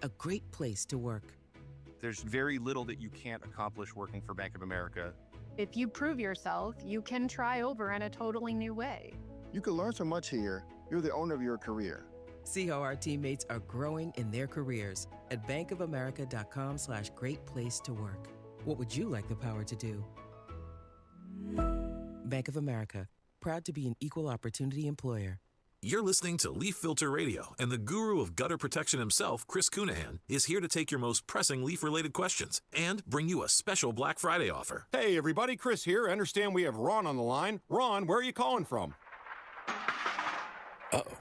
a great place to work. There's very little that you can't accomplish working for Bank of America. If you prove yourself, you can try over in a totally new way. You can learn so much here. You're the owner of your career. See how our teammates are growing in their careers at bankofamerica.com/great place to work. What would you like the power to do? Bank of America, proud to be an equal opportunity employer. You're listening to Leaf Filter Radio, and the guru of gutter protection himself, Chris Cunahan, is here to take your most pressing leaf-related questions and bring you a special Black Friday offer. Hey, everybody, Chris here. I understand we have Ron on the line. Ron, where are you calling from? Uh-oh.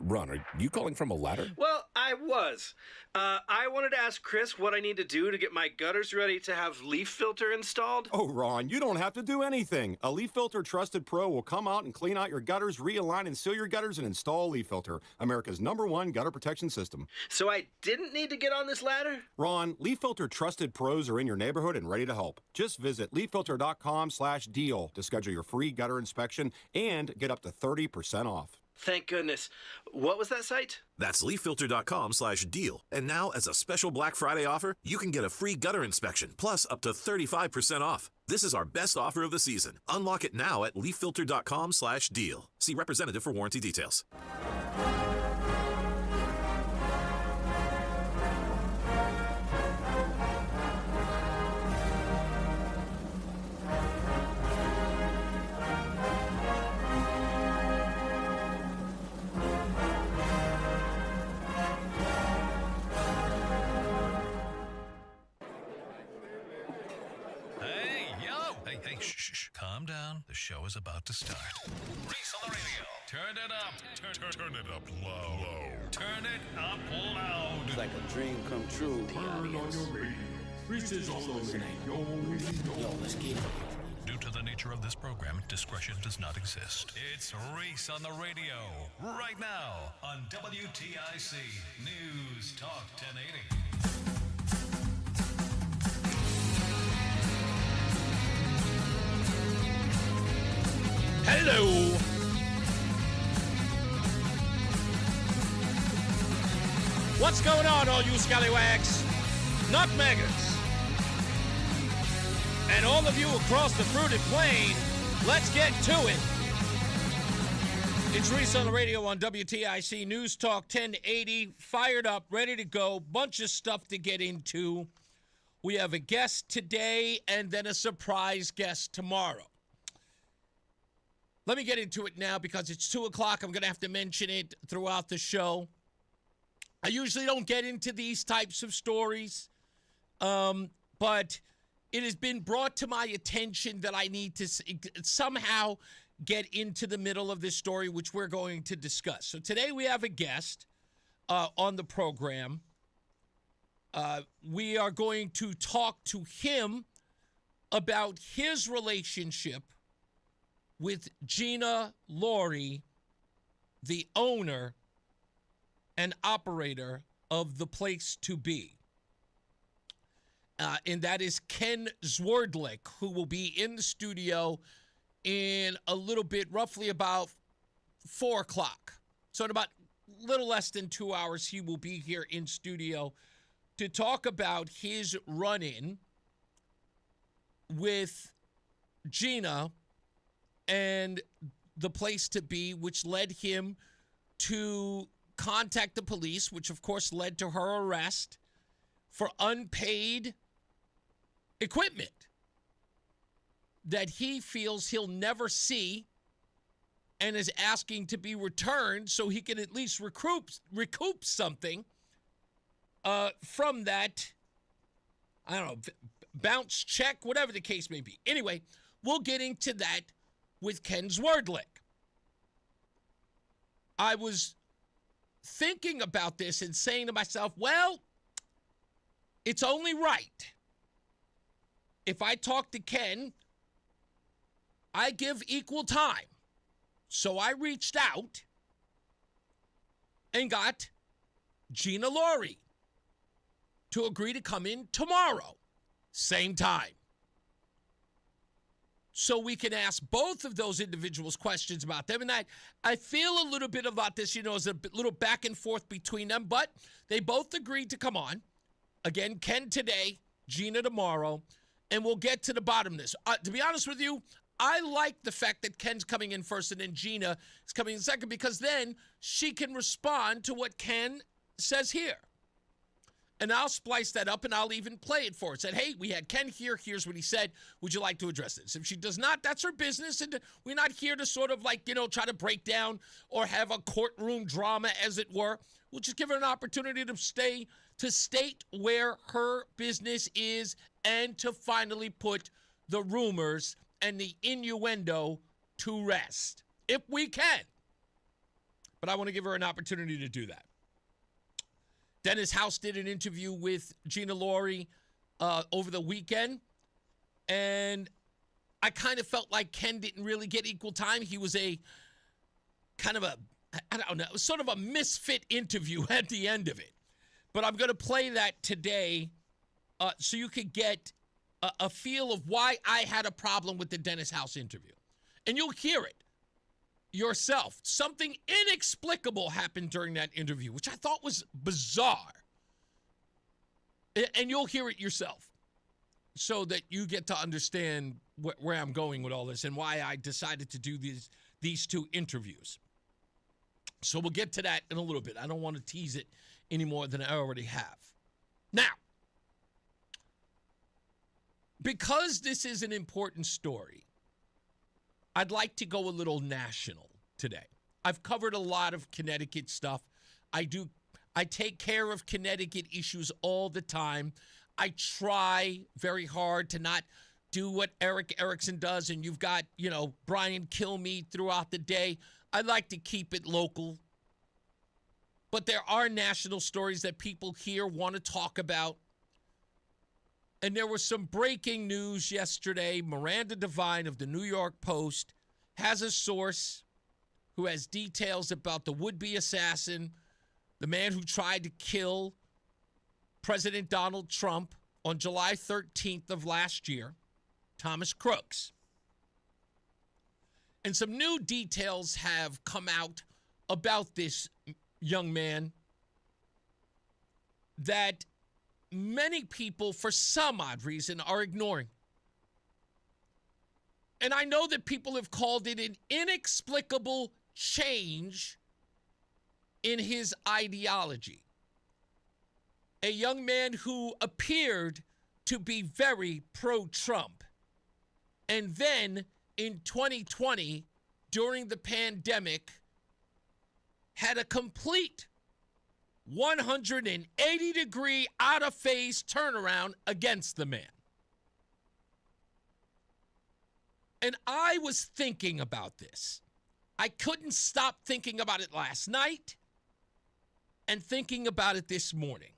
Ron, are you calling from a ladder? Well, I was. I wanted to ask Chris what I need to do to get my gutters ready to have leaf filter installed. Oh, Ron, you don't have to do anything. A Leaf Filter Trusted Pro will come out and clean out your gutters, realign and seal your gutters, and install Leaf Filter, America's #1 gutter protection system. So I didn't need to get on this ladder? Ron, Leaf Filter Trusted Pros are in your neighborhood and ready to help. Just visit leaffilter.com/deal to schedule your free gutter inspection and get up to 30% off. Thank goodness. What was that site? That's leaffilter.com/deal. And now, as a special Black Friday offer, you can get a free gutter inspection, plus up to 35% off. This is our best offer of the season. Unlock it now at leaffilter.com/deal. See representative for warranty details. Calm down. The show is about to start. Reese on the Radio. Turn it up. Turn it up loud. Turn it up loud. It's like a dream come true. Turn on your radio. Reese is on the radio. Yo, let's get it. Due to the nature of this program, discretion does not exist. It's Reese on the Radio. Right now on WTIC News Talk 1080. Hello. What's going on, all you scallywags, nutmeggers, and all of you across the fruited plain? Let's get to it. It's Reese on the Radio on WTIC News Talk 1080. Fired up, ready to go. Bunch of stuff to get into. We have a guest today and then a surprise guest tomorrow. Let me get into it now because it's 2 o'clock. I'm going to have to mention it throughout the show. I usually don't get into these types of stories, but it has been brought to my attention that I need to somehow get into the middle of this story, which we're going to discuss. So today we have a guest on the program. We are going to talk to him about his relationship with Gina Laurie, the owner and operator of the place to be. And that is Ken Zwerdlik, who will be in the studio in a little bit, roughly about 4 o'clock. So in about a little less than 2 hours, he will be here in studio to talk about his run-in with Gina and the place to be, which led him to contact the police, which of course led to her arrest for unpaid equipment that he feels he'll never see and is asking to be returned so he can at least recoup something from that, I don't know, bounce check, whatever the case may be. Anyway, we'll get into that with Ken Zwerdlik. I was thinking about this and saying to myself, well, it's only right. If I talk to Ken, I give equal time. So I reached out and got Gina Laurie to agree to come in tomorrow, same time. so we can ask both of those individuals questions about them. And I feel a little bit about this, as a little back and forth between them, but they both agreed to come on. Again, Ken today, Gina tomorrow, and we'll get to the bottom of this. To be honest with you, I like the fact that Ken's coming in first and then Gina is coming in second, because then she can respond to what Ken says here. And I'll splice that up and I'll even play it for her. Said, hey, we had Ken here. Here's what he said. Would you like to address this? If she does not, that's her business. And we're not here to sort of try to break down or have a courtroom drama, as it were. We'll just give her an opportunity to state where her business is and to finally put the rumors and the innuendo to rest, if we can. But I want to give her an opportunity to do that. Dennis House did an interview with Gina Laurie over the weekend, and I kind of felt like Ken didn't really get equal time. He was a kind of sort of a misfit interview at the end of it. But I'm going to play that today so you could get a feel of why I had a problem with the Dennis House interview. And you'll hear it yourself. Something inexplicable happened during that interview, which I thought was bizarre. And you'll hear it yourself so that you get to understand where I'm going with all this and why I decided to do these two interviews. So we'll get to that in a little bit. I don't want to tease it any more than I already have. Now, because this is an important story, I'd like to go a little national today. I've covered a lot of Connecticut stuff. I take care of Connecticut issues all the time. I try very hard to not do what Eric Erickson does, and you've got, Brian Kilmeade throughout the day. I like to keep it local. But there are national stories that people here want to talk about. And there was some breaking news yesterday. Miranda Devine of the New York Post has a source who has details about the would-be assassin, the man who tried to kill President Donald Trump on July 13th of last year, Thomas Crooks. And some new details have come out about this young man that many people, for some odd reason, are ignoring. And I know that people have called it an inexplicable change in his ideology. A young man who appeared to be very pro-Trump. And then in 2020, during the pandemic, had a complete 180-degree out-of-phase turnaround against the man. And I was thinking about this. I couldn't stop thinking about it last night and thinking about it this morning.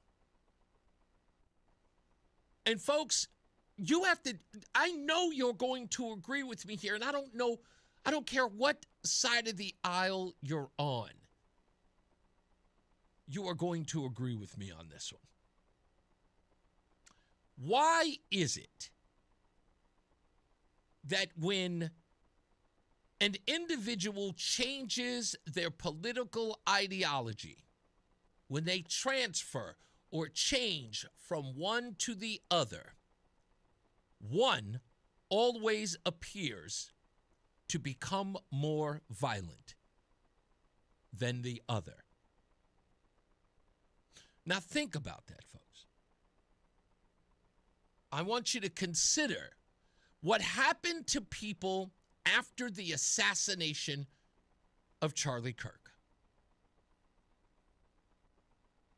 And folks, I know you're going to agree with me here, and I don't care what side of the aisle you're on. You are going to agree with me on this one. Why is it that when an individual changes their political ideology, when they transfer or change from one to the other, one always appears to become more violent than the other? Now think about that, folks. I want you to consider what happened to people after the assassination of Charlie Kirk.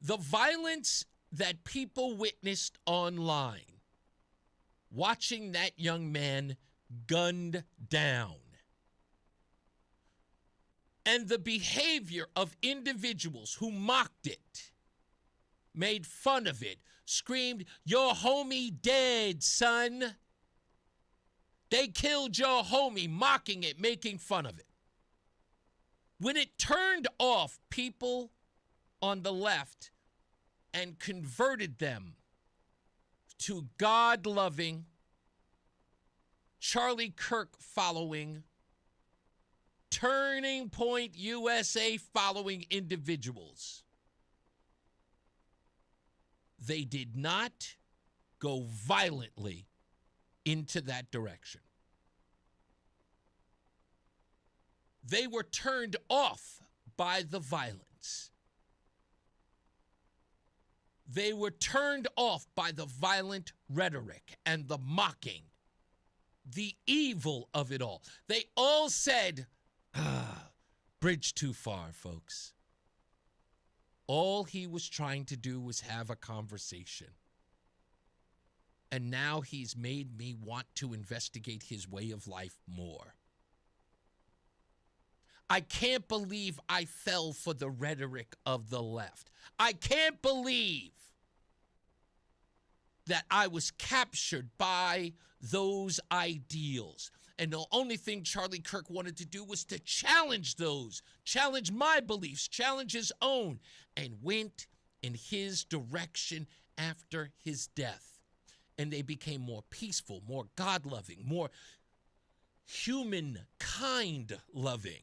The violence that people witnessed online, watching that young man gunned down, and the behavior of individuals who mocked it, made fun of it, screamed, "Your homie dead, son." They killed your homie, mocking it, making fun of it. When it turned off people on the left and converted them to God-loving, Charlie Kirk following, Turning Point USA following individuals. They did not go violently into that direction. They were turned off by the violence. They were turned off by the violent rhetoric and the mocking, the evil of it all. They all said, bridge too far, folks. All he was trying to do was have a conversation. And now he's made me want to investigate his way of life more. I can't believe I fell for the rhetoric of the left. I can't believe that I was captured by those ideals. And the only thing Charlie Kirk wanted to do was to challenge those, challenge my beliefs, challenge his own, and went in his direction after his death. And they became more peaceful, more God-loving, more humankind-loving.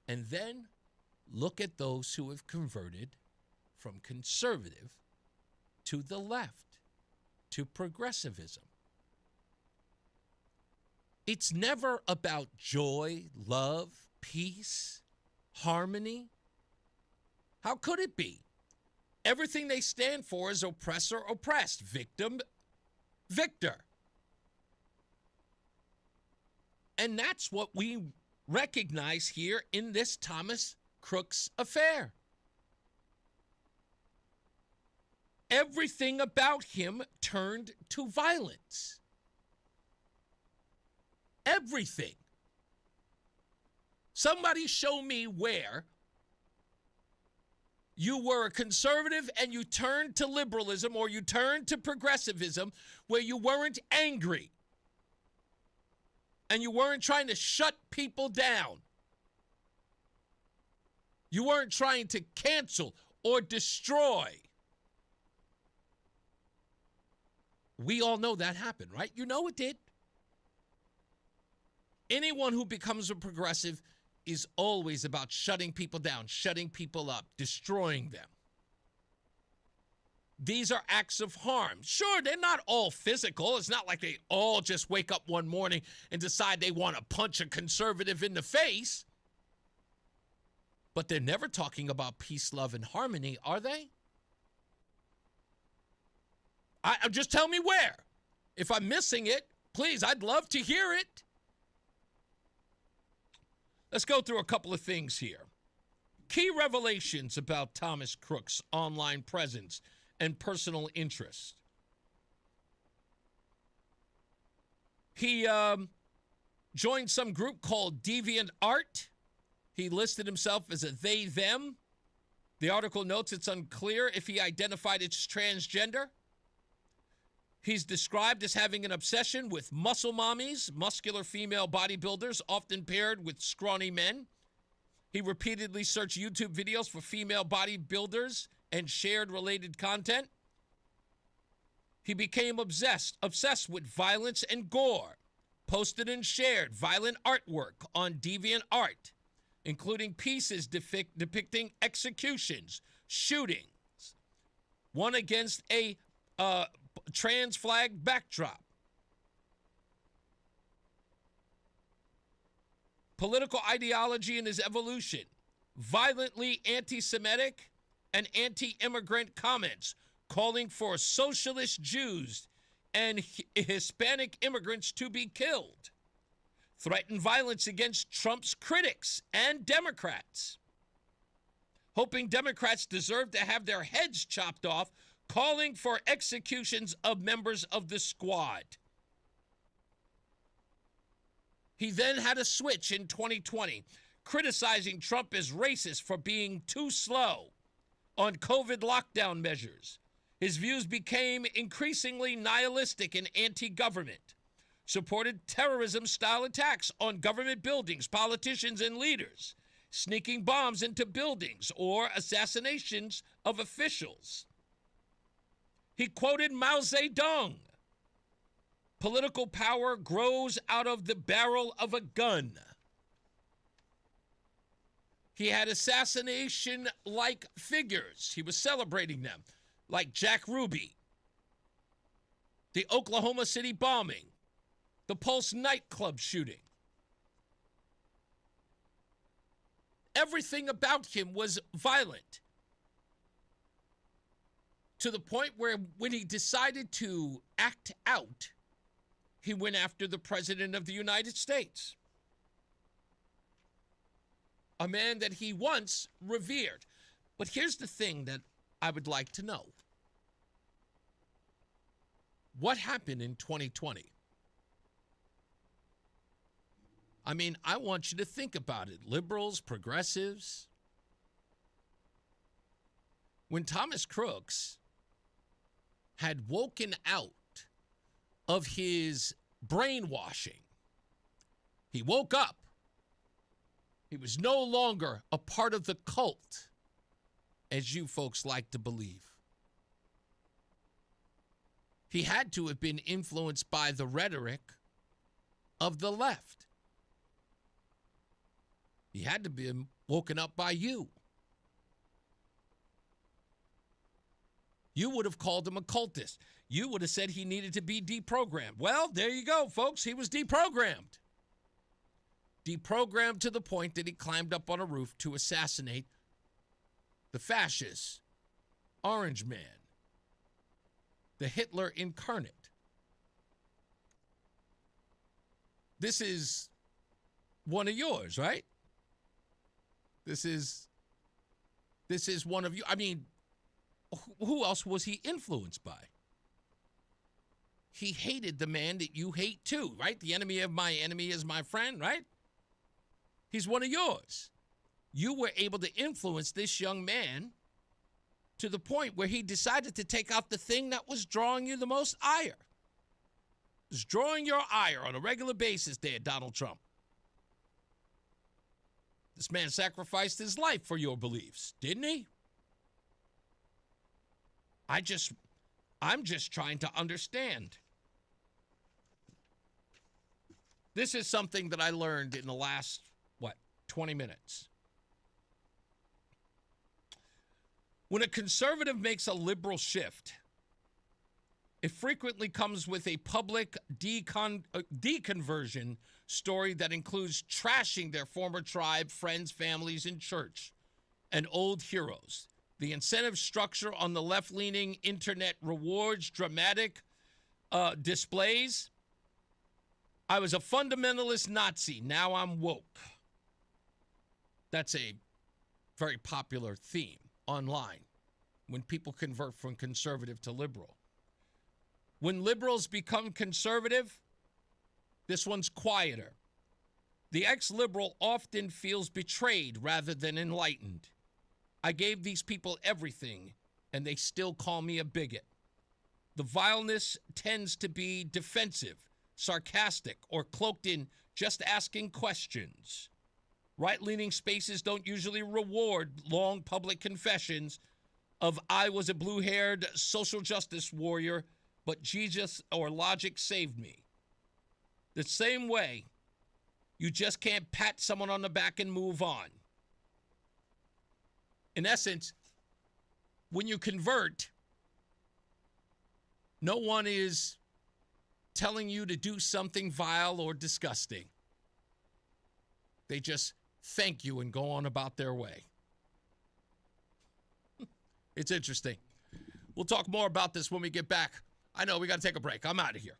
And then look at those who have converted from conservative to the left, to progressivism. It's never about joy, love, peace, harmony. How could it be? Everything they stand for is oppressor, oppressed, victim, victor. And that's what we recognize here in this Thomas Crooks affair. Everything about him turned to violence. Everything. Somebody show me where you were a conservative and you turned to liberalism or you turned to progressivism where you weren't angry and you weren't trying to shut people down. You weren't trying to cancel or destroy. We all know that happened, right? You know it did. Anyone who becomes a progressive is always about shutting people down, shutting people up, destroying them. These are acts of harm. Sure, they're not all physical. It's not like they all just wake up one morning and decide they want to punch a conservative in the face. But they're never talking about peace, love, and harmony, are they? Just tell me where. If I'm missing it, please, I'd love to hear it. Let's go through a couple of things here. Key revelations about Thomas Crook's online presence and personal interest. He joined some group called Deviant Art. He listed himself as a they, them. The article notes it's unclear if he identified as transgender. He's described as having an obsession with muscle mommies, muscular female bodybuilders, often paired with scrawny men. He repeatedly searched YouTube videos for female bodybuilders and shared related content. He became obsessed with violence and gore, posted and shared violent artwork on DeviantArt, including pieces depicting executions, shootings, one against a trans flag backdrop. Political ideology and his evolution, violently anti-Semitic and anti-immigrant comments calling for socialist Jews and Hispanic immigrants to be killed, threatened violence against Trump's critics and Democrats, hoping Democrats deserve to have their heads chopped off, calling for executions of members of the squad. He then had a switch in 2020, criticizing Trump as racist for being too slow on COVID lockdown measures. His views became increasingly nihilistic and anti-government, supported terrorism-style attacks on government buildings, politicians, and leaders, sneaking bombs into buildings or assassinations of officials. He quoted Mao Zedong Political power grows out of the barrel of a gun. He had assassination-like figures. He was celebrating them, like Jack Ruby, the Oklahoma City bombing, the Pulse nightclub shooting. Everything about him was violent, to the point where when he decided to act out, he went after the President of the United States, a man that he once revered. But here's the thing that I would like to know. What happened in 2020? I mean, I want you to think about it. Liberals, progressives. When Thomas Crooks had woken out of his brainwashing, he woke up. He was no longer a part of the cult, as you folks like to believe. He had to have been influenced by the rhetoric of the left. He had to be woken up by you. You would have called him a cultist. You would have said he needed to be deprogrammed. Well, there you go, folks. He was deprogrammed. Deprogrammed to the point that he climbed up on a roof to assassinate the fascist, Orange Man, the Hitler incarnate. This is one of yours, right? This is one of you. I mean, who else was he influenced by? He hated the man that you hate too, right? The enemy of my enemy is my friend, right? He's one of yours. You were able to influence this young man to the point where he decided to take out the thing that was drawing you the most ire. It was drawing your ire on a regular basis there, Donald Trump. This man sacrificed his life for your beliefs, didn't he? I'm just trying to understand. This is something that I learned in the last, 20 minutes. When a conservative makes a liberal shift, it frequently comes with a public deconversion story that includes trashing their former tribe, friends, families, and church, and old heroes. The incentive structure on the left-leaning internet rewards dramatic displays. I was a fundamentalist Nazi. Now I'm woke. That's a very popular theme online when people convert from conservative to liberal. When liberals become conservative, this one's quieter. The ex-liberal often feels betrayed rather than enlightened. I gave these people everything, and they still call me a bigot. The vileness tends to be defensive, sarcastic, or cloaked in just asking questions. Right-leaning spaces don't usually reward long public confessions of I was a blue-haired social justice warrior, but Jesus or logic saved me. The same way, you just can't pat someone on the back and move on. In essence, when you convert, no one is telling you to do something vile or disgusting. They just thank you and go on about their way. It's interesting. We'll talk more about this when we get back. I know we got to take a break. I'm out of here.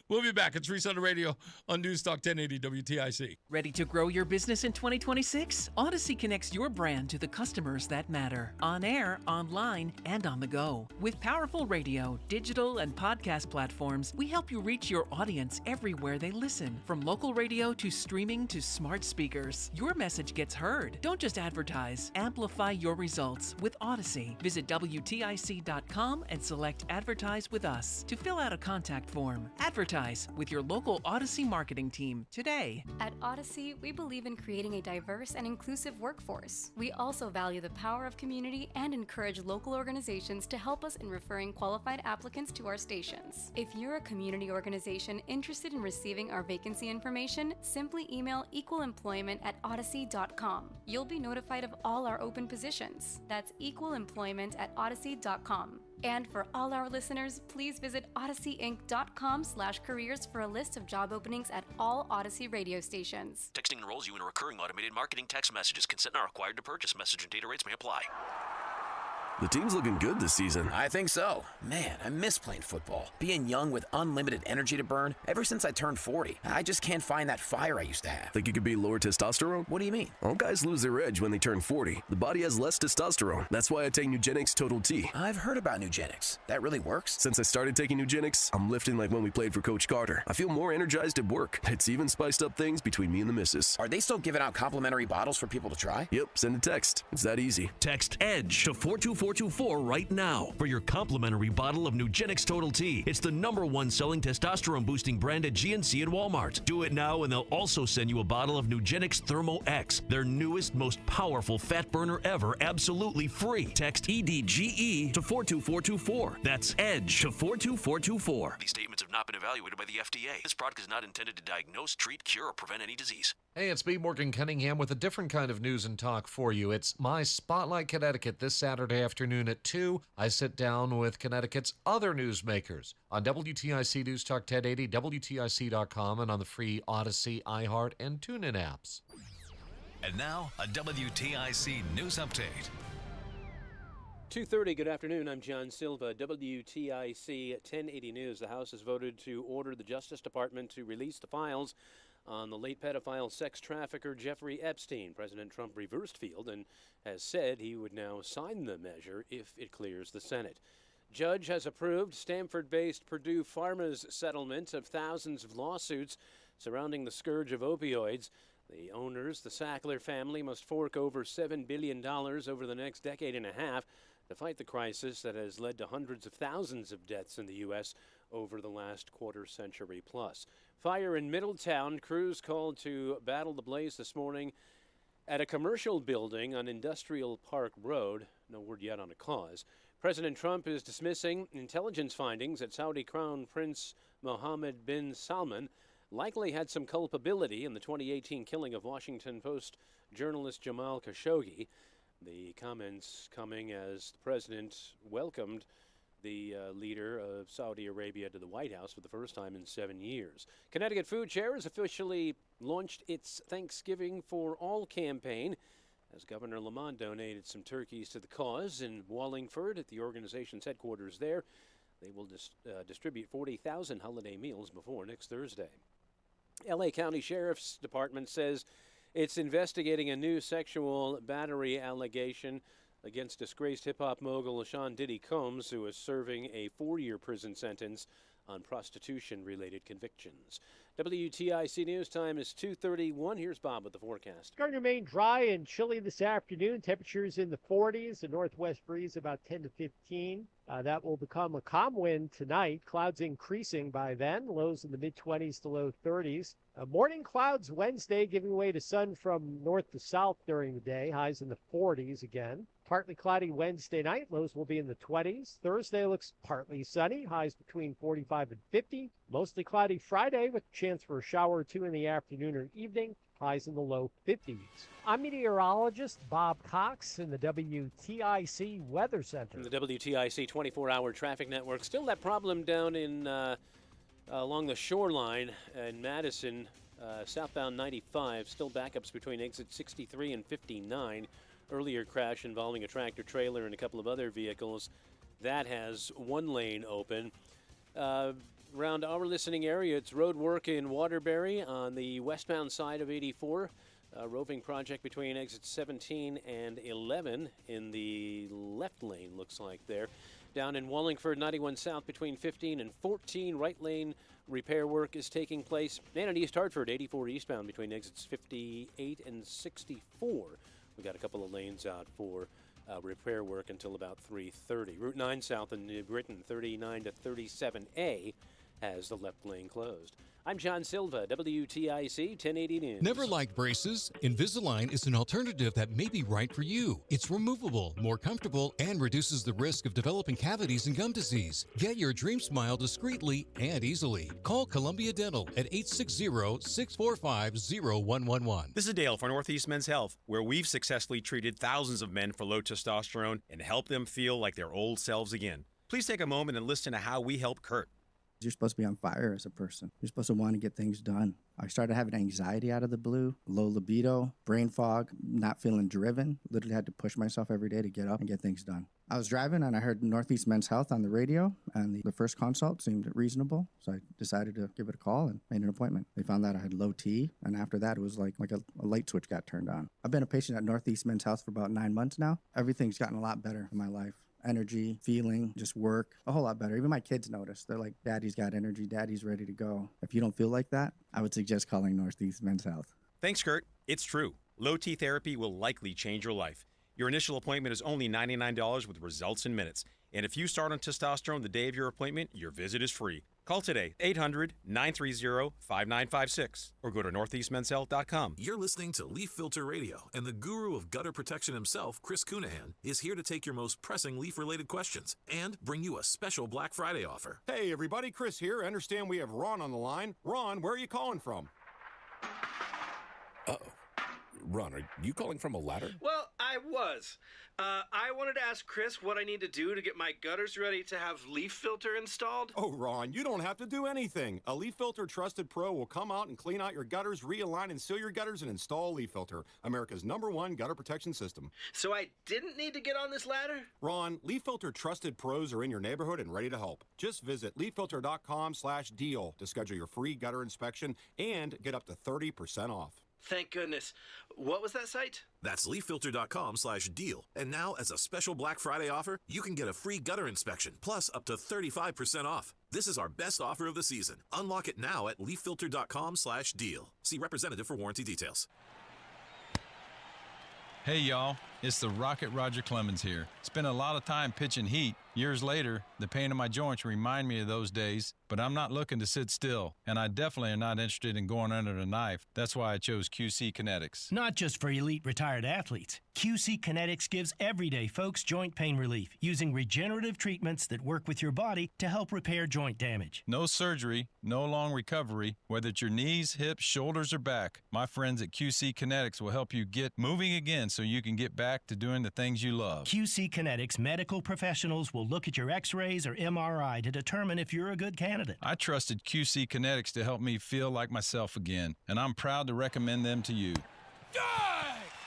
We'll be back. It's Reese on the Radio on NewsTalk 1080 WTIC. Ready to grow your business in 2026? Odyssey connects your brand to the customers that matter. On air, online, and on the go. With powerful radio, digital, and podcast platforms, we help you reach your audience everywhere they listen. From local radio to streaming to smart speakers. Your message gets heard. Don't just advertise. Amplify your results with Odyssey. Visit WTIC.com and select Advertise with Us to fill out a contact form. Advertise Advertise with your local Odyssey marketing team today. At Odyssey, we believe in creating a diverse and inclusive workforce. We also value the power of community and encourage local organizations to help us in referring qualified applicants to our stations. If you're a community organization interested in receiving our vacancy information, simply email equalemployment@odyssey.com. You'll be notified of all our open positions. That's equalemployment@odyssey.com. And for all our listeners, please visit odysseyinc.com/careers for a list of job openings at all Odyssey radio stations. Texting enrolls you in a recurring automated marketing text messages. Consent not required to purchase. Message and data rates may apply. The team's looking good this season. I think so. Man, I miss playing football. Being young with unlimited energy to burn. Ever since I turned 40, I just can't find that fire I used to have. Think it could be lower testosterone? What do you mean? All guys lose their edge when they turn 40. The body has less testosterone. That's why I take Nugenix Total T. I've heard about Nugenix. That really works? Since I started taking Nugenix, I'm lifting like when we played for Coach Carter. I feel more energized at work. It's even spiced up things between me and the missus. Are they still giving out complimentary bottles for people to try? Yep, send a text. It's that easy. Text EDGE to 42424 right now for your complimentary bottle of Nugenix Total T. It's the #1 selling testosterone boosting brand at GNC and Walmart. Do it now and they'll also send you a bottle of Nugenix Thermo X, their newest, most powerful fat burner ever, absolutely free. Text EDGE to 42424. That's EDGE to 42424. These statements have not been evaluated by the FDA. This product is not intended to diagnose, treat, cure, or prevent any disease. Hey, it's me, Morgan Cunningham, with a different kind of news and talk for you. It's my Spotlight Connecticut this Saturday afternoon at 2. I sit down with Connecticut's other newsmakers on WTIC News Talk 1080, WTIC.com, and on the free Odyssey, iHeart, and TuneIn apps. And now, a WTIC news update. 2:30, good afternoon. I'm John Silva, WTIC 1080 News. The House has voted to order the Justice Department to release the files on the late pedophile sex trafficker Jeffrey Epstein. President Trump reversed field and has said he would now sign the measure if it clears the Senate. Judge has approved Stanford-based Purdue Pharma's settlement of thousands of lawsuits surrounding the scourge of opioids. The owners, the Sackler family, must fork over $7 billion over the next decade and a half to fight the crisis that has led to hundreds of thousands of deaths in the U.S. over the last quarter century plus. Fire in Middletown. Crews called to battle the blaze this morning at a commercial building on Industrial Park Road. No word yet on a cause. President Trump is dismissing intelligence findings that Saudi Crown Prince Mohammed bin Salman likely had some culpability in the 2018 killing of Washington Post journalist Jamal Khashoggi. The comments coming as the president welcomed the leader of Saudi Arabia to the White House for the first time in 7 years. Connecticut Food Share has officially launched its Thanksgiving for All campaign as Governor Lamont donated some turkeys to the cause in Wallingford at the organization's headquarters there. They will distribute 40,000 holiday meals before next Thursday. L.A. County Sheriff's Department says it's investigating a new sexual battery allegation against disgraced hip-hop mogul Sean Diddy Combs, who is serving a 4-year prison sentence on prostitution-related convictions. WTIC News time is 2:31. Here's Bob with the forecast. It's going to remain dry and chilly this afternoon. Temperatures in the 40s. The northwest breeze about 10 to 15. That will become a calm wind tonight. Clouds increasing by then. Lows in the mid-20s to low 30s. Morning clouds Wednesday, giving way to sun from north to south during the day. Highs in the 40s again. Partly cloudy Wednesday night. Lows will be in the 20s. Thursday looks partly sunny. Highs between 45 and 50. Mostly cloudy Friday with a chance for a shower or two in the afternoon or evening. Highs in the low 50s. I'm meteorologist Bob Cox in the WTIC Weather Center. The WTIC 24-hour traffic network. Still that problem down in along the shoreline in Madison, southbound 95. Still backups between exit 63 and 59. Earlier crash involving a tractor trailer and a couple of other vehicles. That has one lane open. Around our listening area, it's road work in Waterbury on the westbound side of 84. A roving project between exits 17 and 11 in the left lane, looks like there. Down in Wallingford, 91 south between 15 and 14. Right lane repair work is taking place. And in East Hartford, 84 eastbound between exits 58 and 64. We got a couple of lanes out for repair work until about 3:30. Route 9 south in New Britain, 39 to 37A has the left lane closed. I'm John Silva, WTIC 1080 News. Never liked braces? Invisalign is an alternative that may be right for you. It's removable, more comfortable, and reduces the risk of developing cavities and gum disease. Get your dream smile discreetly and easily. Call Columbia Dental at 860-645-0111. This is Dale for Northeast Men's Health, where we've successfully treated thousands of men for low testosterone and helped them feel like their old selves again. Please take a moment and listen to how we help Kurt. You're supposed to be on fire as a person. You're supposed to want to get things done. I started having anxiety out of the blue, low libido, brain fog, not feeling driven. Literally had to push myself every day to get up and get things done. I was driving and I heard Northeast Men's Health on the radio, and the first consult seemed reasonable, so I decided to give it a call and made an appointment. They found out I had low T, and after that it was like a light switch got turned on. I've been a patient at Northeast Men's Health for about 9 months now. Everything's gotten a lot better in my life. Energy, feeling, just work, a whole lot better. Even my kids notice. They're like, Daddy's got energy, Daddy's ready to go. If you don't feel like that, I would suggest calling Northeast Men's Health. Thanks, Kurt. It's true. Low T therapy will likely change your life. Your initial appointment is only $99 with results in minutes. And if you start on testosterone the day of your appointment, your visit is free. Call today, 800-930-5956, or go to northeastmenshealth.com. You're listening to Leaf Filter Radio, and the guru of gutter protection himself, Chris Cunahan, is here to take your most pressing leaf-related questions and bring you a special Black Friday offer. Hey, everybody, Chris here. I understand we have Ron on the line. Ron, where are you calling from? Uh-oh. Ron, are you calling from a ladder? Well, I was. I wanted to ask Chris what I need to do to get my gutters ready to have leaf filter installed. Oh, Ron, you don't have to do anything. A Leaf Filter Trusted Pro will come out and clean out your gutters, realign and seal your gutters, and install Leaf Filter, America's #1 gutter protection system. So I didn't need to get on this ladder? Ron, Leaf Filter Trusted Pros are in your neighborhood and ready to help. Just visit leaffilter.com/deal to schedule your free gutter inspection and get up to 30% off. Thank goodness. What was that site? That's leaffilter.com/deal. And now, as a special Black Friday offer, you can get a free gutter inspection, plus up to 35% off. This is our best offer of the season. Unlock it now at leaffilter.com/deal. See representative for warranty details. Hey, y'all. It's the Rocket Roger Clemens here. Spent a lot of time pitching heat. Years later, the pain in my joints remind me of those days, but I'm not looking to sit still, and I definitely am not interested in going under the knife. That's why I chose QC Kinetics. Not just for elite retired athletes. QC Kinetics gives everyday folks joint pain relief using regenerative treatments that work with your body to help repair joint damage. No surgery, no long recovery, whether it's your knees, hips, shoulders, or back. My friends at QC Kinetics will help you get moving again so you can get back to doing the things you love. QC Kinetics medical professionals will look at your x-rays or MRI to determine if you're a good candidate. I trusted QC Kinetics to help me feel like myself again, and I'm proud to recommend them to you.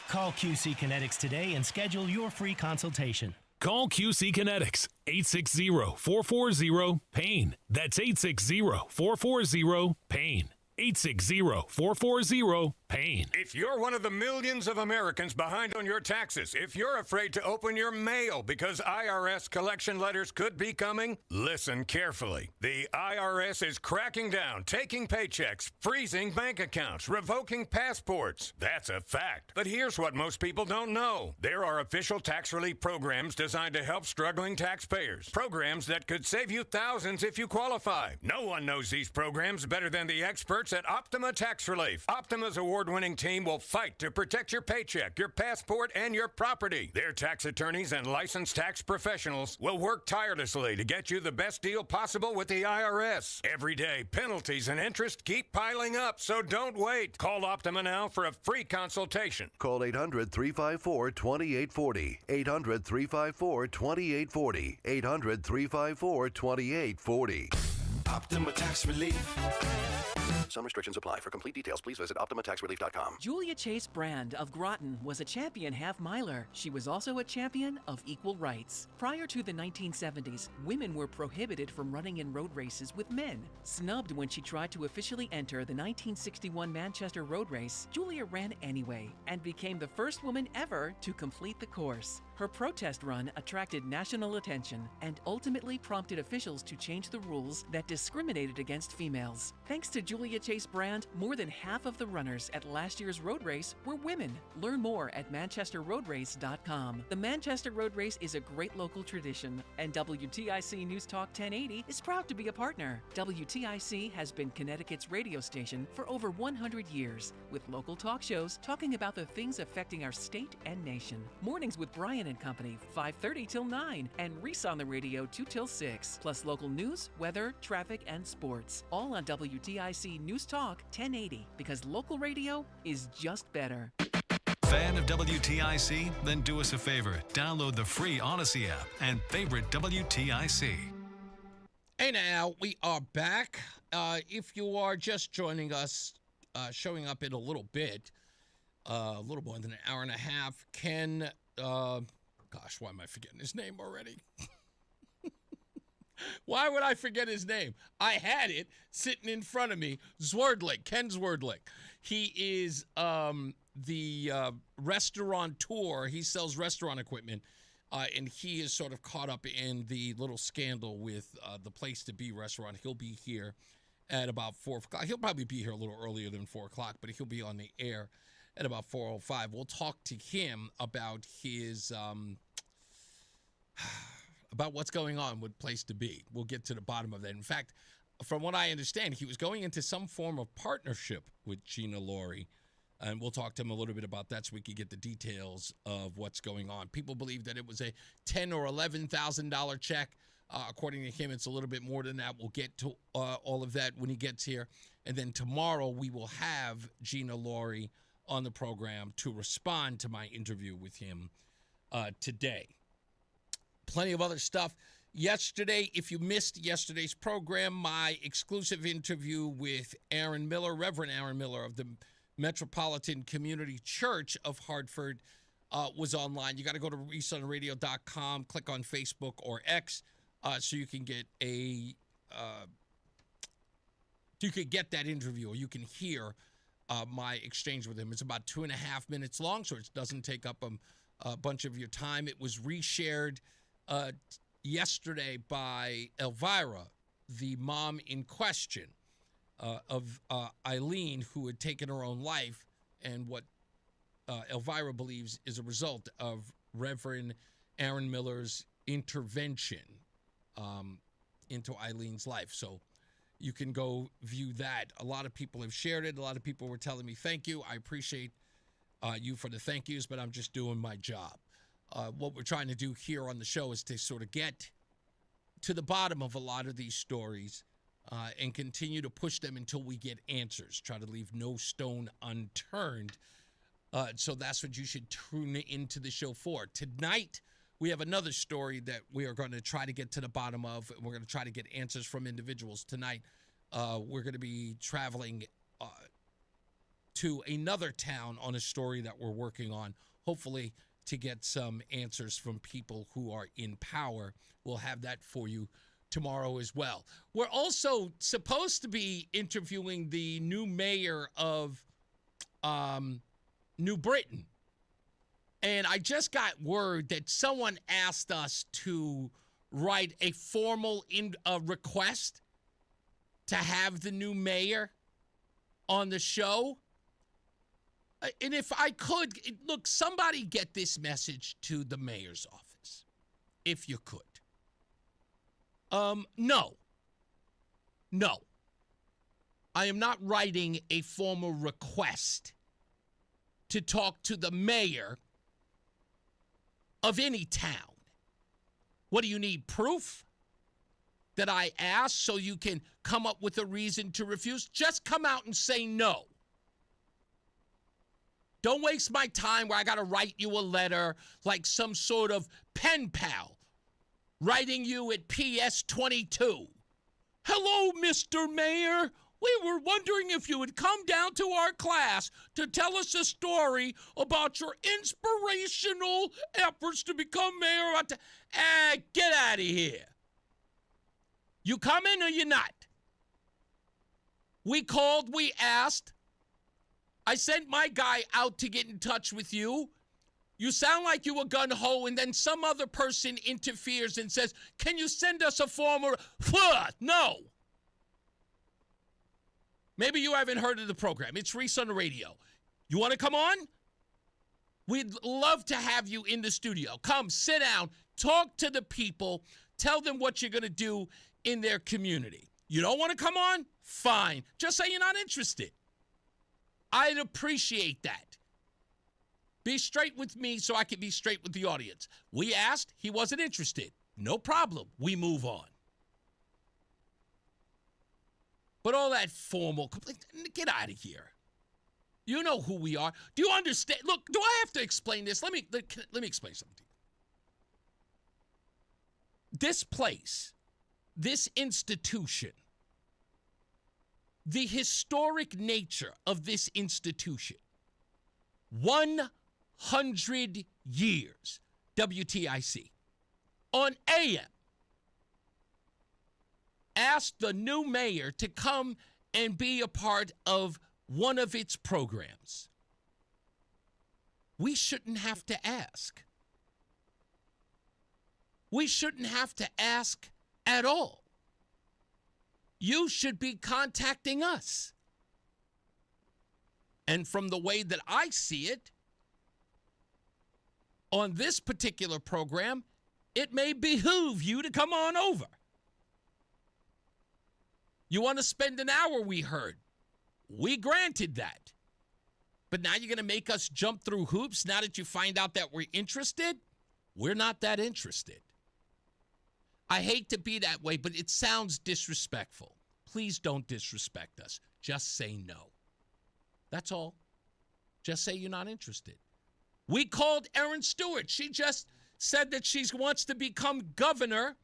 Call QC Kinetics today and schedule your free consultation. Call QC Kinetics, 860-440-PAIN. That's 860-440-PAIN. 860-440-PAIN. If you're one of the millions of Americans behind on your taxes, if you're afraid to open your mail because IRS collection letters could be coming, listen carefully. The IRS is cracking down, taking paychecks, freezing bank accounts, revoking passports. That's a fact. But here's what most people don't know. There are official tax relief programs designed to help struggling taxpayers. Programs that could save you thousands if you qualify. No one knows these programs better than the experts at Optima Tax Relief. Optima's award-winning team will fight to protect your paycheck, your passport, and your property. Their tax attorneys and licensed tax professionals will work tirelessly to get you the best deal possible with the IRS. Every day, penalties and interest keep piling up, so don't wait. Call Optima now for a free consultation. Call 800-354-2840. 800-354-2840. 800-354-2840. Optima Tax Relief. Some restrictions apply. For complete details, please visit OptimaTaxRelief.com. Julia Chase Brand of Groton was a champion half-miler. She was also a champion of equal rights. Prior to the 1970s, women were prohibited from running in road races with men. Snubbed when she tried to officially enter the 1961 Manchester Road Race, Julia ran anyway and became the first woman ever to complete the course. Her protest run attracted national attention and ultimately prompted officials to change the rules that discriminated against females. Thanks to Julia Chase Brand, more than half of the runners at last year's road race were women. Learn more at manchesterroadrace.com. The Manchester Road Race is a great local tradition, and WTIC News Talk 1080 is proud to be a partner. WTIC has been Connecticut's radio station for over 100 years, with local talk shows talking about the things affecting our state and nation. Mornings with Brian and Company, 5:30 till 9, and Reese on the Radio, 2 till 6, plus local news, weather, traffic, and sports, all on WTIC News Talk 1080, because local radio is just better. Fan of WTIC? Then do us a favor. Download the free Odyssey app and favorite WTIC. Hey now, we are back. If you are just joining us, showing up in a little bit, a little more than an hour and a half, Ken, gosh, why am I forgetting his name already? Why would I forget his name? I had it sitting in front of me. Zwerdlik, Ken Zwerdlik. He is the restaurateur. He sells restaurant equipment, and he is sort of caught up in the little scandal with the Place to Be restaurant. He'll be here at about 4 o'clock. He'll probably be here a little earlier than 4 o'clock, but he'll be on the air at about 4:05. We'll talk to him about his about what's going on with Place to Be. We'll get to the bottom of that. In fact, from what I understand, he was going into some form of partnership with Gina Laurie, and we'll talk to him a little bit about that so we can get the details of what's going on. People believe that it was a $10,000 or $11,000 check. According to him, it's a little bit more than that. We'll get to all of that when he gets here. And then tomorrow we will have Gina Laurie on the program to respond to my interview with him today. Plenty of other stuff. Yesterday, if you missed yesterday's program, my exclusive interview with Aaron Miller, Reverend Aaron Miller of the Metropolitan Community Church of Hartford, was online. You got to go to reasoontheradio.com, click on Facebook or X, so you can get you could get that interview, or you can hear my exchange with him. It's about 2.5 minutes long, so it doesn't take up a bunch of your time. It was reshared yesterday by Elvira, the mom in question of Eileen, who had taken her own life, and what Elvira believes is a result of Reverend Aaron Miller's intervention into Eileen's life. So you can go view that. A lot of people have shared it. A lot of people were telling me thank you. I appreciate you for the thank yous, but I'm just doing my job. What we're trying to do here on the show is to sort of get to the bottom of a lot of these stories and continue to push them until we get answers. Try to leave no stone unturned. So that's what you should tune into the show for. Tonight, we have another story that we are going to try to get to the bottom of. We're going to try to get answers from individuals tonight. We're going to be traveling to another town on a story that we're working on, hopefully to get some answers from people who are in power. We'll have that for you tomorrow as well. We're also supposed to be interviewing the new mayor of New Britain. And I just got word that someone asked us to write a formal request to have the new mayor on the show. And if I could, look, somebody get this message to the mayor's office, if you could. No. I am not writing a formal request to talk to the mayor of any town. What do you need, proof that I asked so you can come up with a reason to refuse? Just come out and say no. Don't waste my time where I got to write you a letter like some sort of pen pal, writing you at PS 22. Hello, Mr. Mayor. We were wondering if you would come down to our class to tell us a story about your inspirational efforts to become mayor. Get out of here. You coming or you not? We called, we asked. I sent my guy out to get in touch with you. You sound like you were gun-ho, and then some other person interferes and says, can you send us a form? No. Maybe you haven't heard of the program. It's Reese on the Radio. You want to come on? We'd love to have you in the studio. Come, sit down, talk to the people, tell them what you're going to do in their community. You don't want to come on? Fine. Just say you're not interested. I'd appreciate that. Be straight with me so I can be straight with the audience. We asked, he wasn't interested. No problem. We move on. But all that formal, get out of here. You know who we are. Do you understand? Look, do I have to explain this? Let me explain something to you. This place, this institution, the historic nature of this institution, 100 years, WTIC, on AM, asked the new mayor to come and be a part of one of its programs. We shouldn't have to ask. We shouldn't have to ask at all. You should be contacting us. And from the way that I see it, on this particular program, it may behoove you to come on over. You want to spend an hour, we heard. We granted that. But now you're going to make us jump through hoops now that you find out that we're interested? We're not that interested. I hate to be that way, but it sounds disrespectful. Please don't disrespect us. Just say no. That's all. Just say you're not interested. We called Erin Stewart. She just said that she wants to become governor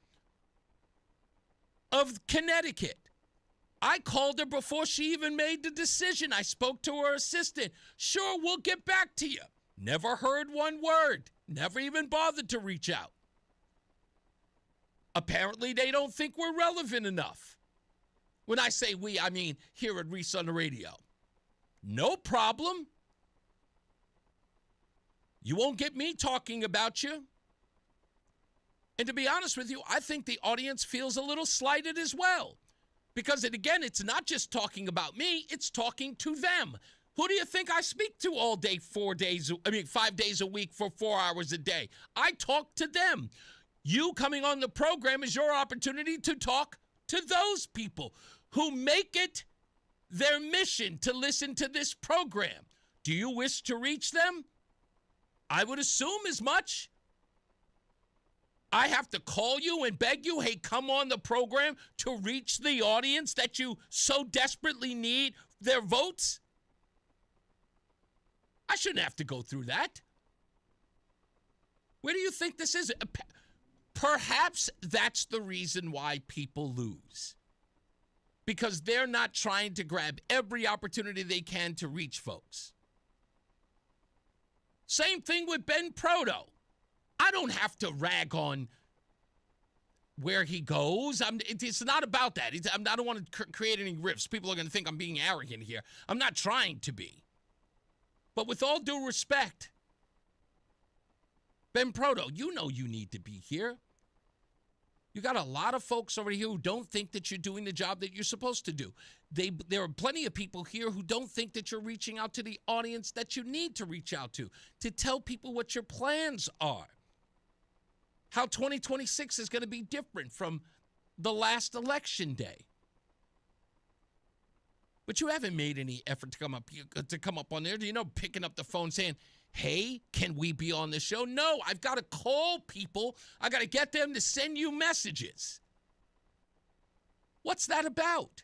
of Connecticut. I called her before she even made the decision. I spoke to her assistant. Sure, we'll get back to you. Never heard one word. Never even bothered to reach out. Apparently, they don't think we're relevant enough. When I say we, I mean here at Reese on the Radio. No problem. You won't get me talking about you. And to be honest with you, I think the audience feels a little slighted as well. Because, again, it's not just talking about me, it's talking to them. Who do you think I speak to all day, 5 days a week for 4 hours a day? I talk to them. You coming on the program is your opportunity to talk to those people who make it their mission to listen to this program. Do you wish to reach them? I would assume as much. I have to call you and beg you, hey, come on the program to reach the audience that you so desperately need their votes? I shouldn't have to go through that. Where do you think this is? Perhaps that's the reason why people lose. Because they're not trying to grab every opportunity they can to reach folks. Same thing with Ben Proto. I don't have to rag on where he goes. It's not about that. I don't want to create any rifts. People are going to think I'm being arrogant here. I'm not trying to be. But with all due respect, Ben Proto, you know you need to be here. You got a lot of folks over here who don't think that you're doing the job that you're supposed to do. There are plenty of people here who don't think that you're reaching out to the audience that you need to reach out to tell people what your plans are. How 2026 is going to be different from the last election day. But you haven't made any effort to come up on there. Do you know, picking up the phone saying, hey, can we be on the show? No, I've got to call people. I got to get them to send you messages. What's that about?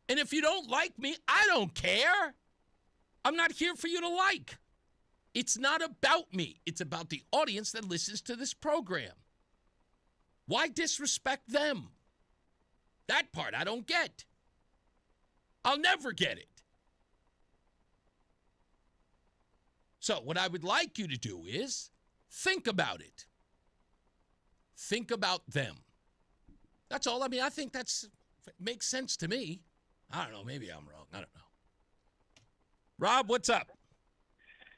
And if you don't like me, I don't care. I'm not here for you to like. It's not about me. It's about the audience that listens to this program. Why disrespect them? That part I don't get. I'll never get it. So what I would like you to do is think about it. Think about them. That's all. I mean, I think it makes sense to me. I don't know. Maybe I'm wrong. I don't know. Rob, what's up?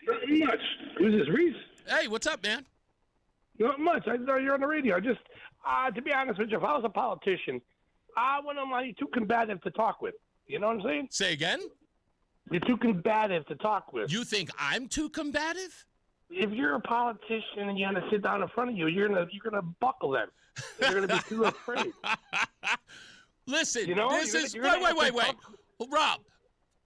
Not much. Who's this, Reese? Hey, what's up, man? Not much. I saw you're on the radio. I just, to be honest with you, if I was a politician, I wouldn't want you too combative to talk with. You know what I'm saying? Say again? You're too combative to talk with. You think I'm too combative? If you're a politician and you're gonna sit down in front of you, you're gonna buckle them. You're gonna be too afraid. Listen, You know, this you're is gonna wait. ask Rob,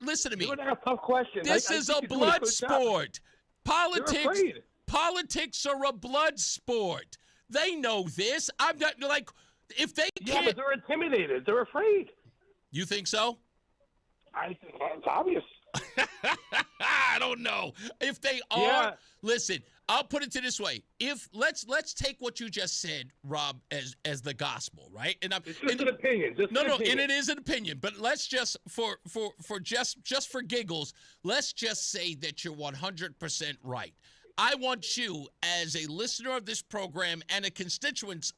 listen to me. You're gonna ask tough questions. This I is think a you're doing blood good job. sport. You're afraid. Politics are a blood sport. They know this. I'm not like if they Yeah, can't. but they're intimidated. They're afraid. You think so? I think it's obvious. I don't know if they are. Yeah. Listen, I'll put it to this way: if let's take what you just said, Rob, as the gospel, right? And It's just an opinion. Just no, an opinion. and it is an opinion. But let's just for just for giggles, let's just say that you're 100% right. I want you, as a listener of this program and a constituent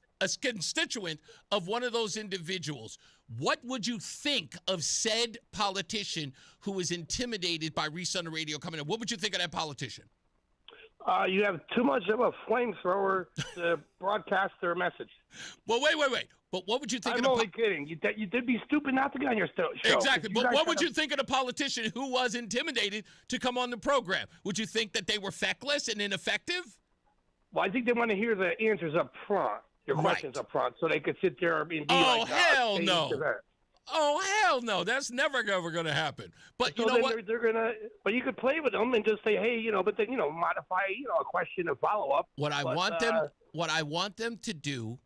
of one of those individuals, what would you think of said politician who was intimidated by Reese on the Radio coming in? What would you think of that politician? You have too much of a flamethrower to broadcast their message. Well, wait. But what would you think I'm of only kidding. You'd be stupid not to get on your show. Exactly. But what would gotta- you think of the politician who was intimidated to come on the program? Would you think that they were feckless and ineffective? Well, I think they want to hear the answers up front, your questions up front, so they could sit there and be like, hell change no. to that. Oh, hell no. That's never ever going to happen. But So you know then what? They're gonna. But you could play with them and just say, hey, but then modify, a question and follow up. What I want them to do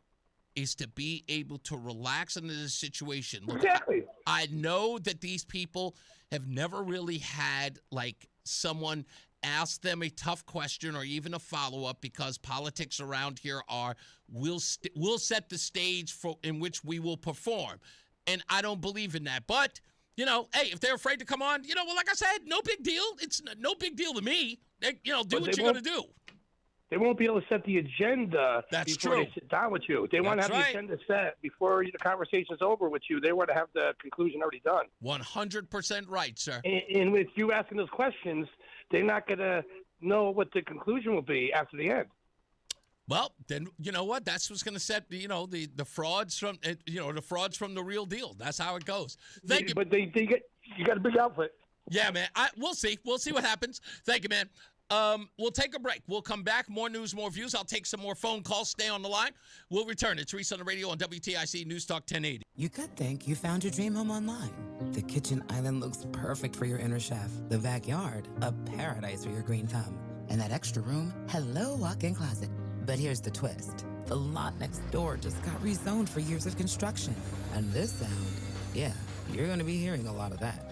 is to be able to relax into the situation. Look, Exactly. I know that these people have never really had like someone ask them a tough question or even a follow-up, because politics around here are we'll set the stage in which we will perform. And I don't believe in that. But, hey, if they're afraid to come on, well, like I said, no big deal. It's no big deal to me. Do what you're going to do. They won't be able to set the agenda That's before true. they sit down with you. They want to have That's the agenda set before the conversation's over with you. They want to have the conclusion already done. 100% right, sir. And with you asking those questions, they're not going to know what the conclusion will be after the end. Well, then you know what? That's what's going to set the frauds from the frauds from the real deal. That's how it goes. Thank you. But you got a big outfit. Yeah, man. We'll see. We'll see what happens. Thank you, man. We'll take a break. We'll come back. More news, more views. I'll take some more phone calls. Stay on the line. We'll return. It's Reese on the Radio on WTIC NewsTalk 1080. You could think you found your dream home online. The kitchen island looks perfect for your inner chef. The backyard, a paradise for your green thumb. And that extra room, hello walk-in closet. But here's the twist. The lot next door just got rezoned for years of construction. And this sound, yeah, you're going to be hearing a lot of that.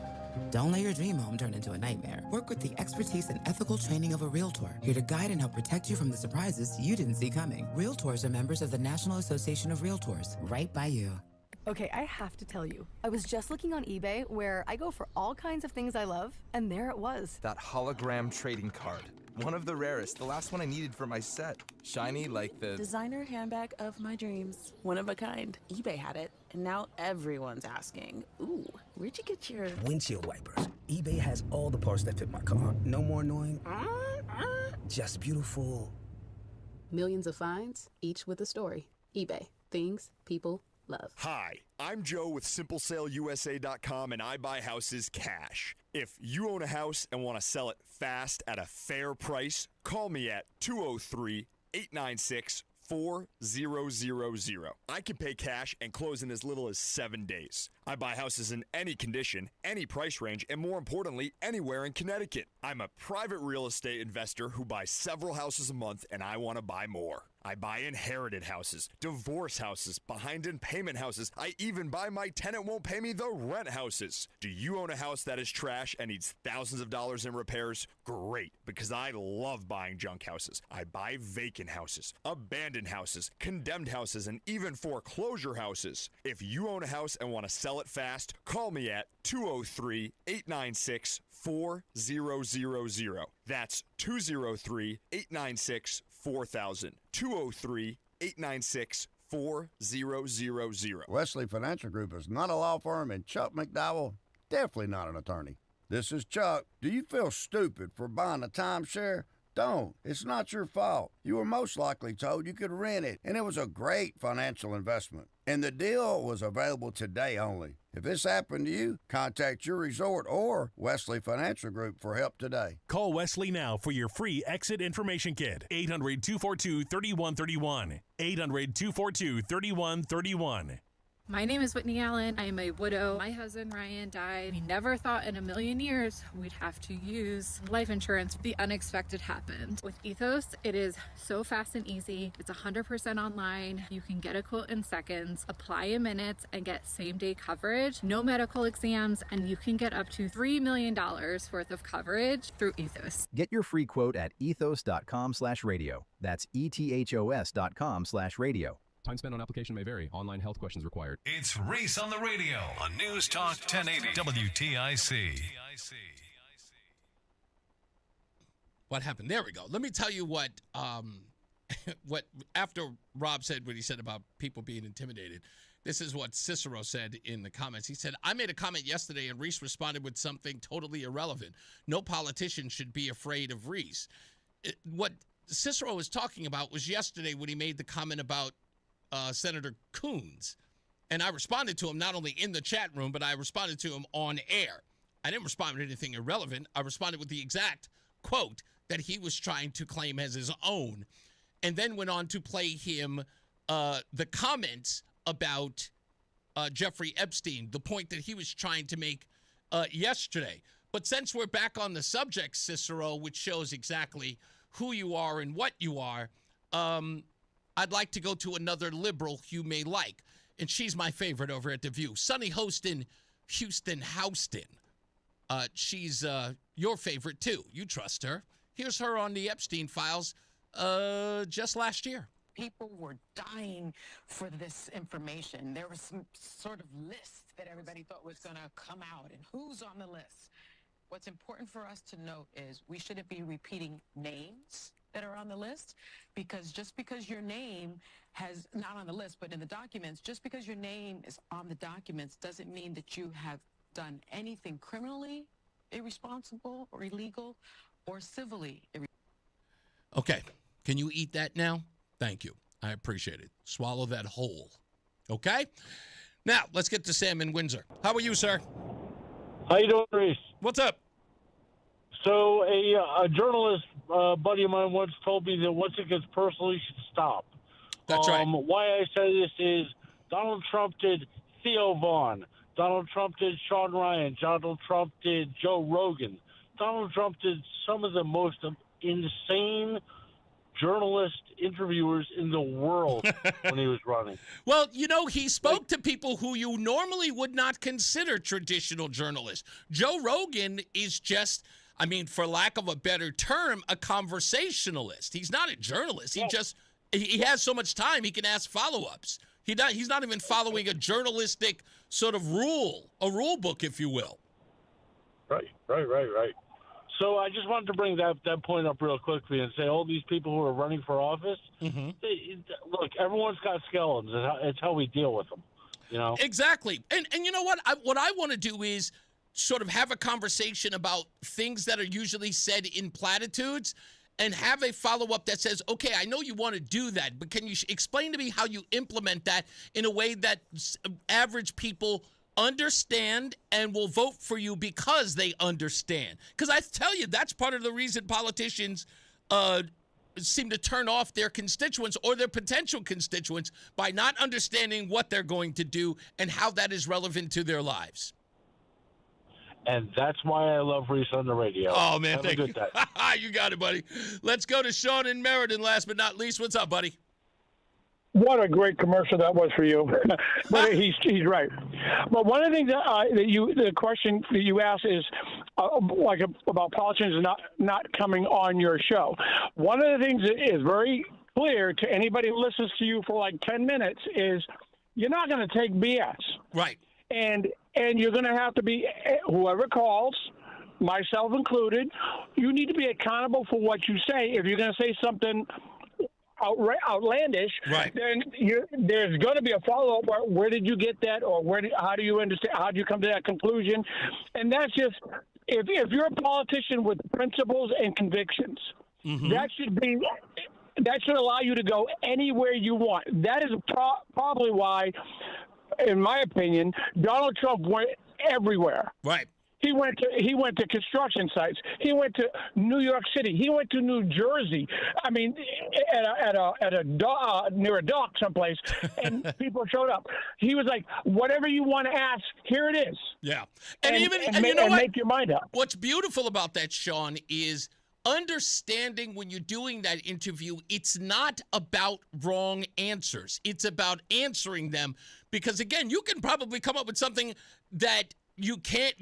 Don't let your dream home turn into a nightmare. Work with the expertise and ethical training of a Realtor, here to guide and help protect you from the surprises you didn't see coming. Realtors are members of the National Association of Realtors, right by you. Okay, I have to tell you, I was just looking on eBay, where I go for all kinds of things I love, and there it was. That hologram trading card. One of the rarest, the last one I needed for my set. Shiny like the... Designer handbag of my dreams. One of a kind. eBay had it, and now everyone's asking, ooh, where'd you get your... Windshield wipers. eBay has all the parts that fit my car. No more annoying. Just beautiful. Millions of finds, each with a story. eBay. Things people love. Hi, I'm Joe with SimpleSaleUSA.com, and I buy houses cash. If you own a house and want to sell it fast at a fair price, call me at 203-896-4000. I can pay cash and close in as little as 7 days. I buy houses in any condition, any price range, and more importantly, anywhere in Connecticut. I'm a private real estate investor who buys several houses a month, and I want to buy more. I buy inherited houses, divorce houses, behind in payment houses. I even buy my tenant won't pay me the rent houses. Do you own a house that is trash and needs thousands of dollars in repairs? Great, because I love buying junk houses. I buy vacant houses, abandoned houses, condemned houses, and even foreclosure houses. If you own a house and want to sell it fast, call me at 203-896-4000. That's 203-896-4000. 203-896-4000. Wesley Financial Group is not a law firm, and Chuck McDowell, definitely not an attorney. This is Chuck. Do you feel stupid for buying a timeshare? Don't. It's not your fault. You were most likely told you could rent it, and it was a great financial investment. And the deal was available today only. If this happened to you, contact your resort or Wesley Financial Group for help today. Call Wesley now for your free exit information kit. 800-242-3131. 800-242-3131. My name is Whitney Allen. I am a widow. My husband, Ryan, died. We never thought in a million years we'd have to use life insurance. The unexpected happened. With Ethos, it is so fast and easy. It's 100% online. You can get a quote in seconds, apply in minutes, and get same-day coverage. No medical exams, and you can get up to $3 million worth of coverage through Ethos. Get your free quote at ethos.com/radio. That's ethos.com/radio. Time spent on application may vary. Online health questions required. It's Reese on the Radio on News Talk 1080 WTIC. What happened? There we go. Let me tell you what after Rob said what he said about people being intimidated. This is what Cicero said in the comments. He said, I made a comment yesterday and Reese responded with something totally irrelevant. No politician should be afraid of Reese. What Cicero was talking about was yesterday when he made the comment about Senator Coons. And I responded to him not only in the chat room, but I responded to him on air. I didn't respond with anything irrelevant. I responded with the exact quote that he was trying to claim as his own, and then went on to play him the comments about Jeffrey Epstein, the point that he was trying to make yesterday. But since we're back on the subject, Cicero, which shows exactly who you are and what you are, I'd like to go to another liberal you may like. And she's my favorite over at The View. Sunny Houston, Houston. She's your favorite, too. You trust her. Here's her on the Epstein files just last year. People were dying for this information. There was some sort of list that everybody thought was going to come out, and who's on the list. What's important for us to note is we shouldn't be repeating names that are on the list, because just because your name has, not on the list, but in the documents, just because your name is on the documents doesn't mean that you have done anything criminally irresponsible or illegal or civilly irresponsible. Okay. Can you eat that now? Thank you. I appreciate it. Swallow that whole. Okay? Now, let's get to Sam in Windsor. How are you, sir? How you doing, Reese? What's up? So a journalist buddy of mine once told me that once it gets personal, you should stop. That's right. Why I say this is Donald Trump did Theo Vaughn. Donald Trump did Sean Ryan. Donald Trump did Joe Rogan. Donald Trump did some of the most insane journalist interviewers in the world when he was running. Well, you know, he spoke to people who you normally would not consider traditional journalists. Joe Rogan is just, I mean, for lack of a better term, a conversationalist. He's not a journalist. He has so much time he can ask follow-ups. He's not even following a journalistic sort of rule book, if you will. Right. So I just wanted to bring that point up real quickly and say all these people who are running for office, look, everyone's got skeletons. It's how we deal with them, you know? Exactly. And you know what? What I want to do is sort of have a conversation about things that are usually said in platitudes and have a follow-up that says, okay, I know you want to do that, but can you explain to me how you implement that in a way that average people understand and will vote for you because they understand? Because I tell you, that's part of the reason politicians seem to turn off their constituents or their potential constituents by not understanding what they're going to do and how that is relevant to their lives. And that's why I love Reese on the Radio. Oh, man, Have thank a you. good day. You got it, buddy. Let's go to Sean in Meriden last but not least. What's up, buddy? What a great commercial that was for you. But he's right. But one of the things the question that you asked is about politicians not coming on your show. One of the things that is very clear to anybody who listens to you for like 10 minutes is you're not going to take BS. Right. And you're going to have to be, whoever calls, myself included, you need to be accountable for what you say. If you're going to say something outlandish, right, then there's going to be a follow-up. Where did you get that, or how do you understand? How do you come to that conclusion? And that's just if you're a politician with principles and convictions, Mm-hmm. That should allow you to go anywhere you want. That is probably why, in my opinion, Donald Trump went everywhere. Right. He went to construction sites. He went to New York City. He went to New Jersey. I mean, near a dock someplace, and people showed up. He was like, "Whatever you want to ask, here it is." Yeah, and you know what? Make your mind up. What's beautiful about that, Sean, is understanding when you're doing that interview, it's not about wrong answers. It's about answering them, because again, you can probably come up with something that you can't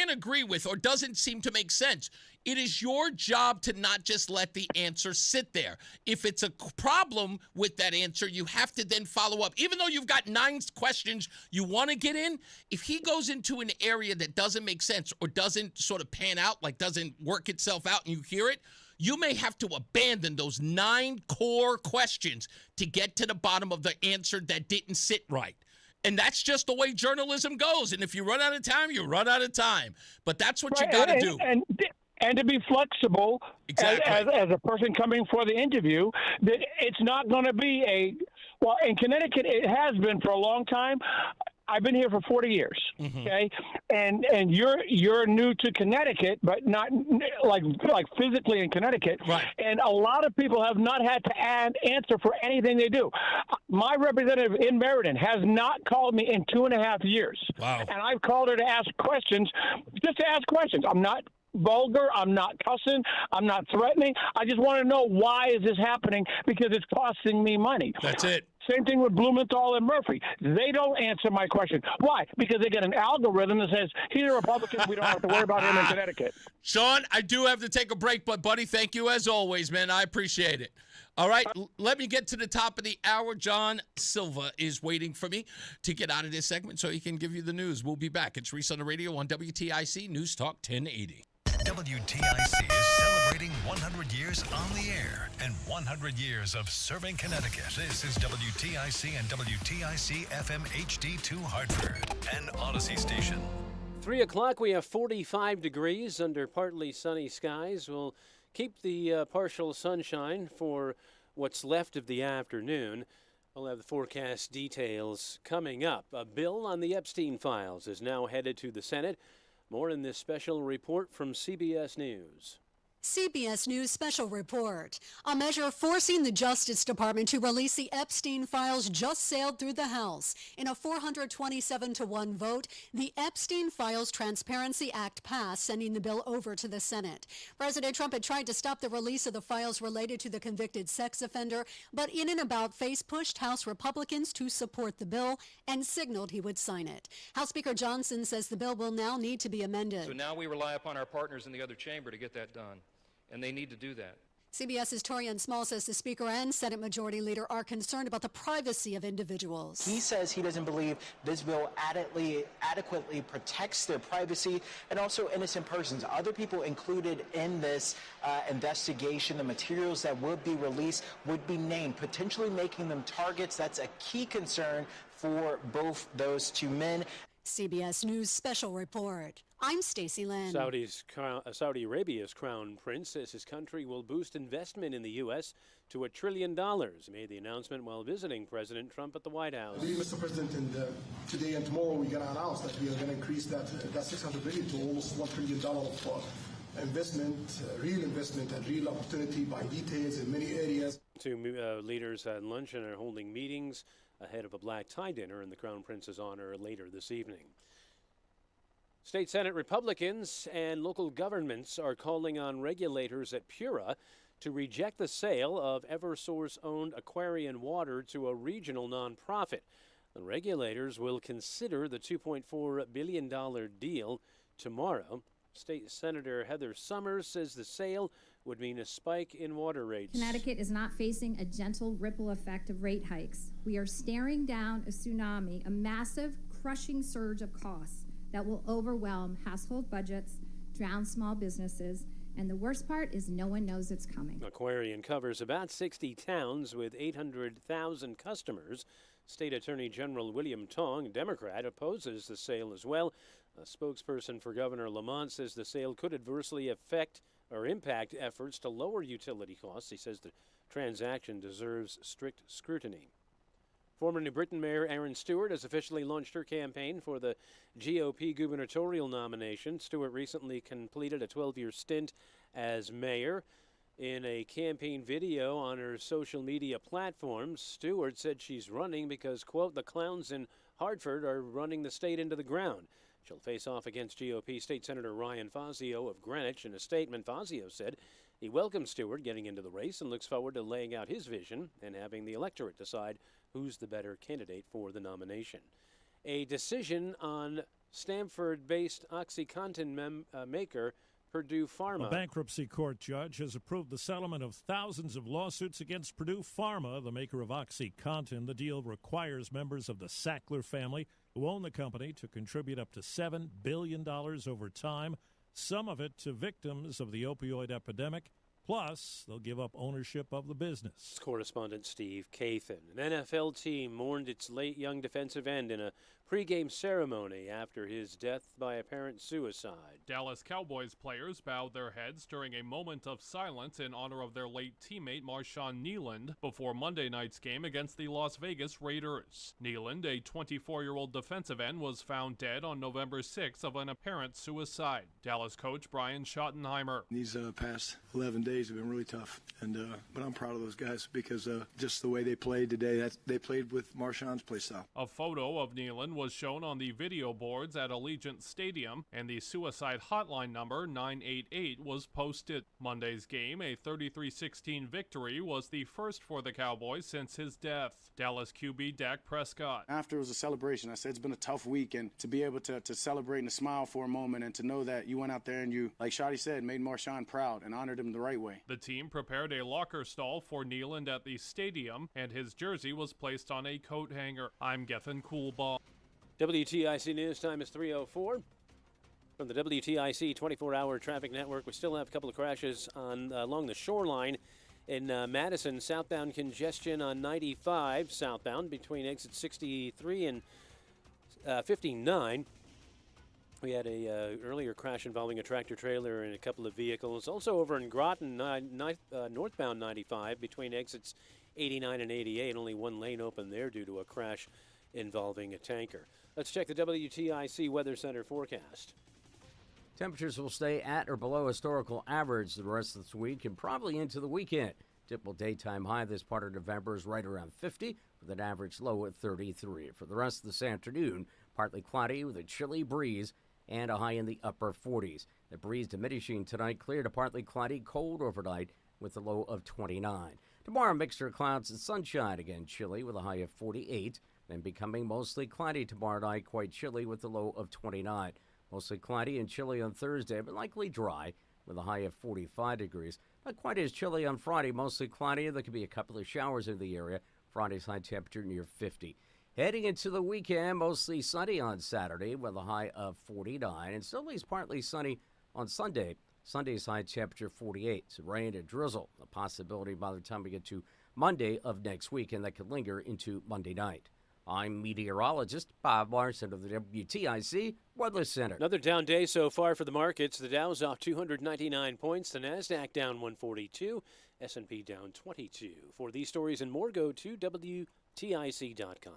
agree with or doesn't seem to make sense. It is your job to not just let the answer sit there. If it's a problem with that answer, you have to then follow up. Even though you've got 9 questions you want to get in, if he goes into an area that doesn't make sense or doesn't sort of pan out, like doesn't work itself out and you hear it, you may have to abandon those 9 core questions to get to the bottom of the answer that didn't sit right. And that's just the way journalism goes. And if you run out of time, you run out of time. But that's what you got to do. And to be flexible, exactly. as a person coming for the interview, that it's not going to be well, in Connecticut, it has been for a long time. I've been here for 40 years, okay? And you're new to Connecticut, but not like physically in Connecticut. Right. And a lot of people have not had to answer for anything they do. My representative in Meriden has not called me in 2.5 years. Wow. And I've called her to ask questions, just to ask questions. I'm not vulgar. I'm not cussing. I'm not threatening. I just want to know, why is this happening? Because it's costing me money. That's it. Same thing with Blumenthal and Murphy. They don't answer my question. Why? Because they get an algorithm that says, he's a Republican, we don't have to worry about him in Connecticut. Sean, I do have to take a break, but, buddy, thank you as always, man. I appreciate it. All right, let me get to the top of the hour. John Silva is waiting for me to get out of this segment so he can give you the news. We'll be back. It's Reese on the Radio on WTIC News Talk 1080. WTIC is celebrating 100 years on the air and 100 years of serving Connecticut. This is WTIC and WTIC FM HD2 Hartford, an Odyssey station. 3 o'clock, we have 45 degrees under partly sunny skies. We'll keep the partial sunshine for what's left of the afternoon. We'll have the forecast details coming up. A bill on the Epstein files is now headed to the Senate. More in this special report from CBS News. CBS News special report. A measure forcing the Justice Department to release the Epstein files just sailed through the House. In a 427-1 vote, the Epstein Files Transparency Act passed, sending the bill over to the Senate. President Trump had tried to stop the release of the files related to the convicted sex offender, but in an about-face pushed House Republicans to support the bill and signaled he would sign it. House Speaker Johnson says the bill will now need to be amended. So now we rely upon our partners in the other chamber to get that done. And they need to do that. CBS's Torian Small says the Speaker and Senate Majority Leader are concerned about the privacy of individuals. He says he doesn't believe this bill adequately protects their privacy and also innocent persons. Other people included in this investigation, the materials that would be released would be named, potentially making them targets. That's a key concern for both those two men. CBS News Special Report. I'm Stacey Lynn. Saudi Arabia's crown prince says his country will boost investment in the U.S. to $1 trillion. He made the announcement while visiting President Trump at the White House. Mr. President, today and tomorrow we're going to announce that we are going to increase that $600 billion to almost $1 trillion of investment, real investment and real opportunity by details in many areas. Two leaders had lunch and are holding meetings ahead of a black tie dinner in the Crown Prince's honor later this evening. State Senate Republicans and local governments are calling on regulators at Pura to reject the sale of Eversource-owned Aquarian Water to a regional nonprofit. The regulators will consider the $2.4 billion deal tomorrow. State Senator Heather Summers says the sale would mean a spike in water rates. Connecticut is not facing a gentle ripple effect of rate hikes. We are staring down a tsunami, a massive, crushing surge of costs that will overwhelm household budgets, drown small businesses, and the worst part is no one knows it's coming. Aquarian covers about 60 towns with 800,000 customers. State Attorney General William Tong, Democrat, opposes the sale as well. A spokesperson for Governor Lamont says the sale could adversely affect impact efforts to lower utility costs. He says the transaction deserves strict scrutiny. Former New Britain Mayor Erin Stewart has officially launched her campaign for the GOP gubernatorial nomination. Stewart recently completed a 12-year stint as mayor. In a campaign video on her social media platforms, Stewart said she's running because, quote, the clowns in Hartford are running the state into the ground. She'll face off against GOP State Senator Ryan Fazio of Greenwich. In a statement, Fazio said he welcomes Stewart getting into the race and looks forward to laying out his vision and having the electorate decide who's the better candidate for the nomination. A decision on Stamford-based OxyContin maker Purdue Pharma. A bankruptcy court judge has approved the settlement of thousands of lawsuits against Purdue Pharma, the maker of OxyContin. The deal requires members of the Sackler family who own the company to contribute up to $7 billion over time, some of it to victims of the opioid epidemic. Plus, they'll give up ownership of the business. Correspondent Steve Kathan. An NFL team mourned its late young defensive end in a pregame ceremony after his death by apparent suicide. Dallas Cowboys players bowed their heads during a moment of silence in honor of their late teammate Marshawn Kneeland before Monday night's game against the Las Vegas Raiders. Kneeland, a 24-year-old defensive end, was found dead on November 6th of an apparent suicide. Dallas coach Brian Schottenheimer. These past 11 days have been really tough, but I'm proud of those guys because just the way they played today, they played with Marshawn's play style. A photo of Kneeland was shown on the video boards at Allegiant Stadium, and the suicide hotline number 988 was posted. Monday's game, a 33-16 victory, was the first for the Cowboys since his death. Dallas QB Dak Prescott. After it was a celebration, I said it's been a tough week, and to be able to celebrate and to smile for a moment and to know that you went out there and you, like Shotty said, made Marshawn proud and honored him the right way. The team prepared a locker stall for Kneeland at the stadium, and his jersey was placed on a coat hanger. I'm Gethin Coolbaugh. WTIC News time is 3:04. From the WTIC 24-hour traffic network, we still have a couple of crashes along the shoreline in Madison. Southbound congestion on 95 southbound between exit 63 and 59. We had a earlier crash involving a tractor trailer and a couple of vehicles. Also over in Groton, northbound 95 between exits 89 and 88. Only one lane open there due to a crash involving a tanker. Let's check the WTIC Weather Center forecast. Temperatures will stay at or below historical average the rest of this week and probably into the weekend. Typical daytime high this part of November is right around 50 with an average low at 33. For the rest of this afternoon, partly cloudy with a chilly breeze and a high in the upper 40s. The breeze diminishing tonight, clear to partly cloudy, cold overnight with a low of 29. Tomorrow, mixture of clouds and sunshine, again chilly with a high of 48. Then becoming mostly cloudy tomorrow night, quite chilly with a low of 29. Mostly cloudy and chilly on Thursday, but likely dry with a high of 45 degrees. Not quite as chilly on Friday, mostly cloudy. There could be a couple of showers in the area. Friday's high temperature near 50. Heading into the weekend, mostly sunny on Saturday with a high of 49. And still is partly sunny on Sunday. Sunday's high temperature 48. So rain and drizzle, a possibility by the time we get to Monday of next week, and that could linger into Monday night. I'm meteorologist Bob Larson of the WTIC Weather Center. Another down day so far for the markets. The Dow's off 299 points. The NASDAQ down 142. S&P down 22. For these stories and more, go to WTIC.com.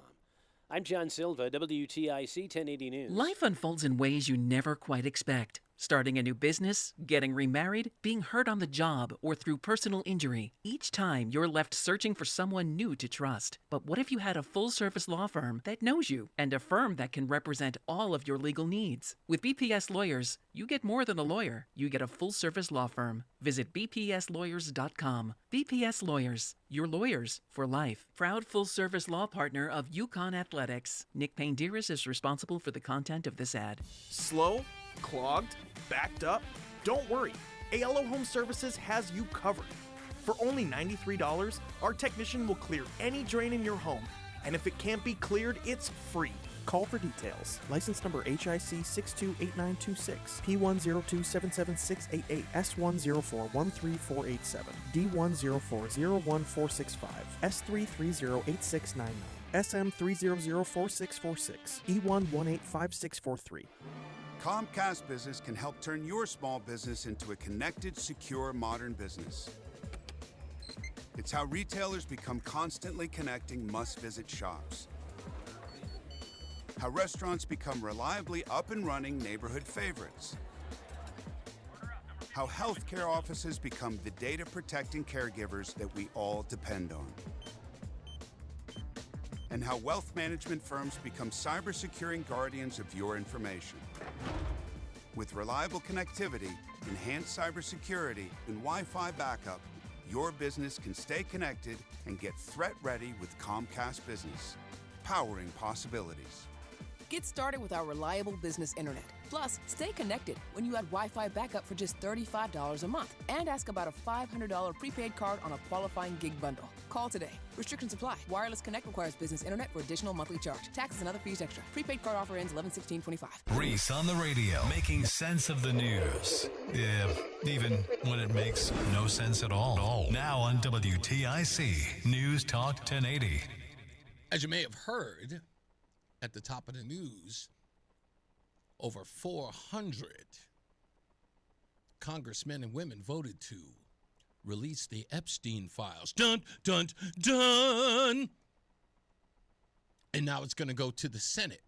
I'm John Silva, WTIC 1080 News. Life unfolds in ways you never quite expect. Starting a new business, getting remarried, being hurt on the job, or through personal injury. Each time, you're left searching for someone new to trust. But what if you had a full-service law firm that knows you and a firm that can represent all of your legal needs? With BPS Lawyers, you get more than a lawyer. You get a full-service law firm. Visit bpslawyers.com. BPS Lawyers, your lawyers for life. Proud full-service law partner of Yukon Athletics. Nick Painderis is responsible for the content of this ad. Slow? Clogged? Backed up? Don't worry. ALO Home Services has you covered. For only $93, our technician will clear any drain in your home. And if it can't be cleared, it's free. Call for details. License number HIC 628926, P10277688, S10413487, D10401465, S3308699, SM3004646, E1185643. Comcast Business can help turn your small business into a connected, secure, modern business. It's how retailers become constantly connecting must-visit shops. How restaurants become reliably up and running neighborhood favorites. How healthcare offices become the data-protecting caregivers that we all depend on. And how wealth management firms become cyber-securing guardians of your information. With reliable connectivity, enhanced cybersecurity, and Wi-Fi backup, your business can stay connected and get threat-ready with Comcast Business, powering possibilities. Get started with our reliable business internet. Plus, stay connected when you add Wi-Fi backup for just $35 a month. And ask about a $500 prepaid card on a qualifying gig bundle. Call today. Restrictions apply. Wireless Connect requires business internet for additional monthly charge. Taxes and other fees extra. Prepaid card offer ends 11/16/25. Reese on the radio, making sense of the news. Yeah, even when it makes no sense at all. Now on WTIC, News Talk 1080. As you may have heard at the top of the news, over 400 congressmen and women voted to release the Epstein files. Dun, dun, dun. And now it's going to go to the Senate,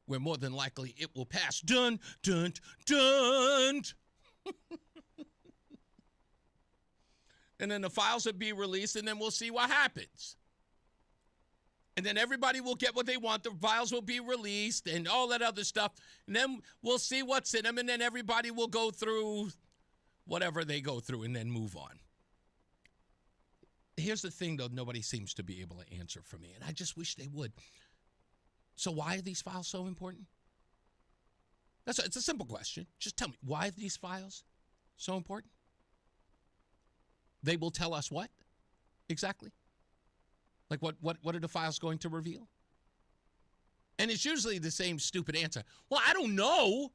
where more than likely it will pass. Dun, dun, dun. And then the files will be released, and then we'll see what happens. And then everybody will get what they want. The files will be released and all that other stuff. And then we'll see what's in them. And then everybody will go through whatever they go through and then move on. Here's the thing, though, nobody seems to be able to answer for me. And I just wish they would. So why are these files so important? It's a simple question. Just tell me, why are these files so important? They will tell us what exactly? Like, what are the files going to reveal? And it's usually the same stupid answer. Well, I don't know.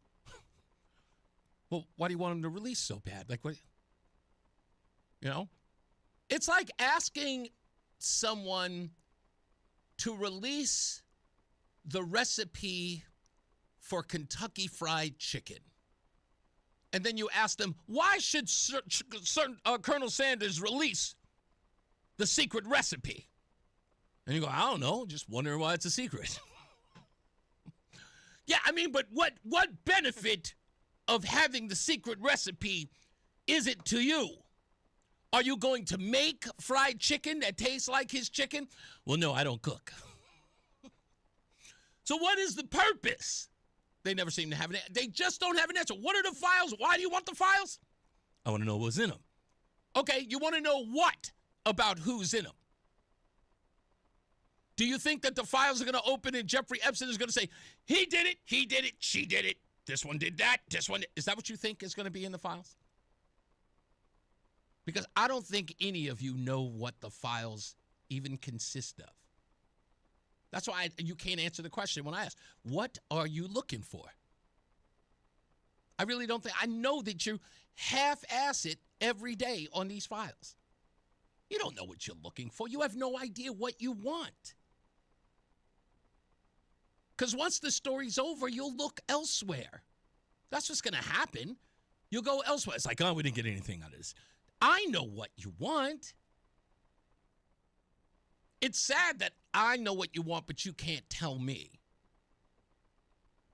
Well, why do you want them to release so bad? Like, what? You know? It's like asking someone to release the recipe for Kentucky Fried Chicken. And then you ask them, why should Colonel Sanders release the secret recipe? And you go, I don't know, just wondering why it's a secret. Yeah, I mean, but what benefit of having the secret recipe is it to you? Are you going to make fried chicken that tastes like his chicken? Well, no, I don't cook. So what is the purpose? They never seem to have an answer. They just don't have an answer. What are the files? Why do you want the files? I want to know what's in them. Okay, you want to know what about who's in them? Do you think that the files are going to open and Jeffrey Epstein is going to say, he did it, she did it, this one did that, this one did. Is that what you think is going to be in the files? Because I don't think any of you know what the files even consist of. That's why you can't answer the question when I ask, what are you looking for? I really don't think. I know that you half-ass it every day on these files. You don't know what you're looking for. You have no idea what you want. Because once the story's over, you'll look elsewhere. That's what's going to happen. You'll go elsewhere. It's like, oh, we didn't get anything out of this. I know what you want. It's sad that I know what you want, but you can't tell me.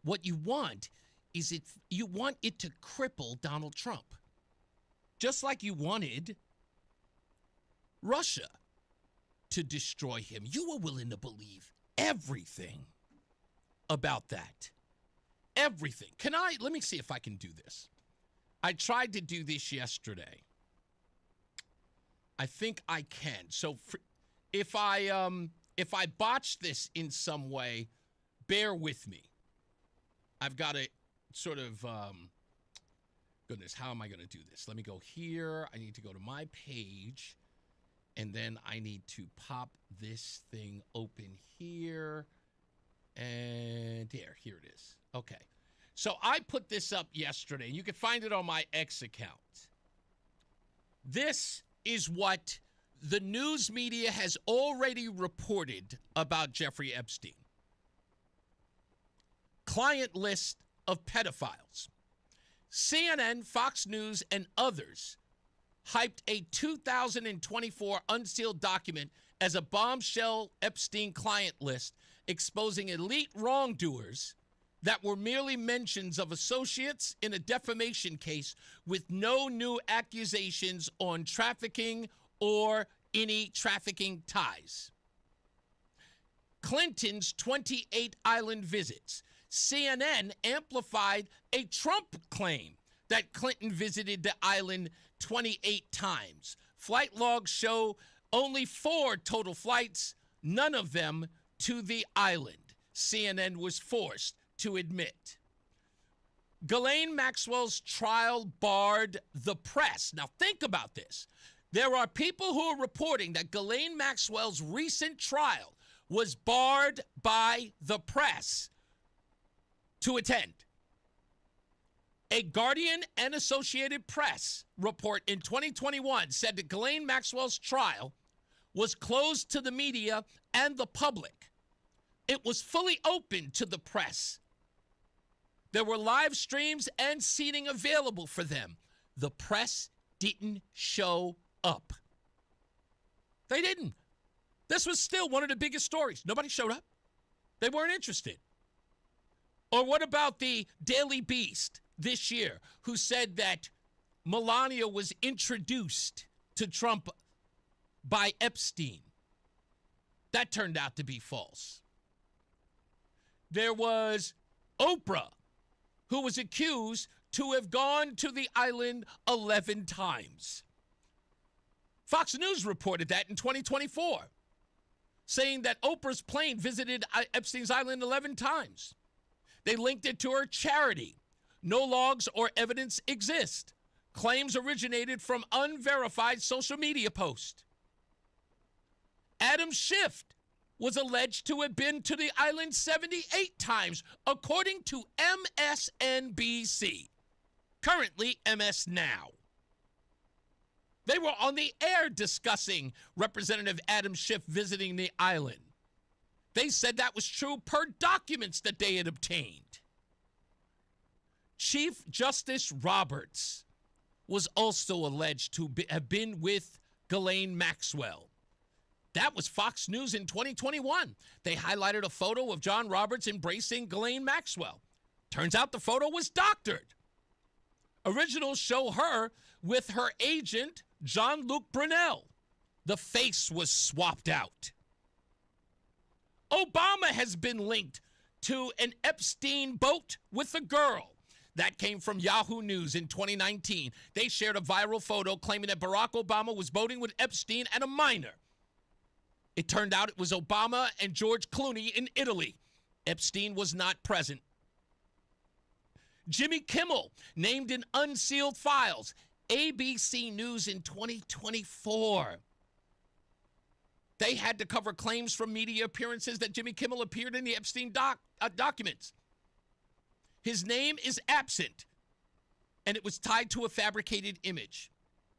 What you want is you want it to cripple Donald Trump. Just like you wanted Russia to destroy him. You were willing to believe everything about that. Everything. Let me see if I can do this. I tried to do this yesterday. I think I can. So if I botch this in some way, bear with me. I've got to sort of, goodness, how am I going to do this? Let me go here. I need to go to my page, and then I need to pop this thing open here. And here it is. Okay. So I put this up yesterday. You can find it on my X account. This is what the news media has already reported about Jeffrey Epstein. client list of pedophiles. CNN, Fox News, and others hyped a 2024 unsealed document as a bombshell Epstein client list exposing elite wrongdoers that were merely mentions of associates in a defamation case with no new accusations on trafficking or any trafficking ties. Clinton's 28 island visits. CNN amplified a Trump claim that Clinton visited the island 28 times. Flight logs show only 4 total flights, none of them to the island, CNN was forced to admit. Ghislaine Maxwell's trial barred the press. Now think about this. There are people who are reporting that Ghislaine Maxwell's recent trial was barred by the press to attend. A Guardian and Associated Press report in 2021 said that Ghislaine Maxwell's trial was closed to the media and the public. It was fully open to the press. There were live streams and seating available for them. The press didn't show up. They didn't. This was still one of the biggest stories. Nobody showed up. They weren't interested. Or what about the Daily Beast this year, who said that Melania was introduced to Trump by Epstein? That turned out to be false. There was Oprah, who was accused to have gone to the island 11 times. Fox News reported that in 2024, saying that Oprah's plane visited Epstein's island 11 times. They linked it to her charity. No logs or evidence exist. Claims originated from unverified social media posts. Adam Schiff was alleged to have been to the island 78 times, according to MSNBC, currently MS Now. They were on the air discussing Representative Adam Schiff visiting the island. They said that was true per documents that they had obtained. Chief Justice Roberts was also alleged to have been with Ghislaine Maxwell. That was Fox News in 2021. They highlighted a photo of John Roberts embracing Ghislaine Maxwell. Turns out the photo was doctored. Originals show her with her agent, Jean-Luc Brunel. The face was swapped out. Obama has been linked to an Epstein boat with a girl. That came from Yahoo News in 2019. They shared a viral photo claiming that Barack Obama was boating with Epstein and a minor. It turned out it was Obama and George Clooney in Italy. Epstein was not present. Jimmy Kimmel named in unsealed files. ABC News in 2024. They had to cover claims from media appearances that Jimmy Kimmel appeared in the Epstein documents. His name is absent, and it was tied to a fabricated image.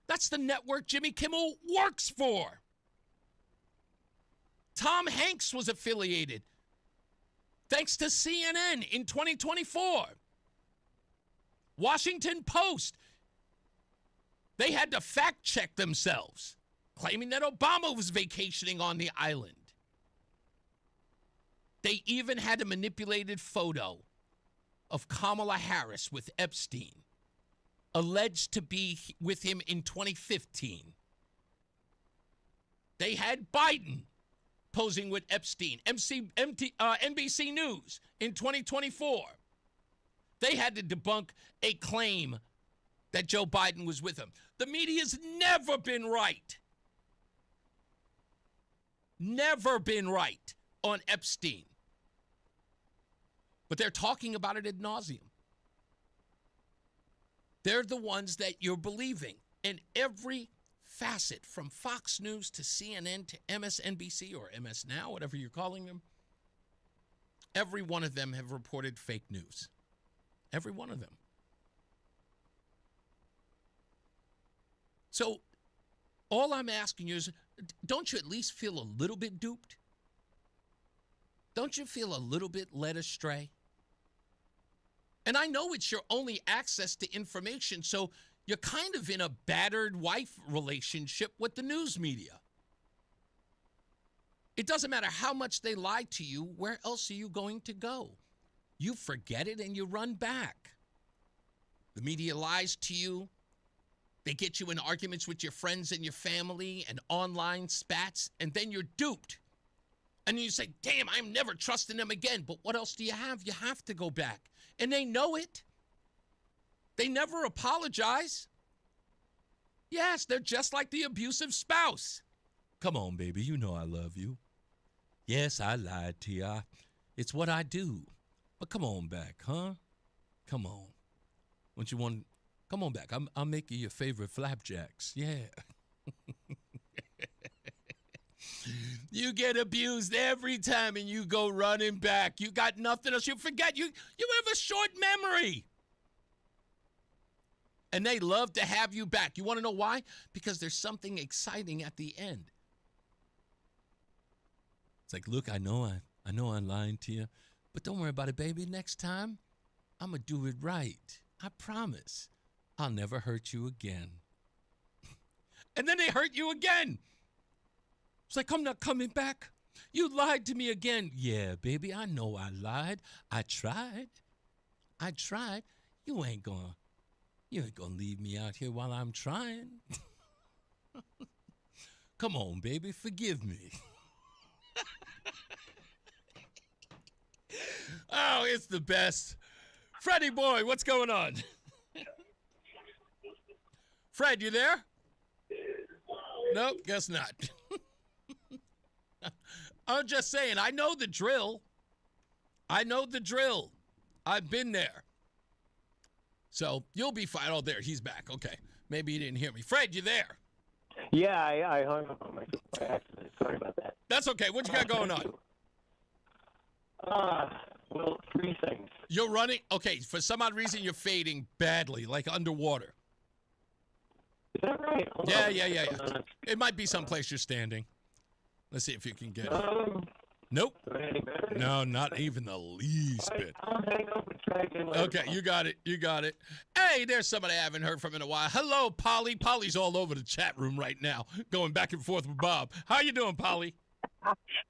That's the network Jimmy Kimmel works for. Tom Hanks was affiliated, thanks to CNN in 2024. Washington Post, they had to fact check themselves, claiming that Obama was vacationing on the island. They even had a manipulated photo of Kamala Harris with Epstein, alleged to be with him in 2015. They had Biden posing with Epstein, NBC News in 2024. They had to debunk a claim that Joe Biden was with him. The media's never been right. Never been right on Epstein. But they're talking about it ad nauseum. They're the ones that you're believing. And every facet, from Fox News to CNN to MSNBC or MS Now, whatever you're calling them, every one of them have reported fake news. Every one of them. So all I'm asking you is, don't you at least feel a little bit duped? Don't you feel a little bit led astray? And I know it's your only access to information, so you're kind of in a battered wife relationship with the news media. It doesn't matter how much they lie to you, where else are you going to go? You forget it and you run back. The media lies to you. They get you in arguments with your friends and your family and online spats, and then you're duped. And you say, damn, I'm never trusting them again. But what else do you have? You have to go back. And they know it. They never apologize. Yes, they're just like the abusive spouse. Come on, baby, you know I love you. Yes, I lied to you. It's what I do. But come on back, huh? Come on. Don't you want... Come on back. I'll make you your favorite flapjacks. Yeah. You get abused every time and you go running back. You got nothing else. You forget. You have a short memory. And they love to have you back. You want to know why? Because there's something exciting at the end. It's like, look, I know I'm lying to you, but don't worry about it, baby. Next time, I'm going to do it right. I promise. I'll never hurt you again. And then they hurt you again. It's like, I'm not coming back. You lied to me again. Yeah, baby, I know I lied. I tried. You ain't gonna leave me out here while I'm trying. Come on, baby, forgive me. Oh, it's the best. Freddie boy, what's going on? Fred, you there? Nope, guess not. I'm just saying, I know the drill. I've been there. So you'll be fine. Oh, there, he's back. Okay. Maybe you didn't hear me. Fred, you there? Yeah, I hung up on my accident. Sorry about that. That's okay. What you got going on? Well, three things. You're running? Okay, for some odd reason, you're fading badly, like underwater. Is that right? Yeah. It might be someplace you're standing. Let's see if you can get it. Nope. No, not even the least bit. Okay, you got it. Hey, there's somebody I haven't heard from in a while. Hello, Polly. Polly's all over the chat room right now, going back and forth with Bob. How you doing, Polly?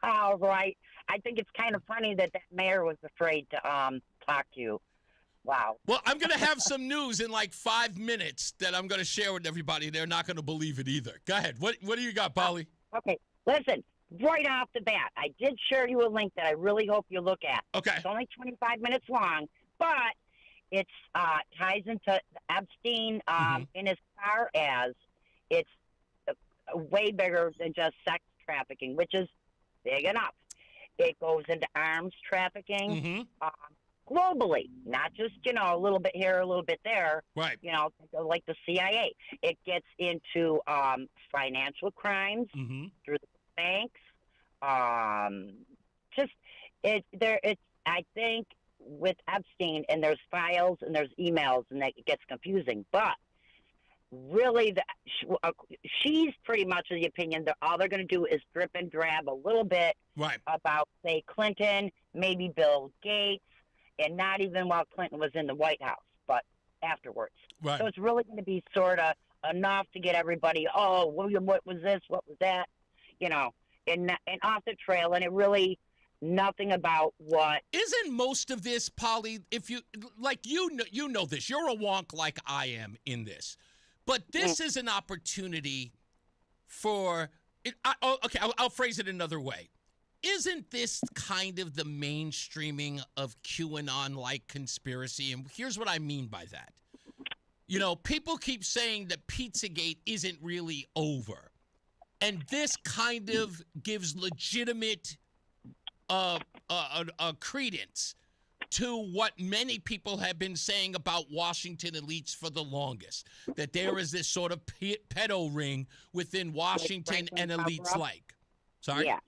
All right. I think it's kind of funny that mayor was afraid to talk to you. Wow. Well, I'm going to have some news in like 5 minutes that I'm going to share with everybody. They're not going to believe it either. Go ahead. What do you got, Polly? Okay. Listen, right off the bat, I did share you a link that I really hope you look at. Okay. It's only 25 minutes long, but it ties into Epstein in as far as it's way bigger than just sex trafficking, which is big enough. It goes into arms trafficking globally, not just, a little bit here, a little bit there. Right. Like the CIA. It gets into financial crimes through the banks. I think with Epstein, and there's files and there's emails, and that it gets confusing. But really, she's pretty much of the opinion that all they're going to do is drip and drab a little bit about, say, Clinton, maybe Bill Gates, and not even while Clinton was in the White House, but afterwards. Right. So it's really going to be sort of enough to get everybody, William, what was this? What was that? And off the trail, and it really nothing about what. Isn't most of this, Polly, if you, like, you know this, you're a wonk like I am in this. But this is an opportunity for, I'll phrase it another way. Isn't this kind of the mainstreaming of QAnon-like conspiracy? And here's what I mean by that. People keep saying that Pizzagate isn't really over. And this kind of gives legitimate credence to what many people have been saying about Washington elites for the longest, that there is this sort of pedo ring within Washington and elites like. Sorry? Yeah.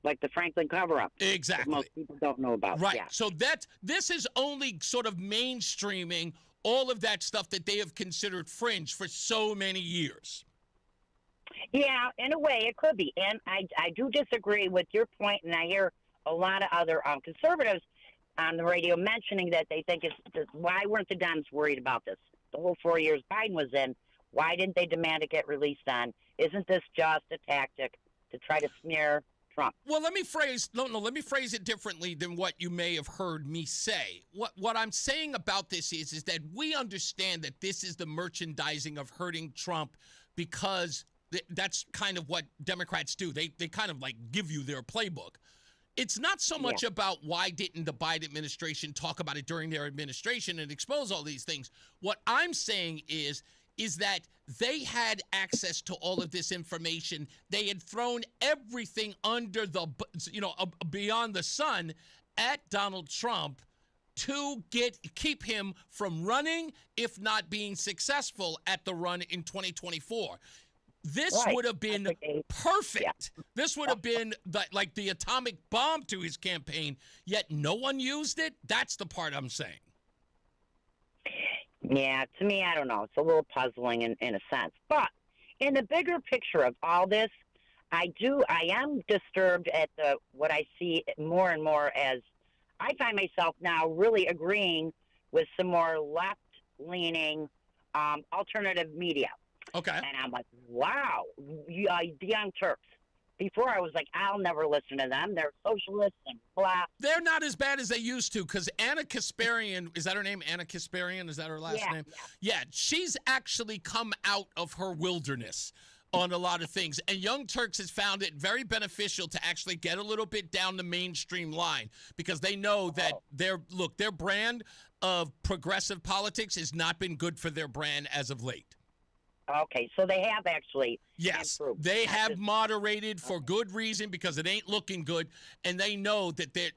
Like the Franklin cover-up. Exactly. Most people don't know about. Right. Yeah. So this is only sort of mainstreaming all of that stuff that they have considered fringe for so many years. Yeah, in a way, it could be. And I do disagree with your point, and I hear a lot of other conservatives on the radio mentioning that they think why weren't the Dems worried about this? The whole 4 years Biden was in, why didn't they demand to get released on? Isn't this just a tactic to try to smear Trump? Well, let me phrase it differently than what you may have heard me say. What I'm saying about this is that we understand that this is the merchandising of hurting Trump, because that's kind of what Democrats do. They kind of like give you their playbook. It's not so much about why didn't the Biden administration talk about it during their administration and expose all these things. What I'm saying is that they had access to all of this information. They had thrown everything under the, beyond the sun at Donald Trump to keep him from running, if not being successful at the run in 2024. This would have been perfect. Yeah. This would have been like the atomic bomb to his campaign, yet no one used it. That's the part I'm saying. Yeah, to me, I don't know. It's a little puzzling in a sense. But in the bigger picture of all this, I am disturbed at what I see more and more as I find myself now really agreeing with some more left-leaning alternative media. Okay. And I'm like, wow, the Young Turks. Before I was like, I'll never listen to them. They're socialists and blah. They're not as bad as they used to, because Anna Kasparian, is that her name? Anna Kasparian, is that her last name? Yeah, she's actually come out of her wilderness on a lot of things. And Young Turks has found it very beneficial to actually get a little bit down the mainstream line, because they know that their brand of progressive politics has not been good for their brand as of late. Okay, so they have actually improved. They have moderated for good reason, because it ain't looking good, and they know that they're,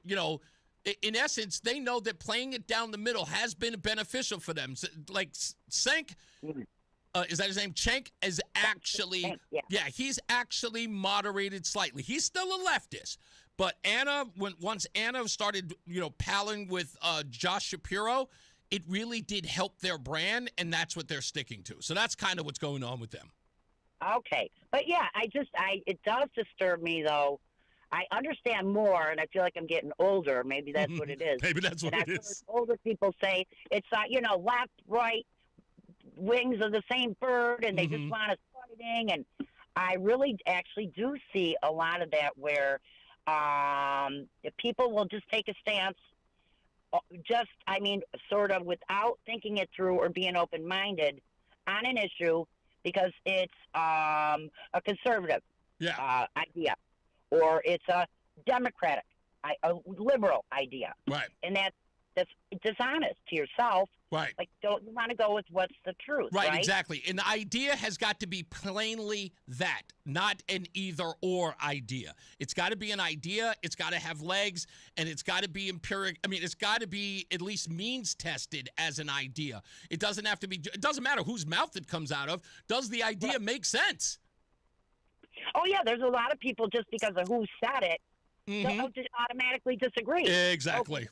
in essence, they know that playing it down the middle has been beneficial for them. So, like Cenk, is that his name? Cenk is actually, he's actually moderated slightly. He's still a leftist, but once Anna started, palling with Josh Shapiro, it really did help their brand, and that's what they're sticking to. So that's kind of what's going on with them. Okay. But yeah, it does disturb me, though. I understand more, and I feel like I'm getting older. Maybe that's what it is. Maybe that's what it is. Older people say it's, left, right, wings of the same bird, and they just want us fighting. And I really actually do see a lot of that where people will just take a stance, sort of without thinking it through or being open-minded on an issue, because it's a conservative idea, or it's a Democratic, a liberal idea. Right. And that's dishonest to yourself. Right. Like, don't you want to go with what's the truth, right? Exactly. And the idea has got to be plainly that, not an either-or idea. It's got to be an idea, it's got to have legs, and it's got to be empiric. I mean, it's got to be at least means-tested as an idea. It doesn't have to be, it doesn't matter whose mouth it comes out of. Does the idea make sense? Oh, yeah, there's a lot of people, just because of who said it, don't just automatically disagree. Exactly. Okay.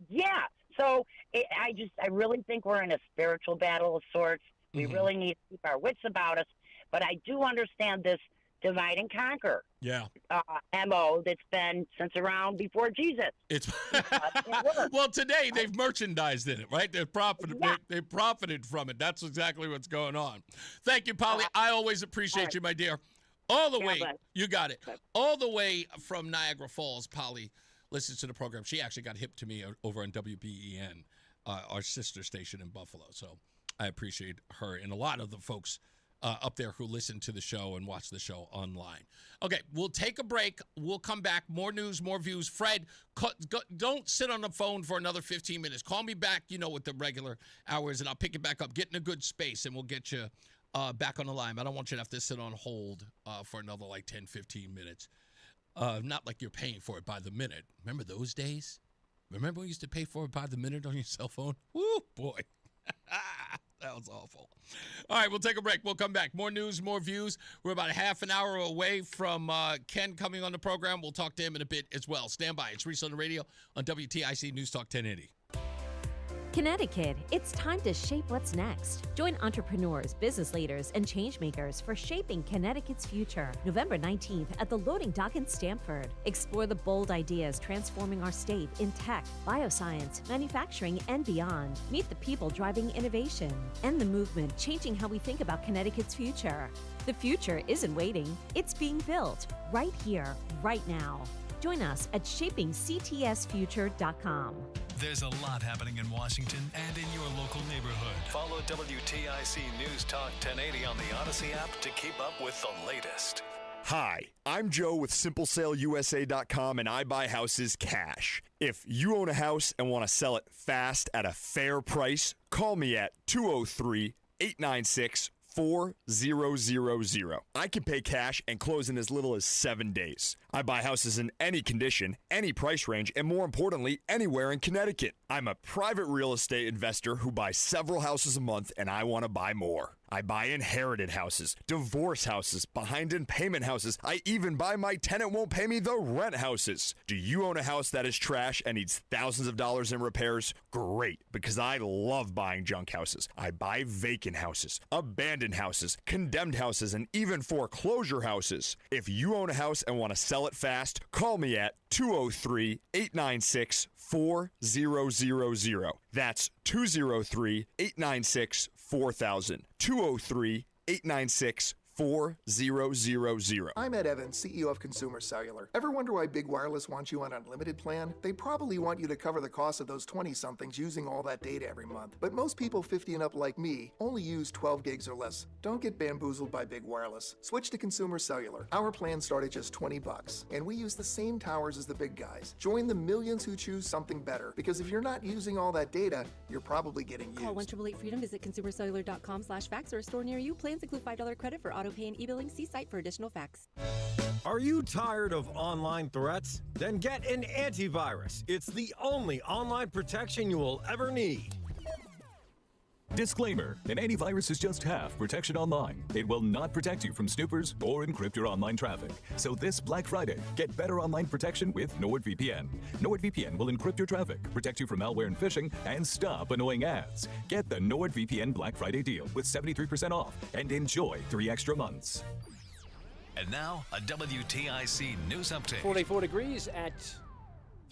Yeah. So I really think we're in a spiritual battle of sorts. We really need to keep our wits about us. But I do understand this divide and conquer MO that's been since around before Jesus. It's well, today they've merchandised in it, right? They've profited from it. That's exactly what's going on. Thank you, Polly. I always appreciate you, my dear. All the way, you got it. All the way from Niagara Falls, Polly listens to the program. She actually got hip to me over on WBEN, our sister station in Buffalo. So I appreciate her and a lot of the folks up there who listen to the show and watch the show online. Okay, we'll take a break. We'll come back. More news, more views. Fred, don't sit on the phone for another 15 minutes. Call me back, with the regular hours, and I'll pick it back up. Get in a good space, and we'll get you back on the line. I don't want you to have to sit on hold for another 10, 15 minutes. Not like you're paying for it by the minute. Remember those days? Remember we used to pay for it by the minute on your cell phone? Woo, boy. That was awful. All right, we'll take a break. We'll come back. More news, more views. We're about a half an hour away from Ken coming on the program. We'll talk to him in a bit as well. Stand by. It's Reese on the Radio on WTIC News Talk 1080. Connecticut, it's time to shape what's next. Join entrepreneurs, business leaders, and changemakers for shaping Connecticut's future. November 19th at the Loading Dock in Stamford. Explore the bold ideas transforming our state in tech, bioscience, manufacturing, and beyond. Meet the people driving innovation and the movement changing how we think about Connecticut's future. The future isn't waiting, it's being built right here, right now. Join us at shapingctsfuture.com. There's a lot happening in Washington and in your local neighborhood. Follow WTIC News Talk 1080 on the Odyssey app to keep up with the latest. Hi, I'm Joe with SimpleSaleUSA.com, and I buy houses cash. If you own a house and want to sell it fast at a fair price, call me at 203-896-4000. I can pay cash and close in as little as 7 days. I buy houses in any condition, any price range, and more importantly, anywhere in Connecticut. I'm a private real estate investor who buys several houses a month, and I want to buy more. I buy inherited houses, divorce houses, behind in payment houses. I even buy my tenant won't pay me the rent houses. Do you own a house that is trash and needs thousands of dollars in repairs? Great, because I love buying junk houses. I buy vacant houses, abandoned houses, condemned houses, and even foreclosure houses. If you own a house and want to sell it fast, call me at 203-896-4000. That's 203-896-4000. 203-896-4000. I'm Ed Evans, CEO of Consumer Cellular. Ever wonder why Big Wireless wants you on an unlimited plan? They probably want you to cover the cost of those 20-somethings using all that data every month. But most people 50 and up like me only use 12 gigs or less. Don't get bamboozled by Big Wireless. Switch to Consumer Cellular. Our plans start at just $20, and we use the same towers as the big guys. Join the millions who choose something better, because if you're not using all that data, you're probably getting used. Call 1-888-FREEDOM, visit consumercellular.com/fax or a store near you. Plans include $5 credit for auto pay and e-billing. See site for additional facts. Are you tired of online threats? Then get an antivirus. It's the only online protection you will ever need. Disclaimer: an antivirus is just half protection online. It will not protect you from snoopers or encrypt your online traffic. So this Black Friday, get better online protection with NordVPN. NordVPN will encrypt your traffic, protect you from malware and phishing, and stop annoying ads. Get the NordVPN Black Friday deal with 73% off and enjoy 3 extra months. And now, a WTIC news update. 44 degrees at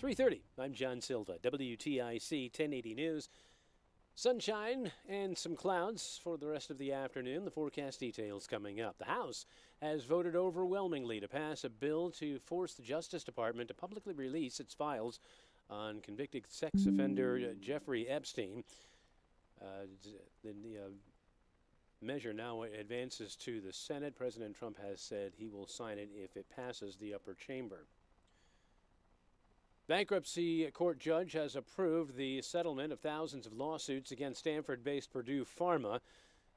3:30. I'm John Silva, WTIC 1080 News. Sunshine and some clouds for the rest of the afternoon. The forecast details coming up. The House has voted overwhelmingly to pass a bill to force the Justice Department to publicly release its files on convicted sex offender Jeffrey Epstein. The measure now advances to the Senate. President Trump has said he will sign it if it passes the upper chamber. Bankruptcy court judge has approved the settlement of thousands of lawsuits against Stanford-based Purdue Pharma,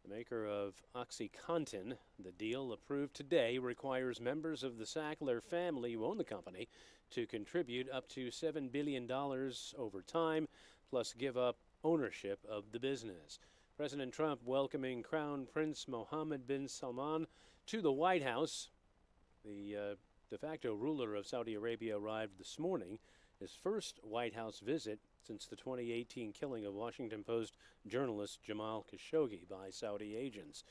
the maker of OxyContin. The deal approved today requires members of the Sackler family who own the company to contribute up to $7 billion over time, plus give up ownership of the business. President Trump welcoming Crown Prince Mohammed bin Salman to the White House. The de facto ruler of Saudi Arabia arrived this morning, his first White House visit since the 2018 killing of Washington Post journalist Jamal Khashoggi by Saudi agents.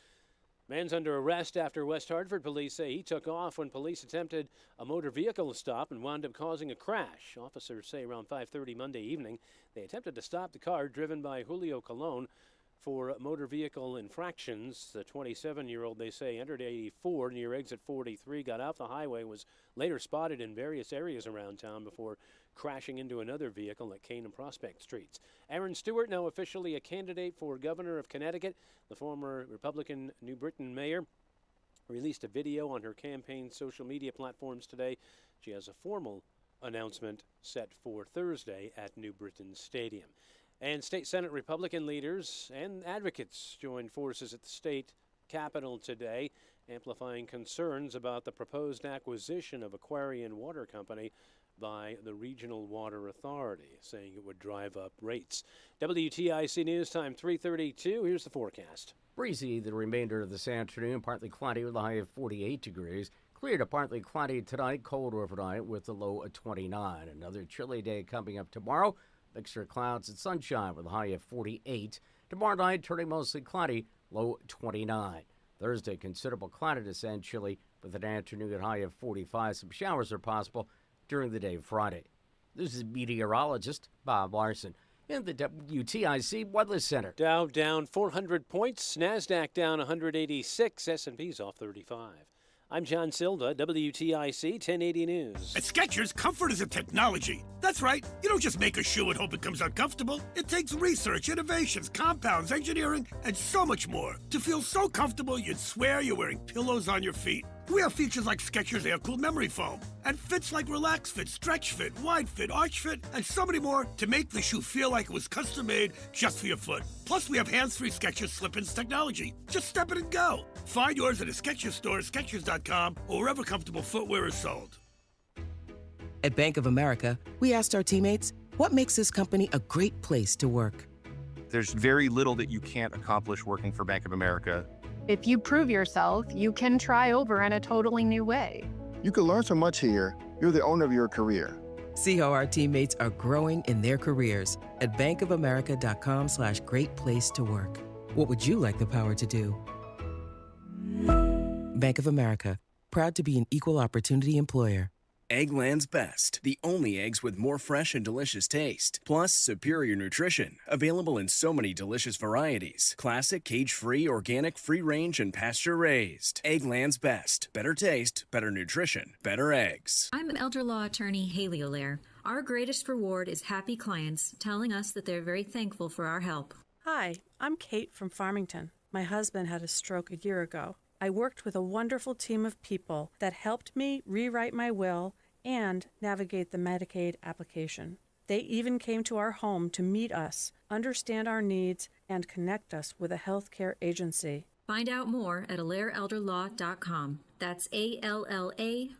Man's under arrest after West Hartford police say he took off when police attempted a motor vehicle stop and wound up causing a crash. Officers say around 5:30 Monday evening they attempted to stop the car driven by Julio Colon for motor vehicle infractions. The 27-year-old, they say, entered 84 near exit 43, got off the highway, was later spotted in various areas around town before crashing into another vehicle at Kane and Prospect Streets. Aaron Stewart, now officially a candidate for governor of Connecticut. The former Republican New Britain mayor released a video on her campaign social media platforms today. She has a formal announcement set for Thursday at New Britain Stadium. And state Senate Republican leaders and advocates joined forces at the state capitol today, amplifying concerns about the proposed acquisition of Aquarian Water Company by the Regional Water Authority, saying it would drive up rates. WTIC News Time 3:32. Here's the forecast. Breezy the remainder of this afternoon, partly cloudy with a high of 48 degrees. Clear to partly cloudy tonight, cold overnight with a low of 29. Another chilly day coming up tomorrow. Mixture of clouds and sunshine with a high of 48. Tomorrow night, turning mostly cloudy, low 29. Thursday, considerable cloudiness and chilly with an afternoon high of 45. Some showers are possible during the day Friday. This is meteorologist Bob Larson in the WTIC Weather Center. Dow down 400 points, NASDAQ down 186, S&P's off 35. I'm John Silva, WTIC 1080 News. At Skechers, comfort is a technology. That's right. You don't just make a shoe and hope it comes out comfortable. It takes research, innovations, compounds, engineering, and so much more to feel so comfortable you'd swear you're wearing pillows on your feet. We have features like Skechers Air-Cooled Memory Foam and fits like Relax Fit, Stretch Fit, Wide Fit, Arch Fit, and so many more to make the shoe feel like it was custom-made just for your foot. Plus, we have hands-free Skechers Slip-ins technology. Just step in and go. Find yours at a Skechers store, Skechers.com, or wherever comfortable footwear is sold. At Bank of America, we asked our teammates, what makes this company a great place to work? There's very little that you can't accomplish working for Bank of America. If you prove yourself, you can try over in a totally new way. You can learn so much here. You're the owner of your career. See how our teammates are growing in their careers at bankofamerica.com/great place to work. What would you like the power to do? Bank of America, proud to be an equal opportunity employer. Eggland's Best, the only eggs with more fresh and delicious taste, plus superior nutrition, available in so many delicious varieties. Classic, cage-free, organic, free-range, and pasture-raised. Eggland's Best. Better taste, better nutrition, better eggs. I'm elder law attorney Haley O'Lear. Our greatest reward is happy clients telling us that they're very thankful for our help. Hi, I'm Kate from Farmington. My husband had a stroke a year ago. I worked with a wonderful team of people that helped me rewrite my will and navigate the Medicaid application. They even came to our home to meet us, understand our needs, and connect us with a healthcare agency. Find out more at AlairElderLaw.com. That's ALLAIRE.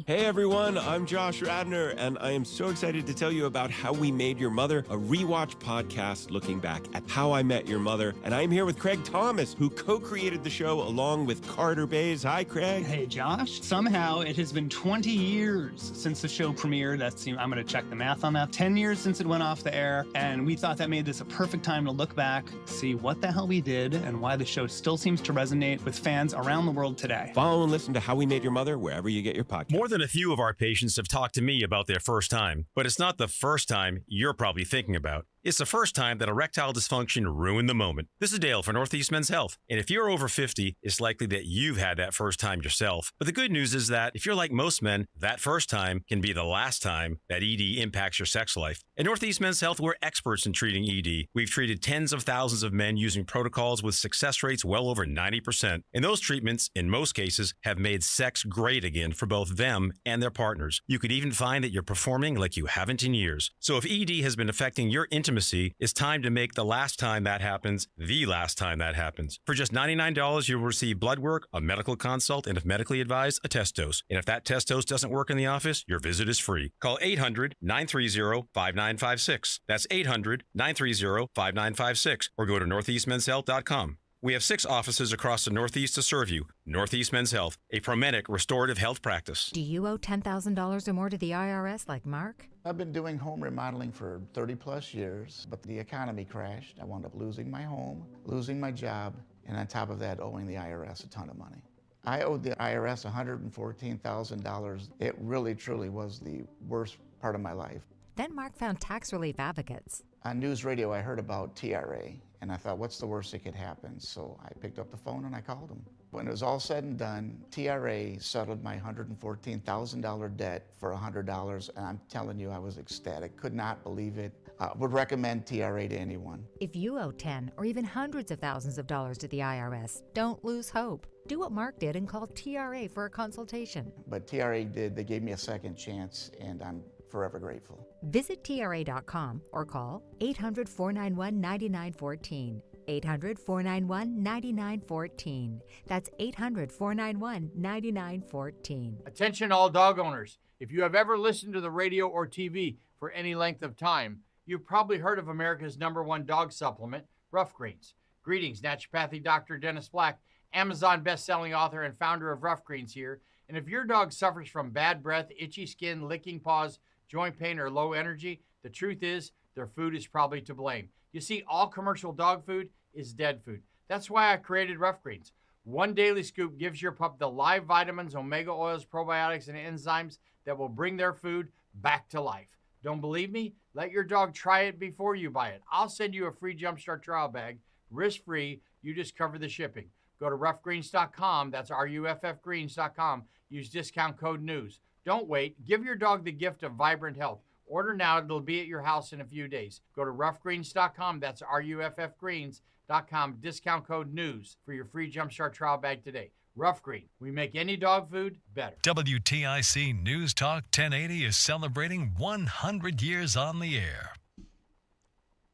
Hey everyone, I'm Josh Radner, and I am so excited to tell you about How We Made Your Mother, a rewatch podcast looking back at How I Met Your Mother. And I'm here with Craig Thomas, who co-created the show along with Carter Bays. Hi, Craig. Hey, Josh. Somehow it has been 20 years since the show premiered. I'm going to check the math on that. 10 years since it went off the air, and we thought that made this a perfect time to look back, see what the hell we did, and why the show still seems to resonate with fans around the world today. Follow and listen to How We Made Your Mother wherever you get your podcast. More than a few of our patients have talked to me about their first time, but it's not the first time you're probably thinking about. It's the first time that erectile dysfunction ruined the moment. This is Dale for Northeast Men's Health. And if you're over 50, it's likely that you've had that first time yourself. But the good news is that if you're like most men, that first time can be the last time that ED impacts your sex life. At Northeast Men's Health, we're experts in treating ED. We've treated tens of thousands of men using protocols with success rates well over 90%. And those treatments, in most cases, have made sex great again for both them and their partners. You could even find that you're performing like you haven't in years. So if ED has been affecting your intimacy, it's time to make the last time that happens the last time that happens. For just $99, you'll receive blood work, a medical consult, and if medically advised, a test dose. And if that test dose doesn't work in the office, your visit is free. Call 800-930-5956. That's 800-930-5956 or go to northeastmenshealth.com. We have 6 offices across the Northeast to serve you. Northeast Men's Health, a Promedic restorative health practice. Do you owe $10,000 or more to the IRS like Mark? I've been doing home remodeling for 30 plus years, but the economy crashed. I wound up losing my home, losing my job, and on top of that, owing the IRS a ton of money. I owed the IRS $114,000. It really, truly was the worst part of my life. Then Mark found tax relief advocates. On News Radio, I heard about TRA, and I thought, what's the worst that could happen? So I picked up the phone and I called them. When it was all said and done, TRA settled my $114,000 debt for $100, and I'm telling you, I was ecstatic. Could not believe it. Would recommend TRA to anyone. If you owe 10 or even hundreds of thousands of dollars to the IRS, don't lose hope. Do what Mark did and call TRA for a consultation. But TRA did. They gave me a second chance, and I'm forever grateful. Visit TRA.com or call 800-491-9914. 800-491-9914. That's 800-491-9914. Attention all dog owners. If you have ever listened to the radio or TV for any length of time, you've probably heard of America's #1 dog supplement, Rough Greens. Greetings, naturopathic Dr. Dennis Black, Amazon best-selling author and founder of Rough Greens here. And if your dog suffers from bad breath, itchy skin, licking paws, joint pain, or low energy, the truth is their food is probably to blame. You see, all commercial dog food is dead food. That's why I created Rough Greens. One daily scoop gives your pup the live vitamins, omega oils, probiotics, and enzymes that will bring their food back to life. Don't believe me? Let your dog try it before you buy it. I'll send you a free Jumpstart trial bag, risk-free. You just cover the shipping. Go to roughgreens.com. That's ruffgreens.com. Use discount code NEWS. Don't wait. Give your dog the gift of vibrant health. Order now. It'll be at your house in a few days. Go to roughgreens.com. That's ruffgreens.com. Discount code NEWS for your free Jumpstart trial bag today. Rough Green. We make any dog food better. WTIC News Talk 1080 is celebrating 100 years on the air.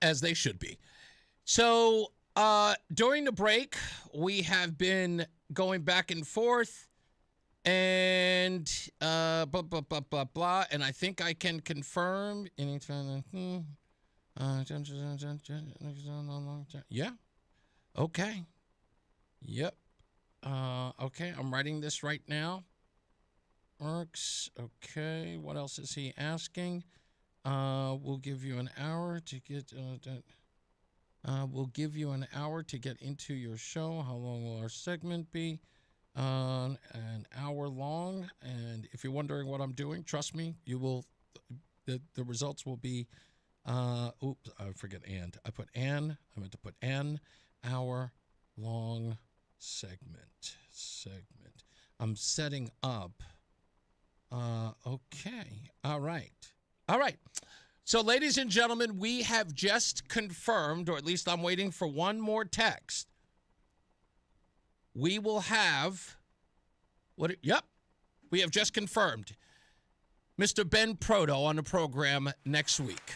As they should be. So, during the break, we have been going back and forth and blah, blah, blah, blah, blah. And I think I can confirm. Yeah. Okay. Yep. Okay, I'm writing this right now. Works. Okay, what else is he asking? We'll give you an hour to get into your show. How long will our segment be? An hour long. And if you're wondering what I'm doing, trust me, you will. The results will be. Oops, I forget and. I put an. I meant to put an hour long segment. I'm setting up. Okay. All right. So, ladies and gentlemen, we have just confirmed, or at least I'm waiting for one more text. We will have we have just confirmed Mr. Ben Proto on the program next week.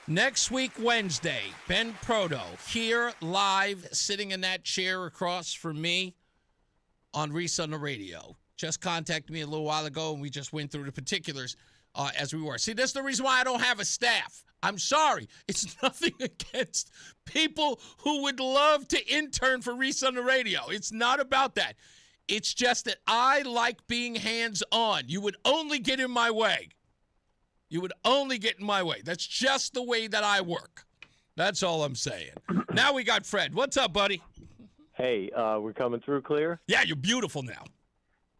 Next week, Wednesday, Ben Proto here live, sitting in that chair across from me on Reese on the Radio. Just contacted me a little while ago, and we just went through the particulars as we were. See, that's the reason why I don't have a staff. I'm sorry. It's nothing against people who would love to intern for Reese on the Radio. It's not about that. It's just that I like being hands-on. You would only get in my way. That's just the way that I work. That's all I'm saying. Now we got Fred. What's up, buddy? Hey, we're coming through clear? Yeah, you're beautiful now.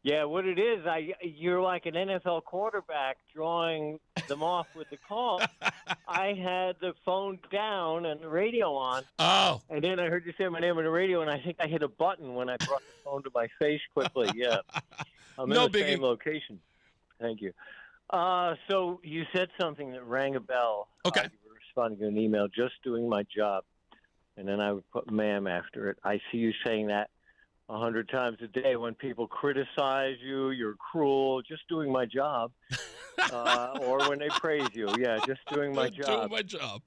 Yeah, what it is, you're like an NFL quarterback drawing them off with the call. I had the phone down and the radio on. Oh. And then I heard you say my name on the radio, and I think I hit a button when I brought the phone to my face quickly. Yeah. I'm in the same location. Thank you. So you said something that rang a bell. Okay. You were responding to an email, just doing my job. And then I would put ma'am after it. I see you saying that 100 times a day when people criticize you, you're cruel, just doing my job. Or when they praise you. Yeah, just doing my job. Doing my job.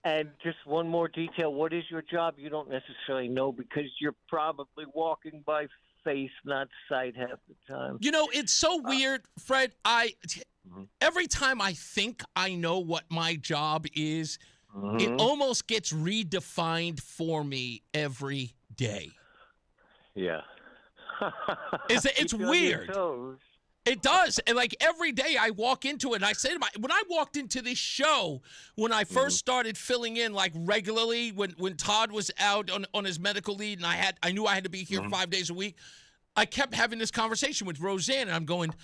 And just one more detail. What is your job? You don't necessarily know because you're probably walking by face, not sight half the time. You know, it's so weird, Fred. Every time I think I know what my job is, it almost gets redefined for me every day. Yeah. It's weird. It does. And like every day I walk into it and I say to when I walked into this show, when I first started filling in like regularly, when Todd was out on his medical leave and I knew I had to be here 5 days a week, I kept having this conversation with Roseanne and I'm going,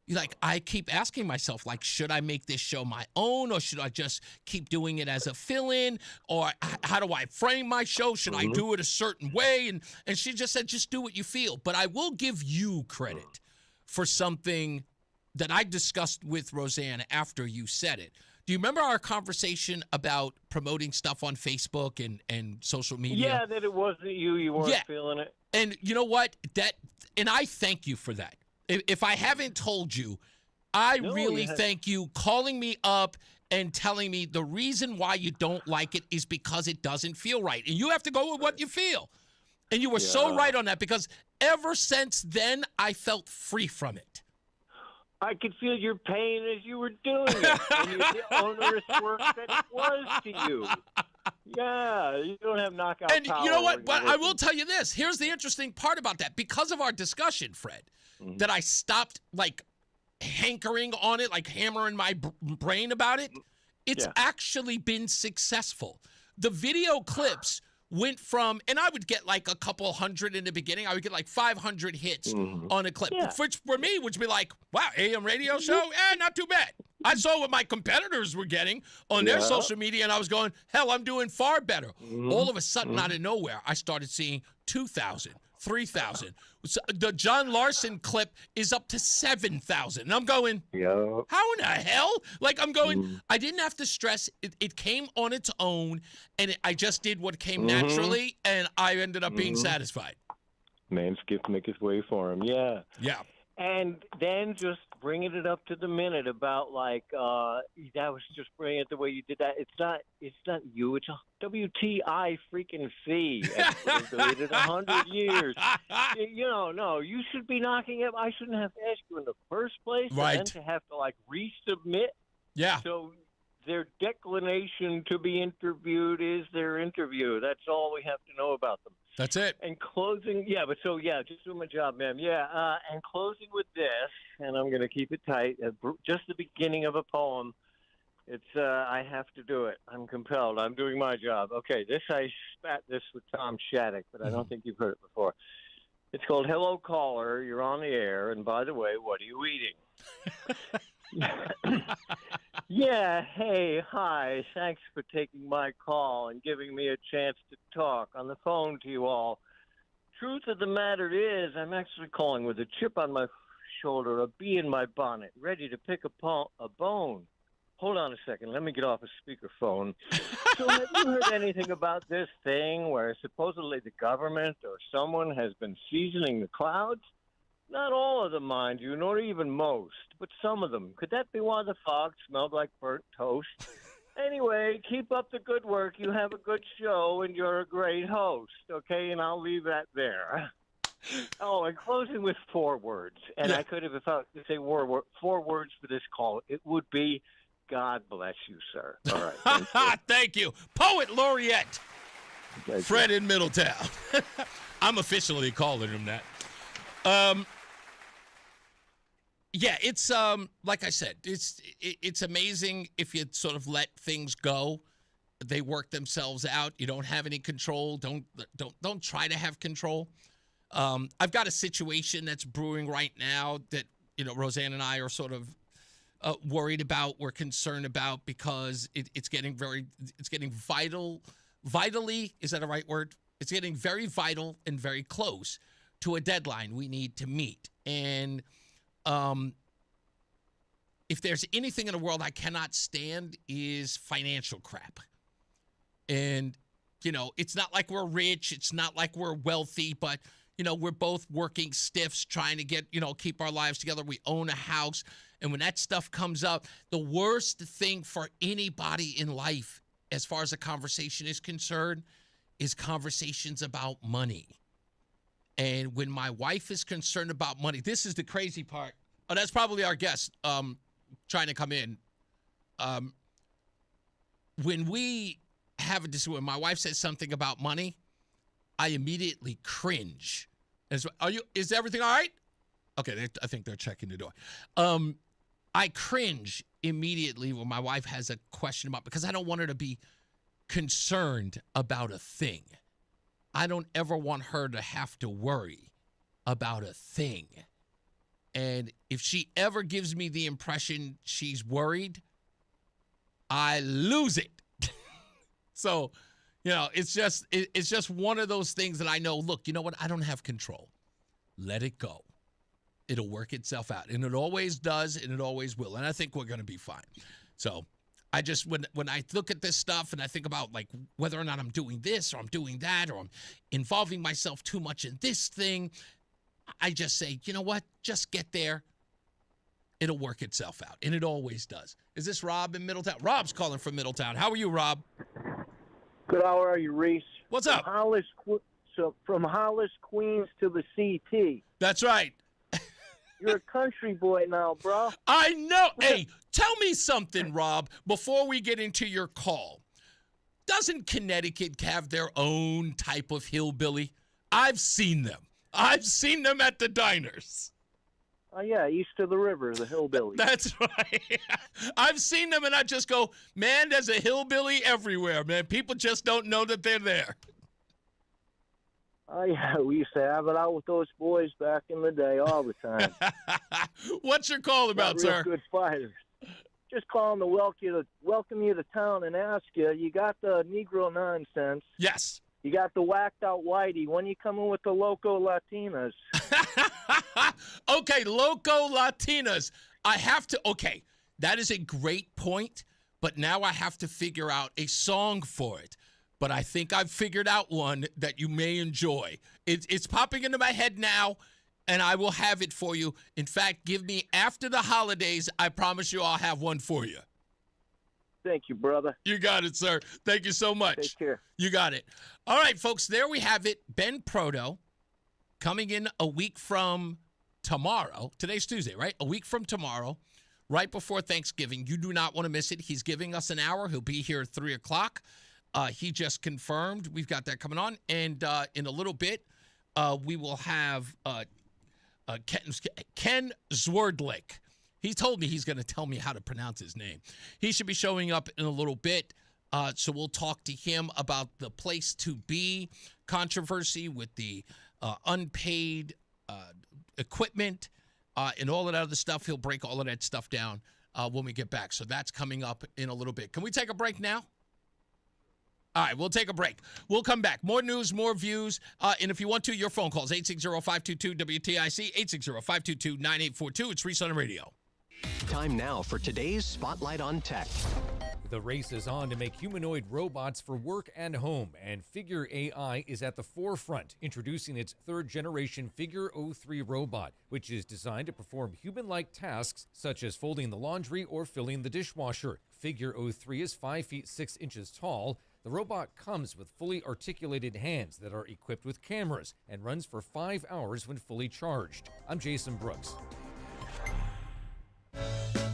like, I keep asking myself, like, should I make this show my own or should I just keep doing it as a fill-in? Or how do I frame my show? Should I do it a certain way? And she just said, just do what you feel. But I will give you credit for something that I discussed with Roseanne after you said it. Do you remember our conversation about promoting stuff on Facebook and social media? Yeah, that it wasn't you weren't feeling it. And you know what? And I thank you for that. If I haven't told you, I really thank you calling me up and telling me the reason why you don't like it is because it doesn't feel right. And you have to go with what you feel. And you were so right on that because ever since then, I felt free from it. I could feel your pain as you were doing it. And the onerous work that it was to you. Yeah, you don't have knockout power. And you know what? But I will tell you this. Here's the interesting part about that. Because of our discussion, Fred, that I stopped, like, hankering on it, like hammering my brain about it, it's actually been successful. The video clips went from, and I would get like a couple hundred in the beginning. I would get like 500 hits on a clip, which for me would be like, wow, AM radio show? Not too bad. I saw what my competitors were getting on their social media, and I was going, hell, I'm doing far better. All of a sudden, out of nowhere, I started seeing 2,000, 3,000. So the John Larson clip is up to 7,000. And I'm going, how in the hell? Like, I'm going, I didn't have to stress. It came on its own, and I just did what came naturally, and I ended up being satisfied. Man's gift make his way for him. Yeah. And then just bringing it up to the minute about like that was just bringing it the way you did that. It's not you. It's a WTI freaking C. Deleted 100 years. No, you should be knocking it. I shouldn't have to ask you in the first place. Right. And then to have to like resubmit. Yeah. So their declination to be interviewed is their interview. That's all we have to know about them. That's it. And closing, just doing my job, ma'am. And closing with this, and I'm going to keep it tight, just the beginning of a poem. It's, I have to do it. I'm compelled. I'm doing my job. Okay, I spat this with Tom Shattuck, but I don't think you've heard it before. It's called Hello Caller, You're on the Air, and by the way, what are you eating? Hey, hi. Thanks for taking my call and giving me a chance to talk on the phone to you all. Truth of the matter is, I'm actually calling with a chip on my shoulder, a bee in my bonnet, ready to pick a bone. Hold on a second. Let me get off a speakerphone. So have you heard anything about this thing where supposedly the government or someone has been seasoning the clouds? Not all of them, mind you, nor even most, but some of them. Could that be why the fog smelled like burnt toast? Anyway, keep up the good work. You have a good show, and you're a great host, okay? And I'll leave that there. Oh, and closing with 4 words. And I could have, if I could say 4 words for this call, it would be, God bless you, sir. All right. Thank you. Poet Laureate, Fred in Middletown. I'm officially calling him that. It's like I said, it's amazing if you sort of let things go. They work themselves out. You don't have any control. Don't try to have control. I've got a situation that's brewing right now that Roseanne and I are sort of worried about. We're concerned about because it's getting vitally. Is that a right word? It's getting very vital and very close to a deadline we need to meet. And if there's anything in the world I cannot stand is financial crap. And, it's not like we're rich. It's not like we're wealthy, but, we're both working stiffs trying to get, keep our lives together. We own a house. And when that stuff comes up, the worst thing for anybody in life, as far as a conversation is concerned, is conversations about money. And when my wife is concerned about money, this is the crazy part. Oh, that's probably our guest trying to come in. When we have a disagreement, when my wife says something about money, I immediately cringe. Is everything all right? Okay, I think they're checking the door. I cringe immediately when my wife has a question about, because I don't want her to be concerned about a thing. I don't ever want her to have to worry about a thing. And if she ever gives me the impression she's worried, I lose it. So, it's just one of those things that I know, look, you know what? I don't have control. Let it go. It'll work itself out. And it always does, and it always will. And I think we're going to be fine. So I just, when I look at this stuff and I think about like whether or not I'm doing this or I'm doing that or I'm involving myself too much in this thing, I just say, you know what? Just get there. It'll work itself out. And it always does. Is this Rob in Middletown? Rob's calling from Middletown. How are you, Rob? Good. How are you, Reese? What's up? From Hollis, Queens to the CT. That's right. You're a country boy now, bro. I know. Hey, tell me something, Rob, before we get into your call. Doesn't Connecticut have their own type of hillbilly? I've seen them. I've seen them at the diners. Oh, yeah, east of the river, the hillbillies. That's right. I've seen them, and I just go, man, there's a hillbilly everywhere, man. People just don't know that they're there. Oh, yeah, we used to have it out with those boys back in the day all the time. What's your call about, Real sir? Good fighters. Just calling to welcome you to town and ask you got the Negro nonsense. Yes. You got the whacked out whitey. When you coming with the Loco Latinas? Okay, Loco Latinas. I have to, okay, that is a great point, but now I have to figure out a song for it. But I think I've figured out one that you may enjoy. It's popping into my head now, and I will have it for you. In fact, give me after the holidays. I promise you I'll have one for you. Thank you, brother. You got it, sir. Thank you so much. Take care. You got it. All right, folks, there we have it. Ben Proto coming in a week from tomorrow. Today's Tuesday, right? A week from tomorrow, right before Thanksgiving. You do not want to miss it. He's giving us an hour. He'll be here at 3 o'clock. He just confirmed. We've got that coming on. And in a little bit, we will have Ken Zwerdlik. He told me he's going to tell me how to pronounce his name. He should be showing up in a little bit, so we'll talk to him about the place to be controversy with the unpaid equipment and all of that other stuff. He'll break all of that stuff down when we get back. So that's coming up in a little bit. Can we take a break now? All right, we'll take a break. We'll come back. More news, more views. And if you want to, your phone calls, 860-522-WTIC, 860-522-9842. It's Reese on the Radio. Time now for today's Spotlight on Tech. The race is on to make humanoid robots for work and home, and Figure AI is at the forefront, introducing its third-generation Figure 03 robot, which is designed to perform human-like tasks such as folding the laundry or filling the dishwasher. Figure 03 is 5 feet 6 inches tall. The robot comes with fully articulated hands that are equipped with cameras and runs for 5 hours when fully charged. I'm Jason Brooks.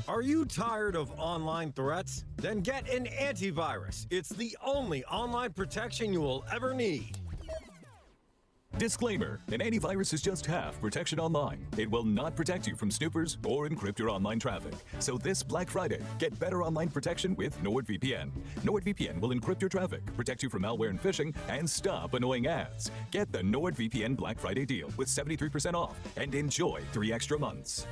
Are you tired of online threats? Then get an antivirus. It's the only online protection you will ever need. Disclaimer, an antivirus is just half protection online. It will not protect you from snoopers or encrypt your online traffic. So this Black Friday, get better online protection with NordVPN. NordVPN will encrypt your traffic, protect you from malware and phishing, and stop annoying ads. Get the NordVPN Black Friday deal with 73% off and enjoy 3 extra months.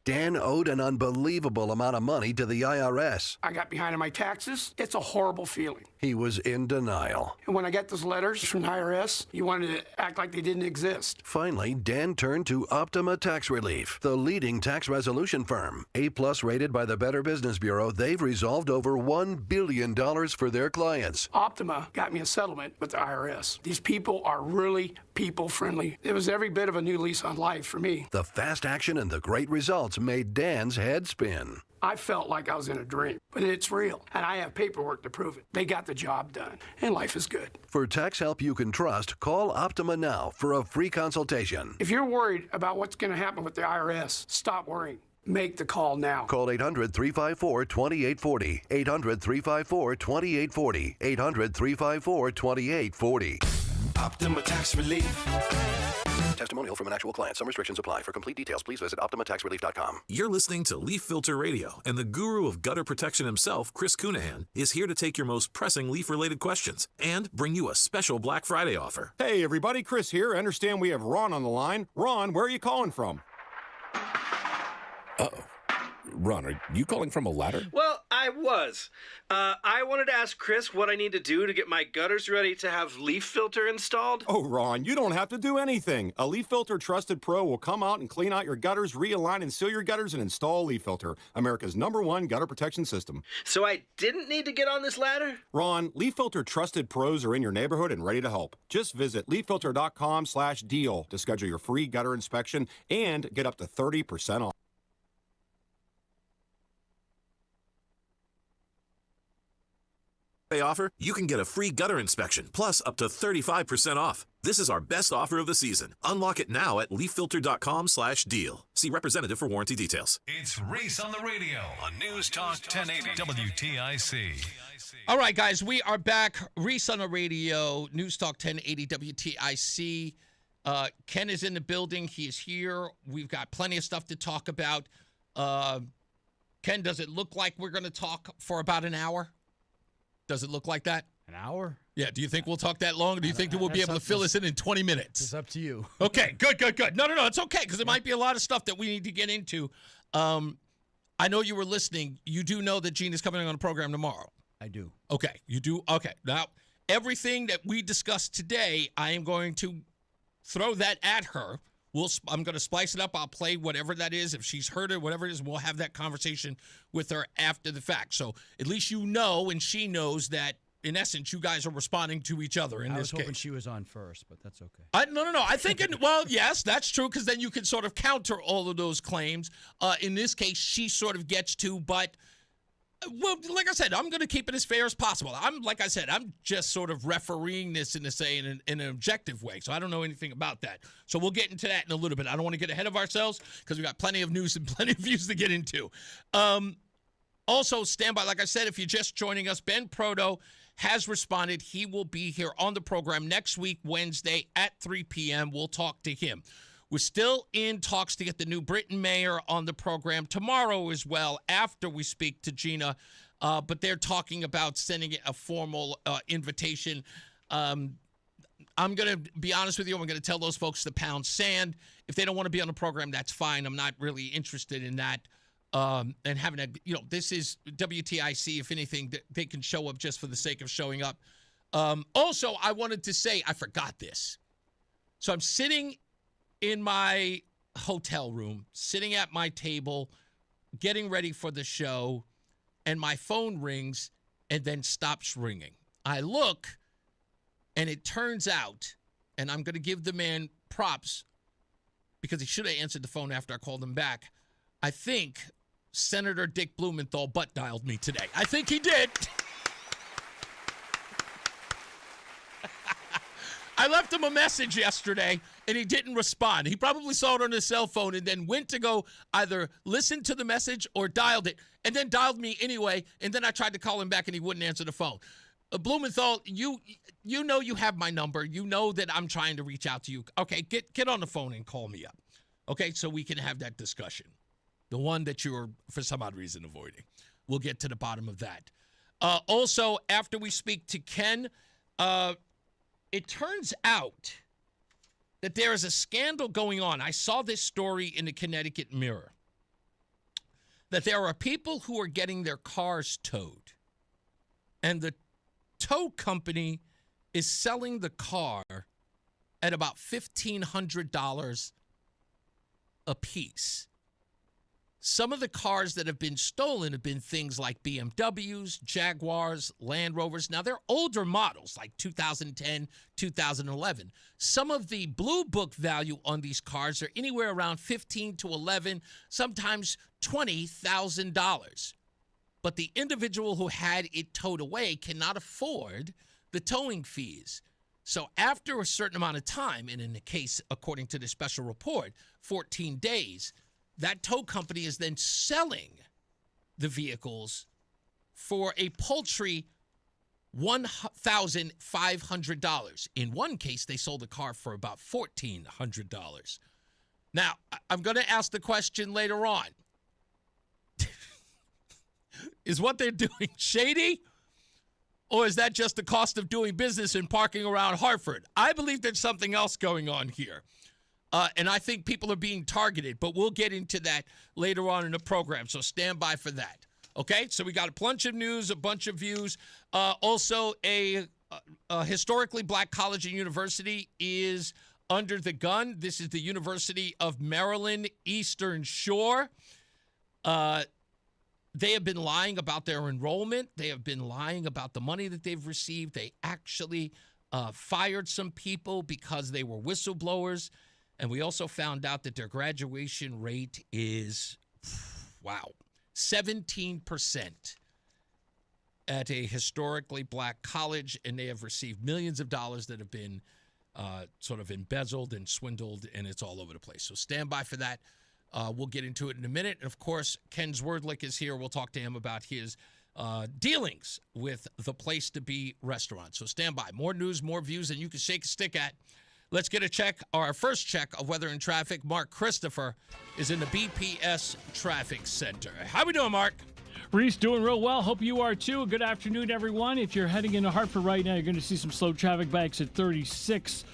Dan owed an unbelievable amount of money to the IRS. I got behind on my taxes. It's a horrible feeling. He was in denial. And when I got those letters from the IRS, you wanted to act like they didn't exist. Finally, Dan turned to Optima Tax Relief, the leading tax resolution firm. A-plus rated by the Better Business Bureau, they've resolved over $1 billion for their clients. Optima got me a settlement with the IRS. These people are really people-friendly. It was every bit of a new lease on life for me. The fast action and the great results made Dan's head spin. I felt like I was in a dream, but it's real, and I have paperwork to prove it. They got the job done, and life is good. For tax help you can trust, call Optima now for a free consultation. If you're worried about what's going to happen with the IRS, stop worrying. Make the call now. Call 800-354-2840. 800-354-2840. 800-354-2840. Optima Tax Relief. Testimonial from an actual client. Some restrictions apply. For complete details, please visit OptimaTaxRelief.com. You're listening to Leaf Filter Radio, and the guru of gutter protection himself, Chris Cunahan, is here to take your most pressing leaf-related questions and bring you a special Black Friday offer. Hey, everybody. Chris here. I understand we have Ron on the line. Ron, where are you calling from? Uh-oh. Ron, are you calling from a ladder? Well, I was. I wanted to ask Chris what I need to do to get my gutters ready to have leaf filter installed. Oh, Ron, you don't have to do anything. A Leaf Filter Trusted Pro will come out and clean out your gutters, realign and seal your gutters, and install Leaf Filter, America's #1 gutter protection system. So I didn't need to get on this ladder? Ron, Leaf Filter Trusted Pros are in your neighborhood and ready to help. Just visit leaffilter.com/deal to schedule your free gutter inspection and get up to 30% off. Offer, you can get a free gutter inspection plus up to 35% off. This is our best offer of the season. Unlock it now at leaffilter.com/deal. See representative for warranty details. It's Reese on the Radio on NewsTalk 1080 WTIC. All right, guys, we are back. Reese on the Radio, NewsTalk 1080 WTIC. Ken is in the building. He is here. We've got plenty of stuff to talk about. Ken, does it look like we're going to talk for about an hour? Does it look like that? An hour? Yeah. Do you think we'll talk that long? Or do you think that we'll be able to fill us in 20 minutes? It's up to you. Okay, good. No, it's okay, because there might be a lot of stuff that we need to get into. I know you were listening. You do know that Gina's coming on the program tomorrow. I do. Okay, you do? Okay. Now, everything that we discussed today, I am going to throw that at her. I'm going to splice it up. I'll play whatever that is. If she's heard it, whatever it is, we'll have that conversation with her after the fact. So at least you know, and she knows that, in essence, you guys are responding to each other in this case. I was hoping she was on first, but that's okay. No. I think, well, yes, that's true, because then you can sort of counter all of those claims. In this case, she sort of gets to, but, well, like I said, I'm going to keep it as fair as possible. I'm just sort of refereeing this in an objective way, so I don't know anything about that. So we'll get into that in a little bit. I don't want to get ahead of ourselves, because we've got plenty of news and plenty of views to get into. Also, stand by. Like I said, if you're just joining us, Ben Proto has responded. He will be here on the program next week, Wednesday at 3 p.m. We'll talk to him. We're still in talks to get the New Britain mayor on the program tomorrow as well, after we speak to Gina. But they're talking about sending a formal invitation. I'm going to be honest with you. I'm going to tell those folks to pound sand. If they don't want to be on the program, that's fine. I'm not really interested in that. And having a, this is WTIC. If anything, they can show up just for the sake of showing up. Also, I wanted to say, I forgot this. So I'm sitting in my hotel room, sitting at my table, getting ready for the show, and my phone rings and then stops ringing. I look, and it turns out, and I'm going to give the man props, because he should have answered the phone after I called him back. I think Senator Dick Blumenthal butt dialed me today. I think he did. I left him a message yesterday, and he didn't respond. He probably saw it on his cell phone and then went to go either listen to the message or dialed it, and then dialed me anyway, and then I tried to call him back, and he wouldn't answer the phone. Blumenthal, you know you have my number. You know that I'm trying to reach out to you. Okay, get on the phone and call me up, okay, so we can have that discussion. The one that you're, for some odd reason, avoiding. We'll get to the bottom of that. Also, after we speak to Ken, it turns out that there is a scandal going on. I saw this story in the Connecticut Mirror. That there are people who are getting their cars towed. And the tow company is selling the car at about $1,500 a piece. Some of the cars that have been stolen have been things like BMWs, Jaguars, Land Rovers. Now, they're older models, like 2010, 2011. Some of the Blue Book value on these cars are anywhere around $15,000 to $11,000, sometimes $20,000. But the individual who had it towed away cannot afford the towing fees. So after a certain amount of time, and in the case, according to the special report, 14 days, that tow company is then selling the vehicles for a paltry $1,500. In one case, they sold the car for about $1,400. Now, I'm going to ask the question later on. Is what they're doing shady? Or is that just the cost of doing business and parking around Hartford? I believe there's something else going on here. And I think people are being targeted, but we'll get into that later on in the program, so stand by for that. Okay, so we got a bunch of news, a bunch of views. Also, a historically black college and university is under the gun. This is the University of Maryland Eastern Shore. They have been lying about their enrollment. They have been lying about the money that they've received. They actually fired some people because they were whistleblowers. And we also found out that their graduation rate is, 17% at a historically black college. And they have received millions of dollars that have been sort of embezzled and swindled, and it's all over the place. So stand by for that. We'll get into it in a minute. And, of course, Ken Zwerdlik is here. We'll talk to him about his dealings with the Place to Be restaurant. So stand by. More news, more views than you can shake a stick at. Let's get our first check of weather and traffic. Mark Christopher is in the BPS Traffic Center. How we doing, Mark? Reese, doing real well. Hope you are too. Good afternoon, everyone. If you're heading into Hartford right now, you're going to see some slow traffic banks at 36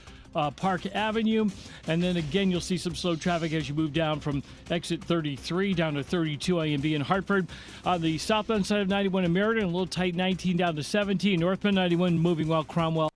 Park Avenue. And then again, you'll see some slow traffic as you move down from exit 33 down to 32 A&B in Hartford. On the southbound side of 91 in Meriden, a little tight 19 down to 17. Northbound 91 moving well, Cromwell.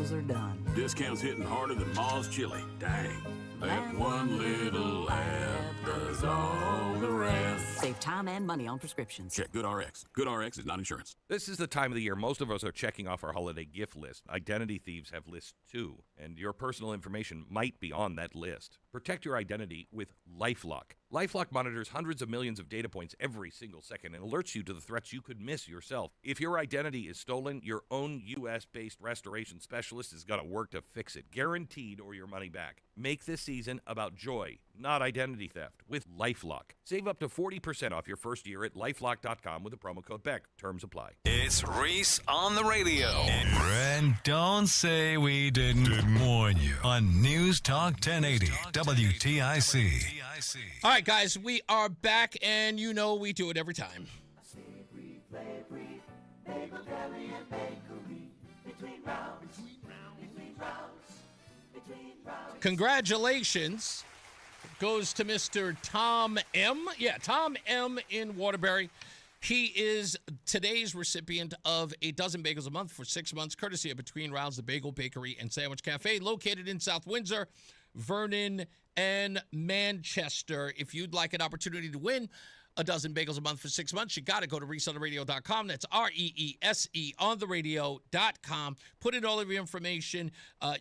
deals are done. Discounts hitting harder than Ma's chili. Dang. That one little app does all the rest. Save time and money on prescriptions. Check GoodRx. GoodRx is not insurance. This is the time of the year most of us are checking off our holiday gift list. Identity thieves have lists too, and your personal information might be on that list. Protect your identity with LifeLock. LifeLock monitors hundreds of millions of data points every single second and alerts you to the threats you could miss yourself. If your identity is stolen, your own U.S.-based restoration specialist is going to work to fix it, guaranteed, or your money back. Make this season about joy, not identity theft, with LifeLock. Save up to 40% off your first year at LifeLock.com with the promo code BECK. Terms apply. It's Reese on the radio. And don't say we didn't warn you on NewsTalk 1080 WTIC. All right, guys, we are back, and you know we do it every time. Congratulations goes to Mr. Tom M. Yeah, Tom M. in Waterbury. He is today's recipient of a dozen bagels a month for 6 months, courtesy of Between Rounds, the Bagel Bakery and Sandwich Cafe, located in South Windsor, Vernon, and Manchester. If you'd like an opportunity to win a dozen bagels a month for 6 months, you got to go to reeseontheradio.com. That's REESE on the radio.com. Put in all of your information.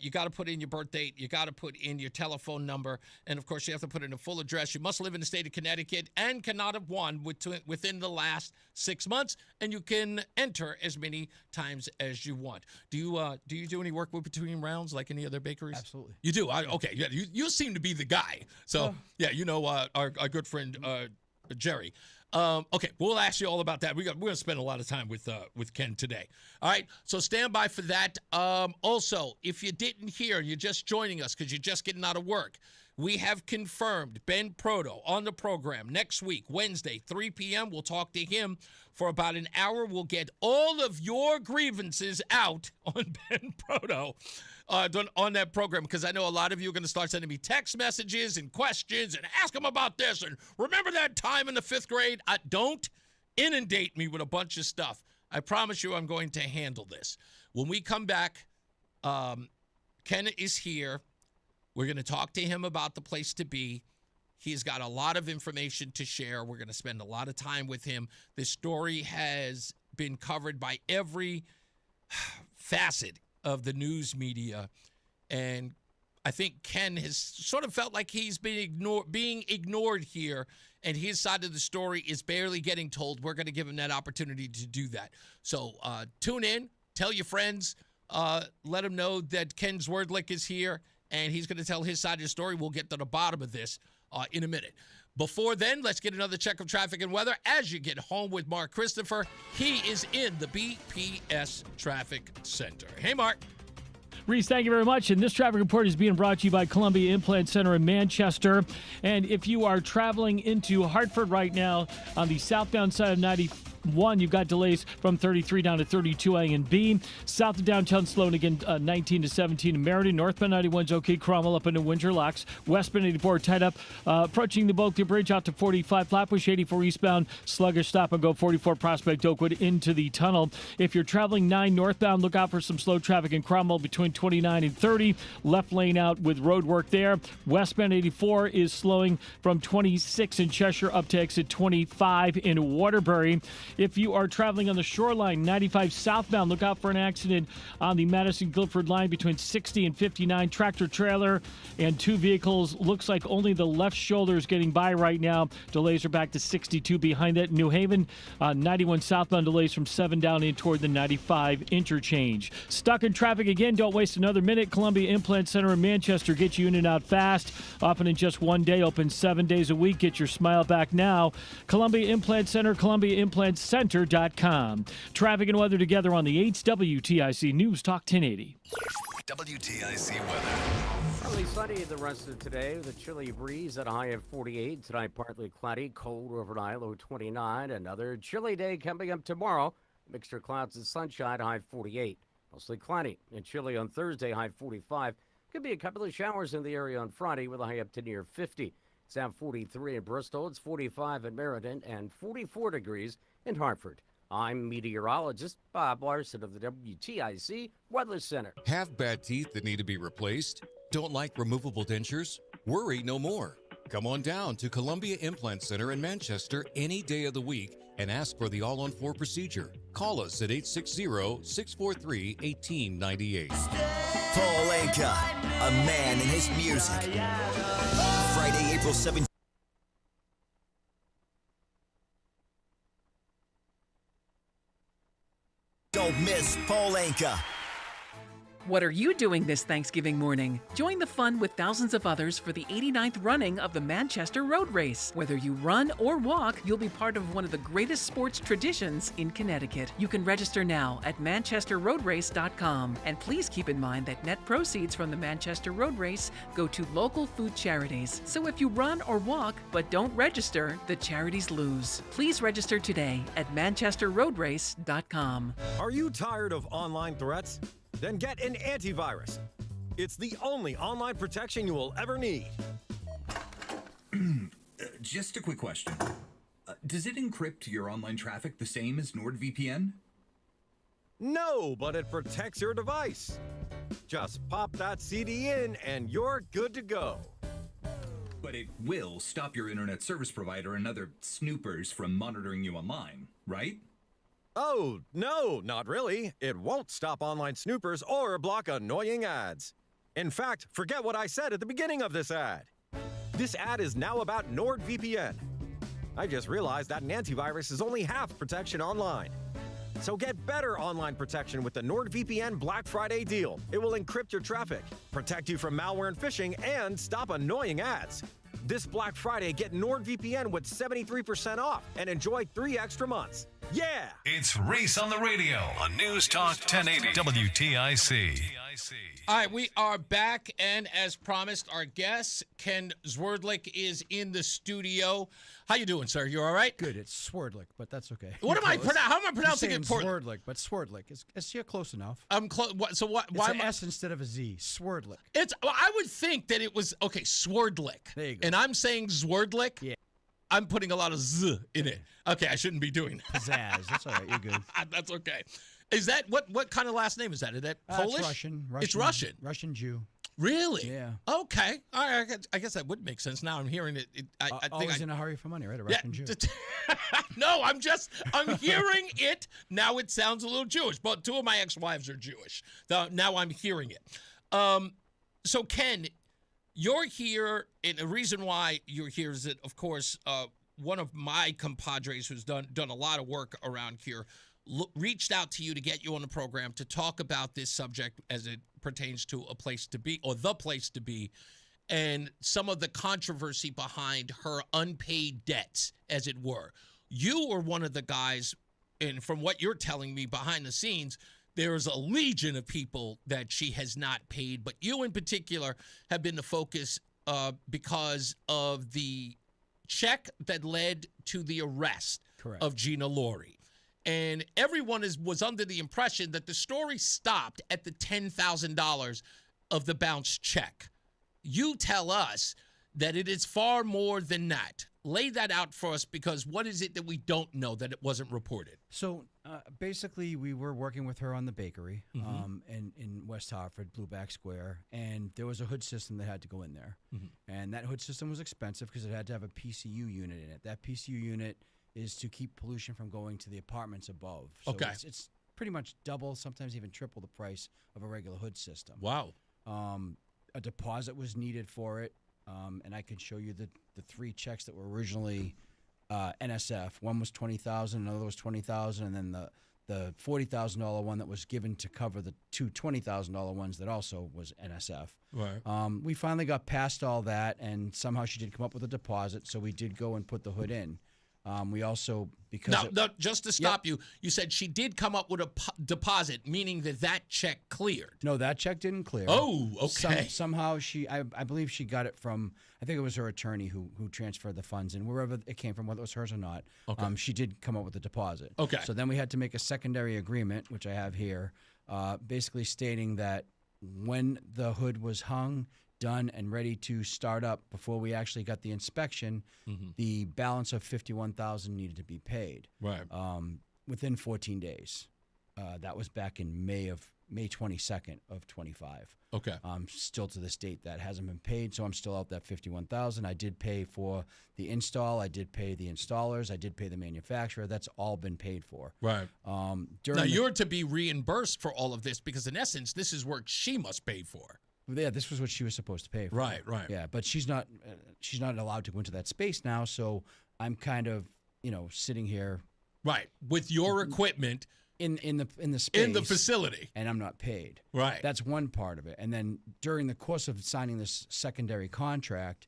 You got to put in your birth date. You got to put in your telephone number. And, of course, you have to put in a full address. You must live in the state of Connecticut and cannot have won within the last 6 months. And you can enter as many times as you want. Do you do any work with Between Rounds like any other bakeries? Absolutely. You do? Okay. Yeah, you seem to be the guy. So, yeah, you know our good friend Jerry. Okay, we'll ask you all about that. We're gonna spend a lot of time with Ken today. All right, so stand by for that. Also, if you didn't hear, you're just joining us because you're just getting out of work. We have confirmed Ben Proto on the program next week, Wednesday, 3 p.m. We'll talk to him for about an hour. We'll get all of your grievances out on Ben Proto on that program, because I know a lot of you are going to start sending me text messages and questions and ask him about this and remember that time in the 5th grade. Don't inundate me with a bunch of stuff. I promise you I'm going to handle this. When we come back, Ken is here. We're going to talk to him about the place to be. He's got a lot of information to share. We're going to spend a lot of time with him. This story has been covered by every facet of the news media, and I think Ken has sort of felt like he's being ignored here, and his side of the story is barely getting told. We're going to give him that opportunity to do that. So tune in, tell your friends, let them know that Ken Zwerdlik is here, and he's going to tell his side of the story. We'll get to the bottom of this in a minute. Before then, let's get another check of traffic and weather as you get home with Mark Christopher. He is in the BPS Traffic Center. Hey, Mark. Reese, thank you very much. And this traffic report is being brought to you by Columbia Implant Center in Manchester. And if you are traveling into Hartford right now on the southbound side of 91, you've got delays from 33 down to 32A and B. South of downtown Sloan, again, 19 to 17 in Meriden. Northbound 91's okay. Cromwell up into Windsor Locks. Westbound 84 tied up. Approaching the Bulkley Bridge out to 45. Flatbush 84 eastbound. Sluggish stop and go 44 Prospect Oakwood into the tunnel. If you're traveling 9 northbound, look out for some slow traffic in Cromwell between 29 and 30. Left lane out with road work there. Westbound 84 is slowing from 26 in Cheshire up to exit 25 in Waterbury. If you are traveling on the shoreline, 95 southbound, look out for an accident on the Madison-Guilford line between 60 and 59. Tractor trailer and 2 vehicles. Looks like only the left shoulder is getting by right now. Delays are back to 62 behind that. New Haven, 91 southbound delays from 7 down in toward the 95 interchange. Stuck in traffic again, don't waste another minute. Columbia Implant Center in Manchester gets you in and out fast, often in just one day, open 7 days a week. Get your smile back now. Columbia Implant Center, ColumbiaImplantCenter.com. Traffic and weather together on the 8th WTIC News Talk 1080. WTIC weather. Partly sunny the rest of today with a chilly breeze at a high of 48. Tonight, partly cloudy, cold overnight, low 29. Another chilly day coming up tomorrow. Mixture of clouds and sunshine, high 48. Mostly cloudy and chilly on Thursday, high 45. Could be a couple of showers in the area on Friday with a high up to near 50. It's now 43 in Bristol. It's 45 in Meriden and 44 degrees in Hartford. I'm meteorologist Bob Larson of the WTIC Weather Center. Have bad teeth that need to be replaced? Don't like removable dentures? Worry no more. Come on down to Columbia Implant Center in Manchester any day of the week and ask for the All-on-4 procedure. Call us at 860-643-1898. Paul Anka, a man in his music. Friday, April 17th. Don't miss Paul Anka. What are you doing this Thanksgiving morning? Join the fun with thousands of others for the 89th running of the Manchester Road Race. Whether you run or walk, you'll be part of one of the greatest sports traditions in Connecticut. You can register now at manchesterroadrace.com. And please keep in mind that net proceeds from the Manchester Road Race go to local food charities. So if you run or walk but don't register, the charities lose. Please register today at manchesterroadrace.com. Are you tired of online threats? Then get an antivirus. It's the only online protection you will ever need. Just a quick question. Does it encrypt your online traffic the same as NordVPN? No, but it protects your device. Just pop that CD in and you're good to go. But it will stop your internet service provider and other snoopers from monitoring you online, right? Oh, no, not really. It won't stop online snoopers or block annoying ads. In fact, forget what I said at the beginning of this ad. This ad is now about NordVPN. I just realized that an antivirus is only half protection online. So get better online protection with the NordVPN Black Friday deal. It will encrypt your traffic, protect you from malware and phishing, and stop annoying ads. This Black Friday, get NordVPN with 73% off and enjoy 3 extra months. Yeah! It's Reese on the Radio on NewsTalk 1080 WTIC. All right, we are back, and as promised, our guest, Ken Zwerdlik, is in the studio. How you doing, sir? You all right? Good. It's Swerdlik, but that's okay. What am I? How am I pronouncing it? Swerdlik, but Swerdlik. You're close enough. I'm close. So what? It's why an S instead of a Z. Swerdlik. I would think that it was okay. Swerdlik. There you go. And I'm saying Zwerdlik. Yeah. I'm putting a lot of Z in it. Okay, I shouldn't be doing that. Pizzazz. That's all right. You're good. That's okay. Is that what kind of last name is that? Is that Polish? It's Russian. It's Russian. Russian Jew. Really? Yeah. Okay. All right. I guess that would make sense. Now I'm hearing it. I think always in a hurry for money, right? A Russian Jew. No, I'm hearing it. Now it sounds a little Jewish. But 2 of my ex-wives are Jewish. Now I'm hearing it. So Ken, you're here, and the reason why you're here is that, of course, one of my compadres who's done a lot of work around here reached out to you to get you on the program to talk about this subject as it pertains to a place to be, or the place to be, and some of the controversy behind her unpaid debts, as it were. You were one of the guys, and from what you're telling me behind the scenes, there's a legion of people that she has not paid, but you in particular have been the focus because of the check that led to the arrest of Gina Laurie. And everyone was under the impression that the story stopped at the $10,000 of the bounced check. You tell us that it is far more than that. Lay that out for us, because what is it that we don't know that it wasn't reported? So basically, we were working with her on the bakery in West Hartford, Blueback Square, and there was a hood system that had to go in there. And that hood system was expensive because it had to have a PCU unit in it. That PCU unit is to keep pollution from going to the apartments above. So it's pretty much double, sometimes even triple the price of a regular hood system. Wow. A deposit was needed for it, and I can show you the 3 checks that were originally NSF. One was $20,000, another was $20,000, and then the $40,000 one that was given to cover the 2 $20,000 ones that also was NSF. Right. We finally got past all that, and somehow she did come up with a deposit, so we did go and put the hood in. We also, because... Now, just to stop you, you said she did come up with a deposit, meaning that check cleared. No, that check didn't clear. Oh, okay. Somehow I believe she got it from, I think it was her attorney who transferred the funds, and wherever it came from, whether it was hers or not, she did come up with a deposit. Okay. So then we had to make a secondary agreement, which I have here, basically stating that when the hood was hung, done, and ready to start up before we actually got the inspection, the balance of $51,000 needed to be paid. Right. within 14 days. That was back in May 22nd of 25. Okay. Still to this date, that hasn't been paid, so I'm still out that $51,000. I did pay for the install. I did pay the installers. I did pay the manufacturer. That's all been paid for. Right. Now, you're to be reimbursed for all of this because, in essence, this is work she must pay for. Yeah, this was what she was supposed to pay for. Right. Yeah, but she's not allowed to go into that space now, so I'm kind of, sitting here. Right. With your equipment. In the space. In the facility. And I'm not paid. Right. That's one part of it. And then during the course of signing this secondary contract,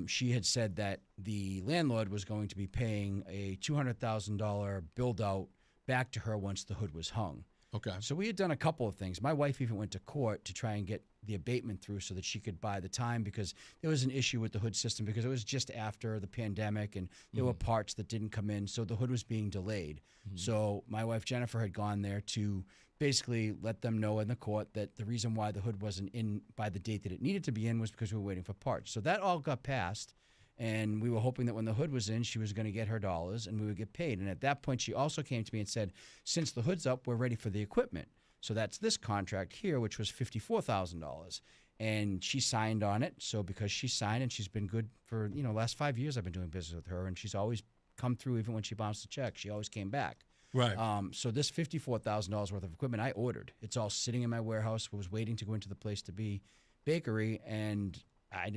she had said that the landlord was going to be paying a $200,000 build out back to her once the hood was hung. Okay. So we had done a couple of things. My wife even went to court to try and get the abatement through so that she could buy the time, because there was an issue with the hood system because it was just after the pandemic and there were parts that didn't come in, so the hood was being delayed. So my wife Jennifer had gone there to basically let them know in the court that the reason why the hood wasn't in by the date that it needed to be in was because we were waiting for parts. So that all got passed. And we were hoping that when the hood was in, she was going to get her dollars and we would get paid. And at that point, she also came to me and said, since the hood's up, we're ready for the equipment. So that's this contract here, which was $54,000. And she signed on it. So because she signed and she's been good for, last 5 years I've been doing business with her. And she's always come through even when she bounced a check. She always came back. Right. So this $54,000 worth of equipment I ordered. It's all sitting in my warehouse. Was waiting to go into the place to be bakery, and I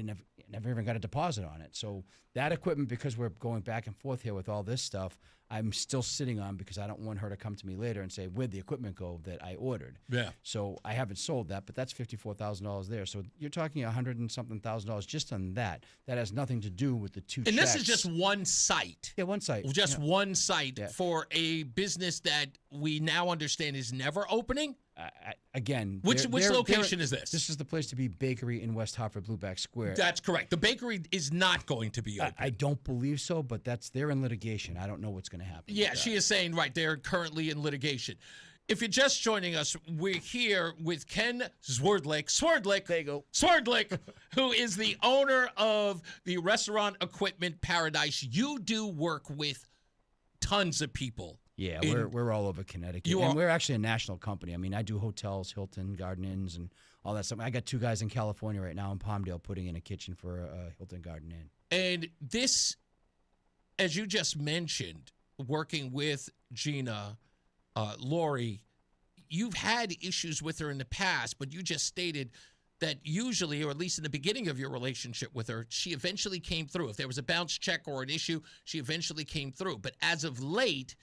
never even got a deposit on it. So that equipment, because we're going back and forth here with all this stuff, I'm still sitting on because I don't want her to come to me later and say, where'd the equipment go that I ordered? Yeah. So I haven't sold that, but that's $54,000 there. So you're talking $100 and something thousand just on that. That has nothing to do with the two And checks. this is just one site. Yeah, one site. Just one site for a business that we now understand is never opening? Again, which location is this? This is the place to be, bakery in West Hartford, Blueback Square. That's correct. The bakery is not going to be open. I don't believe so, but they're in litigation. I don't know what's going to happen. Yeah, she is saying, right, they're currently in litigation. If you're just joining us, we're here with Ken Swerdlick, there you go. Swerdlick, who is the owner of the Restaurant Equipment Paradise. You do work with tons of people. Yeah, we're all over Connecticut. We're actually a national company. I mean, I do hotels, Hilton, Garden Inns, and all that stuff. I got 2 guys in California right now in Palmdale putting in a kitchen for a Hilton Garden Inn. And this, as you just mentioned, working with Gina, Lori, you've had issues with her in the past, but you just stated that usually, or at least in the beginning of your relationship with her, she eventually came through. If there was a bounce check or an issue, she eventually came through. But as of late,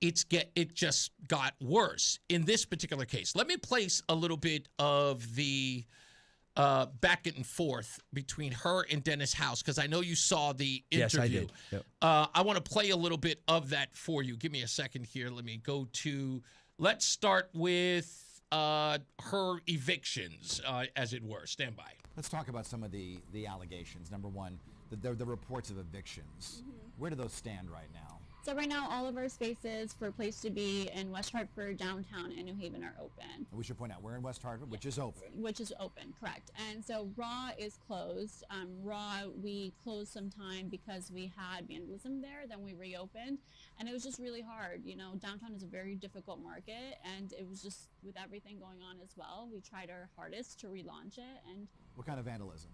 it just got worse in this particular case. Let me place a little bit of the back and forth between her and Dennis House, because I know you saw the interview. Yes, I did. Yep. I want to play a little bit of that for you. Give me a second here. Let's start with her evictions, as it were. Stand by. Let's talk about some of the allegations. Number one, the reports of evictions. Where do those stand right now? So right now, all of our spaces for Place to Be in West Hartford, downtown, and New Haven are open. We should point out we're in West Hartford, which is open. Which is open, correct. And so Raw is closed. Raw, we closed some time because we had vandalism there. Then we reopened, and it was just really hard. Downtown is a very difficult market, and it was just with everything going on as well. We tried our hardest to relaunch it. And what kind of vandalism?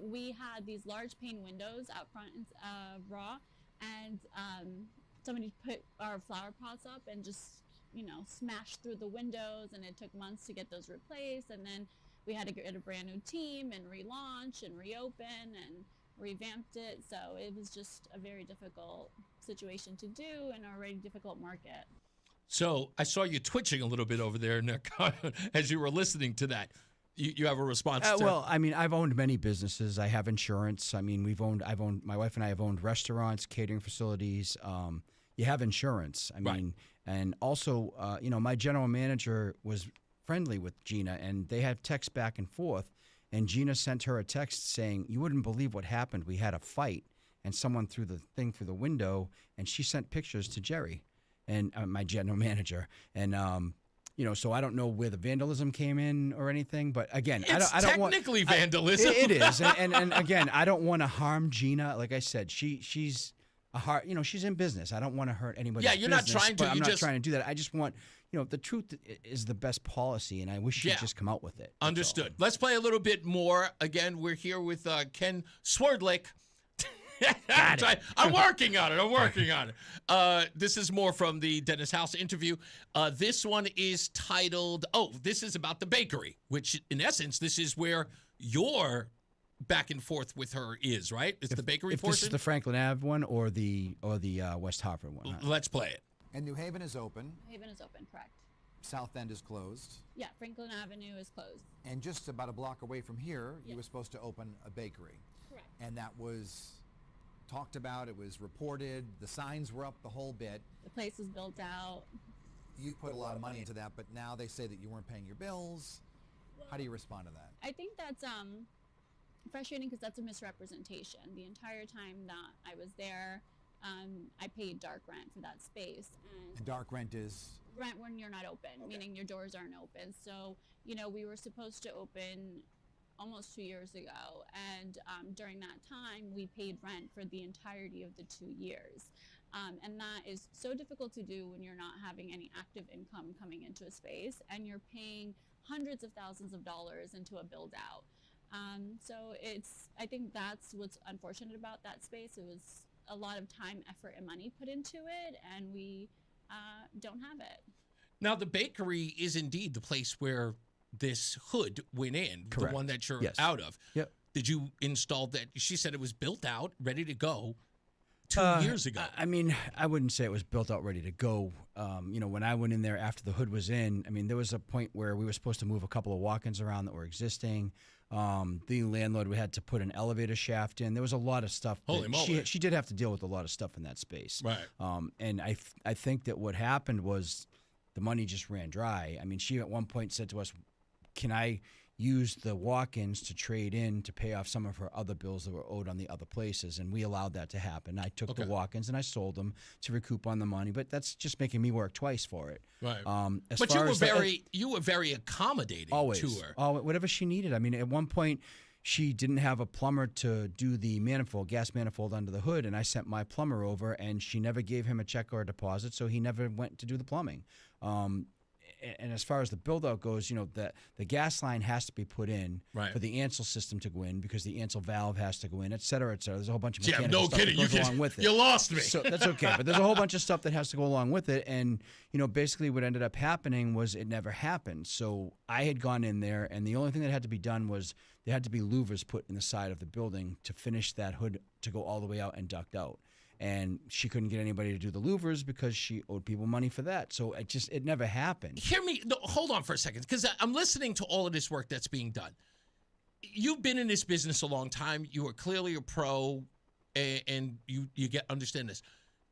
We had these large pane windows out front of Raw. And somebody put our flower pots up and just, smashed through the windows, and it took months to get those replaced. And then we had to get a brand new team and relaunch and reopen and revamped it. So it was just a very difficult situation to do in an already difficult market. So I saw you twitching a little bit over there, Nick, as you were listening to that. You have a response to Well, I mean, I've owned many businesses. I have insurance. I mean, my wife and I have owned restaurants, catering facilities. You have insurance. I mean, and also, my general manager was friendly with Gina, and they had texts back and forth. And Gina sent her a text saying, "You wouldn't believe what happened. We had a fight, and someone threw the thing through the window." And she sent pictures to Jerry, and my general manager, and so I don't know where the vandalism came in or anything, but again, I don't want technically vandalism. It is, and again, I don't want to harm Gina. Like I said, she's a heart. She's in business. I don't want to hurt anybody. Yeah, you're not trying to. I'm not trying to do that. I just want, the truth is the best policy, and I wish she'd just come out with it. Understood. Let's play a little bit more. Again, we're here with Ken Swerdlick. I'm working on it. This is more from the Dennis House interview. This one is titled, this is about the bakery, which in essence, this is where your back and forth with her is, right? It's the bakery portion? This is the Franklin Ave one or the West Hartford one. Huh? Let's play it. And New Haven is open. Haven is open, correct. South End is closed. Yeah, Franklin Avenue is closed. And just about a block away from here, you were supposed to open a bakery. Correct. And that was talked about, it was reported, the signs were up, the whole bit. The place was built out. You put a lot of money into that, but now they say that you weren't paying your bills. How do you respond to that? I think that's frustrating because that's a misrepresentation. The entire time that I was there, I paid dark rent for that space. And dark rent is? Rent when you're not open, meaning your doors aren't open. So, we were supposed to open almost 2 years ago, and during that time we paid rent for the entirety of the 2 years, and that is so difficult to do when you're not having any active income coming into a space and you're paying hundreds of thousands of dollars into a build out. So I think that's what's unfortunate about that space. It was a lot of time, effort, and money put into it, and we don't have it. Now the bakery is indeed the place where this hood went in, Correct. the one that you're Yes. out of. Yep. Did you install that? She said it was built out, ready to go 2 years ago. I mean, I wouldn't say it was built out, ready to go. When I went in there after the hood was in, there was a point where we were supposed to move a couple of walk-ins around that were existing. The landlord, we had to put an elevator shaft in. There was a lot of stuff. Holy moly. She did have to deal with a lot of stuff in that space. Right. And I think that what happened was the money just ran dry. She at one point said to us, can I use the walk-ins to trade in to pay off some of her other bills that were owed on the other places? And we allowed that to happen. I took the walk-ins and I sold them to recoup on the money, but that's just making me work twice for it. Right. But you were very accommodating always, to her. Whatever she needed. At one point, she didn't have a plumber to do the gas manifold under the hood, and I sent my plumber over, and she never gave him a check or a deposit, so he never went to do the plumbing. And as far as the build-out goes, the gas line has to be put in for the Ansel system to go in because the Ansel valve has to go in, et cetera, et cetera. There's a whole bunch of mechanical stuff that goes along with it. You lost me. So that's okay. But there's a whole bunch of stuff that has to go along with it. And, basically what ended up happening was it never happened. So I had gone in there, and the only thing that had to be done was there had to be louvers put in the side of the building to finish that hood to go all the way out and duct out. And she couldn't get anybody to do the louvers because she owed people money for that. So it never happened. Hear me. No, hold on for a second, because I'm listening to all of this work that's being done. You've been in this business a long time. You are clearly a pro, and you understand this.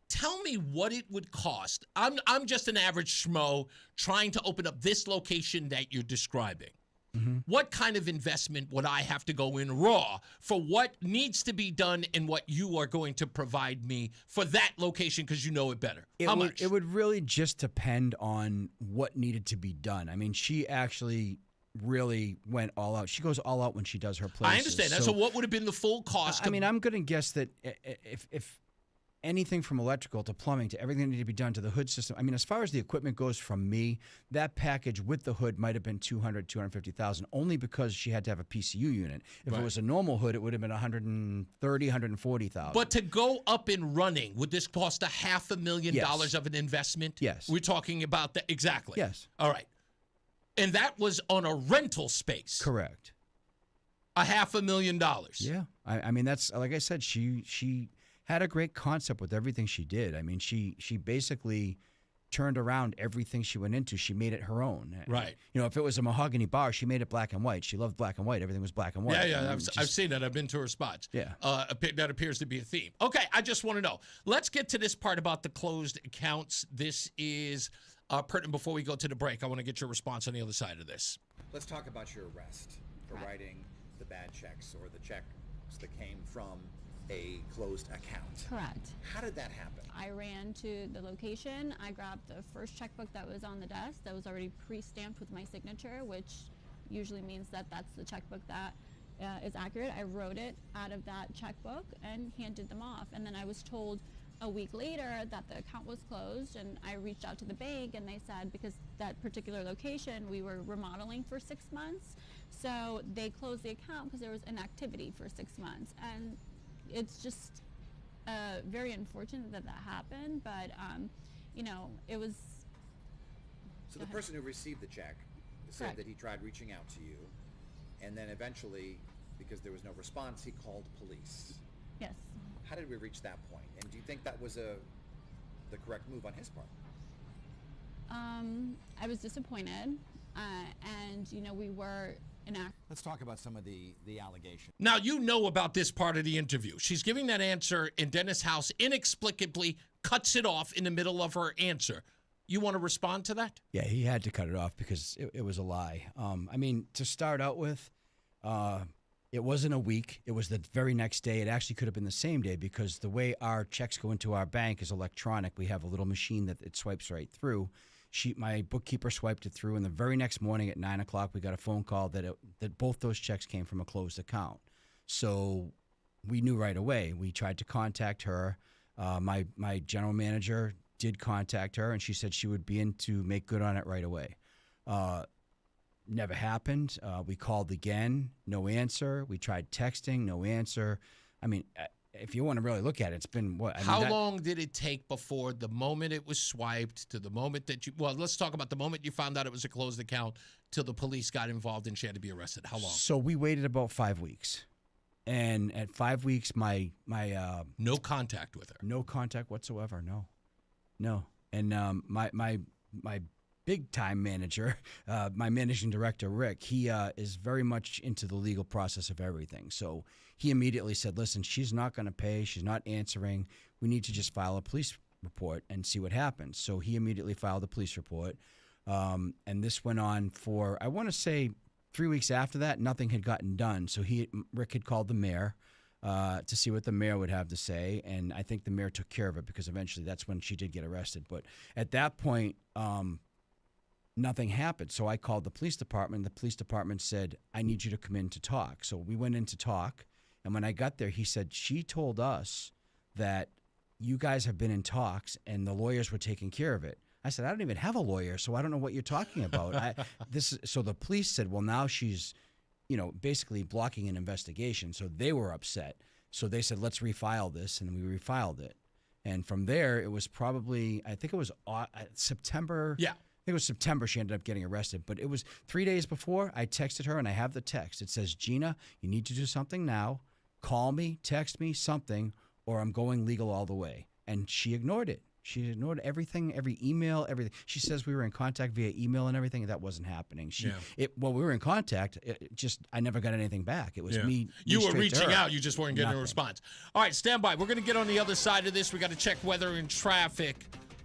Tell me what it would cost. I'm just an average schmo trying to open up this location that you're describing. Mm-hmm. What kind of investment would I have to go in raw for what needs to be done and what you are going to provide me for that location because you know it better? How much? It would really just depend on what needed to be done. She actually really went all out. She goes all out when she does her places. I understand that. So what would have been the full cost? I'm going to guess that if anything from electrical to plumbing to everything that needed to be done to the hood system. As far as the equipment goes from me, that package with the hood might have been $250,000 only because she had to have a PCU unit. If it was a normal hood, it would have been $130,000, $140,000. But to go up and running, would this cost $500,000 of an investment? Yes. We're talking about that. Exactly. Yes. All right. And that was on a rental space. Correct. $500,000. Yeah. That's, like I said, she had a great concept with everything she did. She basically turned around everything she went into. She made it her own. Right. If it was a mahogany bar, she made it black and white. She loved black and white. Everything was black and white. Yeah. I've seen that. I've been to her spots. Yeah. That appears to be a theme. Okay, I just want to know. Let's get to this part about the closed accounts. This is pertinent. Before we go to the break, I want to get your response on the other side of this. Let's talk about your arrest for writing the bad checks or the checks that came from a closed account. Correct. How did that happen? I ran to the location. I grabbed the first checkbook that was on the desk that was already pre-stamped with my signature, which usually means that that's the checkbook that is accurate. I wrote it out of that checkbook and handed them off. And then I was told, a week later that the account was closed, and I reached out to the bank, and they said because that particular location we were remodeling for 6 months, so they closed the account because there was inactivity for 6 months. And it's just very unfortunate that that happened, but it was. So the person who received the check said Correct. that he tried reaching out to you, and then eventually, because there was no response, he called police. Yes. How did we reach that point? And do you think that was the correct move on his part? I was disappointed, and we were Let's talk about some of the allegations. Now, you know about this part of the interview. She's giving that answer, and Dennis House inexplicably cuts it off in the middle of her answer. You want to respond to that? Yeah, he had to cut it off because it was a lie. To start out with, it wasn't a week. It was the very next day. It actually could have been the same day because the way our checks go into our bank is electronic. We have a little machine that it swipes right through. My bookkeeper swiped it through, and the very next morning at 9 o'clock, we got a phone call that both those checks came from a closed account. So we knew right away. We tried to contact her. My general manager did contact her, and she said she would be in to make good on it right away. Never happened. We called again, no answer. We tried texting, no answer. If you want to really look at it, it's been what? How long did it take before the moment it was swiped to the moment that let's talk about the moment you found out it was a closed account till the police got involved and she had to be arrested? How long? So we waited about 5 weeks. And at 5 weeks, my no contact with her. No contact whatsoever, no. And my big time manager, my managing director, Rick, he is very much into the legal process of everything. So he immediately said, listen, she's not going to pay. She's not answering. We need to just file a police report and see what happens. So he immediately filed a police report. And this went on for, I want to say, 3 weeks after that. Nothing had gotten done. So Rick had called the mayor to see what the mayor would have to say. And I think the mayor took care of it because eventually that's when she did get arrested. But at that point, nothing happened. So I called the police department. The police department said, I need you to come in to talk. So we went in to talk. And when I got there, he said, she told us that you guys have been in talks and the lawyers were taking care of it. I said, I don't even have a lawyer, so I don't know what you're talking about. So the police said, well, now she's, basically blocking an investigation. So they were upset. So they said, let's refile this. And we refiled it. And from there, it was probably, I think it was September. Yeah. I think it was September she ended up getting arrested. But it was 3 days before. I texted her, and I have the text. It says, Gina, you need to do something now. Call me, text me, something, or I'm going legal all the way. And she ignored it. She ignored everything, every email, everything. She says we were in contact via email and everything, and that wasn't happening. We were in contact. I never got anything back. It was me. You were reaching out. You just weren't getting Nothing. a response. All right, stand by. We're going to get on the other side of this. We got to check weather and traffic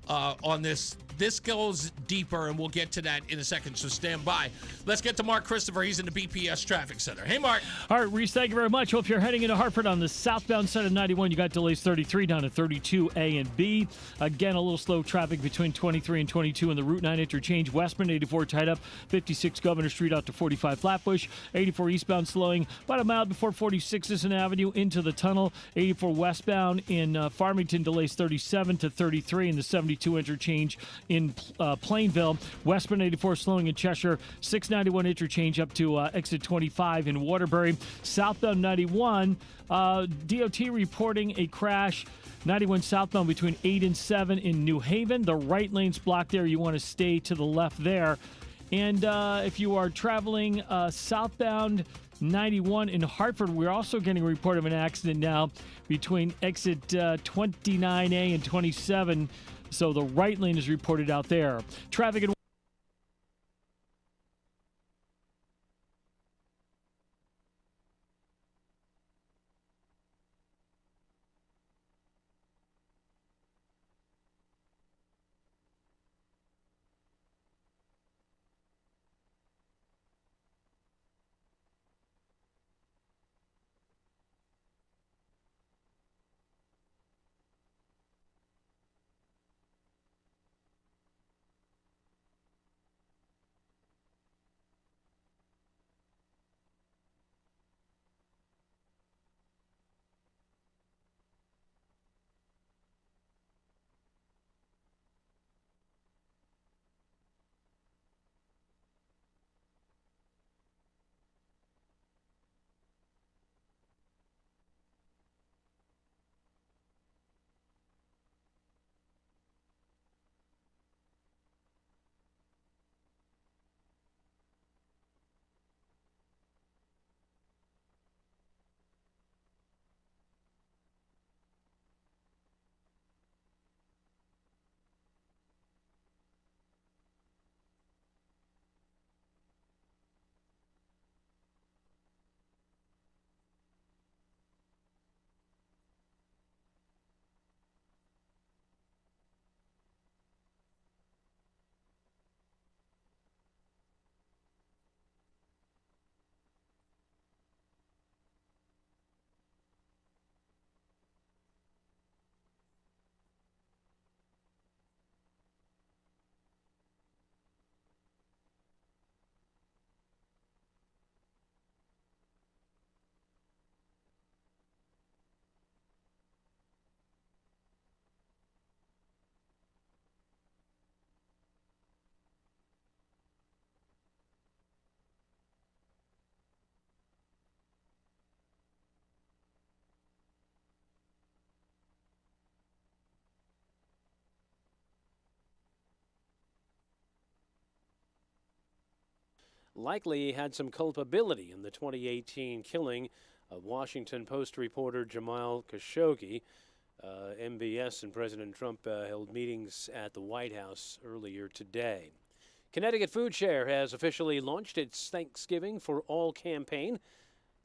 on this. This goes deeper, and we'll get to that in a second, so stand by. Let's get to Mark Christopher. He's in the BPS Traffic Center. Hey, Mark. All right, Reese, thank you very much. Hope you're heading into Hartford on the southbound side of 91. You got delays 33 down to 32 A and B. Again, a little slow traffic between 23 and 22 in the Route 9 interchange. Westbound 84 tied up, 56 Governor Street out to 45 Flatbush. 84 eastbound slowing about a mile before 46 Isson Avenue into the tunnel. 84 westbound in Farmington delays 37 to 33 in the 72 interchange in Plainville. Westbound 84 slowing in Cheshire. 691 interchange up to exit 25 in Waterbury. Southbound 91, DOT reporting a crash. 91 southbound between 8 and 7 in New Haven. The right lane's blocked there. You want to stay to the left there. And if you are traveling southbound 91 in Hartford, we're also getting a report of an accident now between exit 29A and 27. So the right lane is reported out there. Traffic and likely had some culpability in the 2018 killing of Washington Post reporter Jamal Khashoggi. MBS and President Trump held meetings at the White House earlier today. Connecticut Food Share has officially launched its Thanksgiving for All campaign.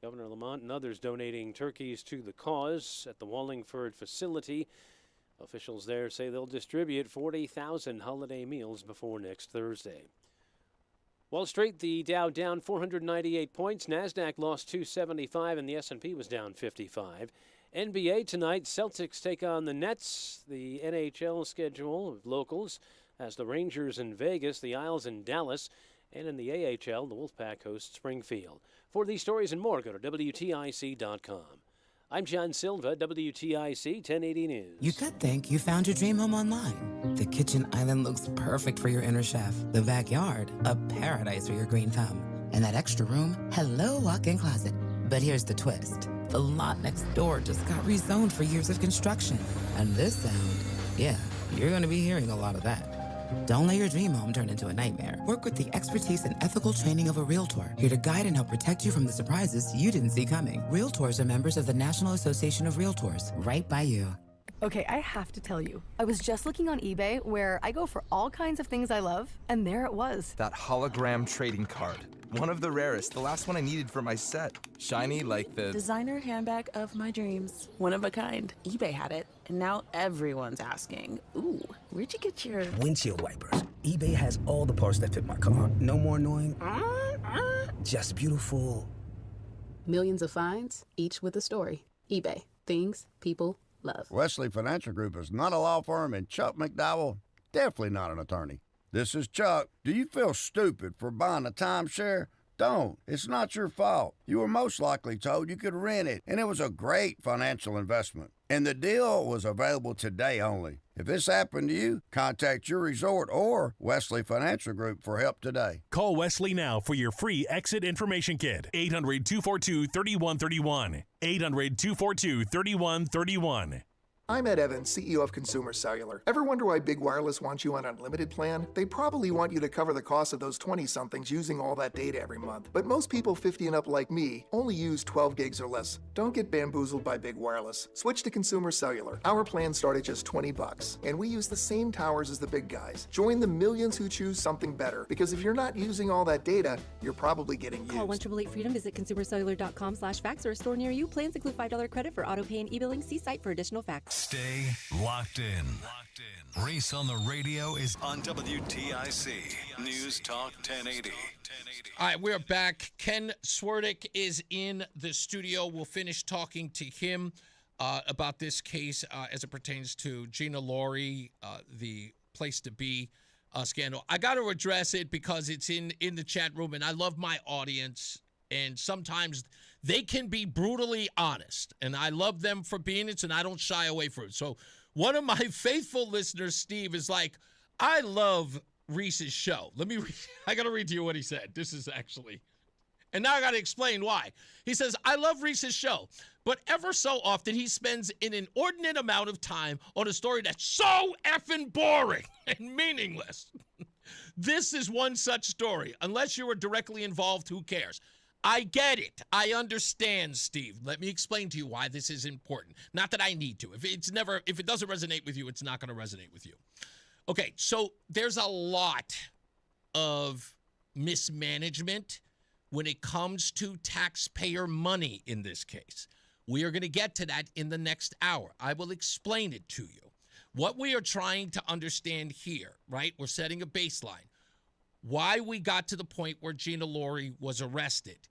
Governor Lamont and others donating turkeys to the cause at the Wallingford facility. Officials there say they'll distribute 40,000 holiday meals before next Thursday. Wall Street, the Dow down 498 points. NASDAQ lost 275 and the S&P was down 55. NBA tonight, Celtics take on the Nets. The NHL schedule of locals has the Rangers in Vegas, the Isles in Dallas, and in the AHL, the Wolfpack hosts Springfield. For these stories and more, go to WTIC.com. I'm John Silva, WTIC 1080 News. You could think you found your dream home online. The kitchen island looks perfect for your inner chef. The backyard, a paradise for your green thumb. And that extra room, hello walk-in closet. But here's the twist. The lot next door just got rezoned for years of construction. And this sound, yeah, you're going to be hearing a lot of that. Don't let your dream home turn into a nightmare. Work with the expertise and ethical training of a Realtor, here to guide and help protect you from the surprises you didn't see coming. Realtors are members of the National Association of Realtors, right by you. Okay, I have to tell you, I was just looking on eBay where I go for all kinds of things I love, and there it was. That hologram trading card. One of the rarest, the last one I needed for my set. Shiny like the designer handbag of my dreams. One of a kind. eBay had it, and now everyone's asking, ooh, where'd you get your windshield wipers? eBay has all the parts that fit my car. No more annoying, just beautiful. Millions of finds, each with a story. eBay. Things people love. Wesley Financial Group is not a law firm, and Chuck McDowell, definitely not an attorney. This is Chuck. Do you feel stupid for buying a timeshare? Don't. It's not your fault. You were most likely told you could rent it, and it was a great financial investment. And the deal was available today only. If this happened to you, contact your resort or Wesley Financial Group for help today. Call Wesley now for your free exit information kit. 800-242-3131. 800-242-3131. I'm Ed Evans, CEO of Consumer Cellular. Ever wonder why Big Wireless wants you on an unlimited plan? They probably want you to cover the cost of those 20-somethings using all that data every month. But most people 50 and up like me only use 12 gigs or less. Don't get bamboozled by Big Wireless. Switch to Consumer Cellular. Our plans start at just $20, and we use the same towers as the big guys. Join the millions who choose something better, because if you're not using all that data, you're probably getting used. Call 1-888-FREEDOM, visit consumercellular.com/facts or a store near you. Plans include $5 credit for auto pay and e-billing. See site for additional facts. Stay locked in. Reese on the Radio is on WTIC News Talk 1080. All right, we're back. Ken Swerdick is in the studio. We'll finish talking to him about this case as it pertains to Gina Laurie, the place to be scandal. I got to address it because it's in the chat room, and I love my audience. And sometimes they can be brutally honest, and I love them for being it, and I don't shy away from it. So one of my faithful listeners, Steve, is like, I love Reese's show. I got to read to you what he said. This is actually, and now I got to explain why. He says, I love Reese's show, but ever so often he spends an inordinate amount of time on a story that's so effing boring and meaningless. This is one such story. Unless you were directly involved, who cares? I get it. I understand, Steve. Let me explain to you why this is important. Not that I need to. If it doesn't resonate with you, it's not going to resonate with you. Okay, so there's a lot of mismanagement when it comes to taxpayer money in this case. We are going to get to that in the next hour. I will explain it to you. What we are trying to understand here, right? We're setting a baseline. Why we got to the point where Gina Laurie was arrested.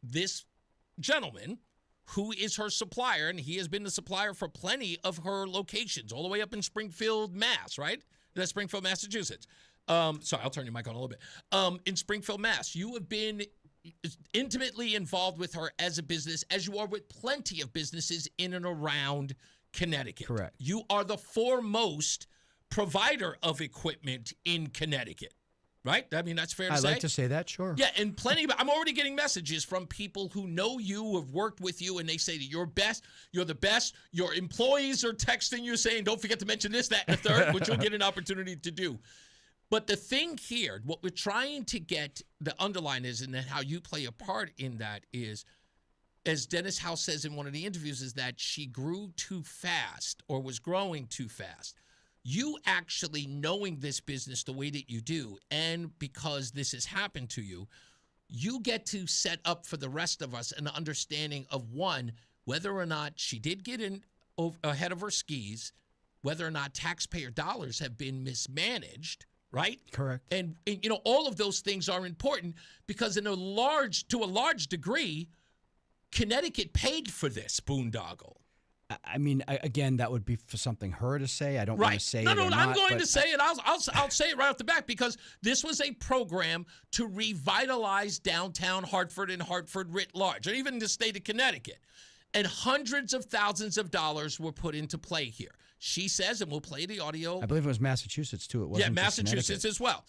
This gentleman, who is her supplier, and he has been the supplier for plenty of her locations, all the way up in Springfield, Mass, right? That's Springfield, Massachusetts. Sorry, I'll turn your mic on a little bit. In Springfield, Mass, you have been intimately involved with her as a business, as you are with plenty of businesses in and around Connecticut. Correct. You are the foremost provider of equipment in Connecticut. Right? I mean, that's fair to say. I like to say that, sure. Yeah, and plenty of, I'm already getting messages from people who know you, have worked with you, and they say that you're the best. Your employees are texting you saying, don't forget to mention this, that, and the third, which you'll get an opportunity to do. But the thing here, what we're trying to get, the underline is, and then how you play a part in that is, as Dennis House says in one of the interviews, is that she grew too fast or was growing too fast. You actually knowing this business the way that you do, and because this has happened to you, you get to set up for the rest of us an understanding of, one, whether or not she did get in ahead of her skis, whether or not taxpayer dollars have been mismanaged, right? Correct. And you know, all of those things are important because to a large degree, Connecticut paid for this boondoggle. I mean, again, that would be for something her to say. I don't want to say no, it or I'm not, going but to say it. I'll say it right off the bat because this was a program to revitalize downtown Hartford and Hartford writ large, or even the state of Connecticut. And hundreds of thousands of dollars were put into play here. She says, and we'll play the audio. I believe it was Massachusetts, too. It wasn't just Massachusetts as well.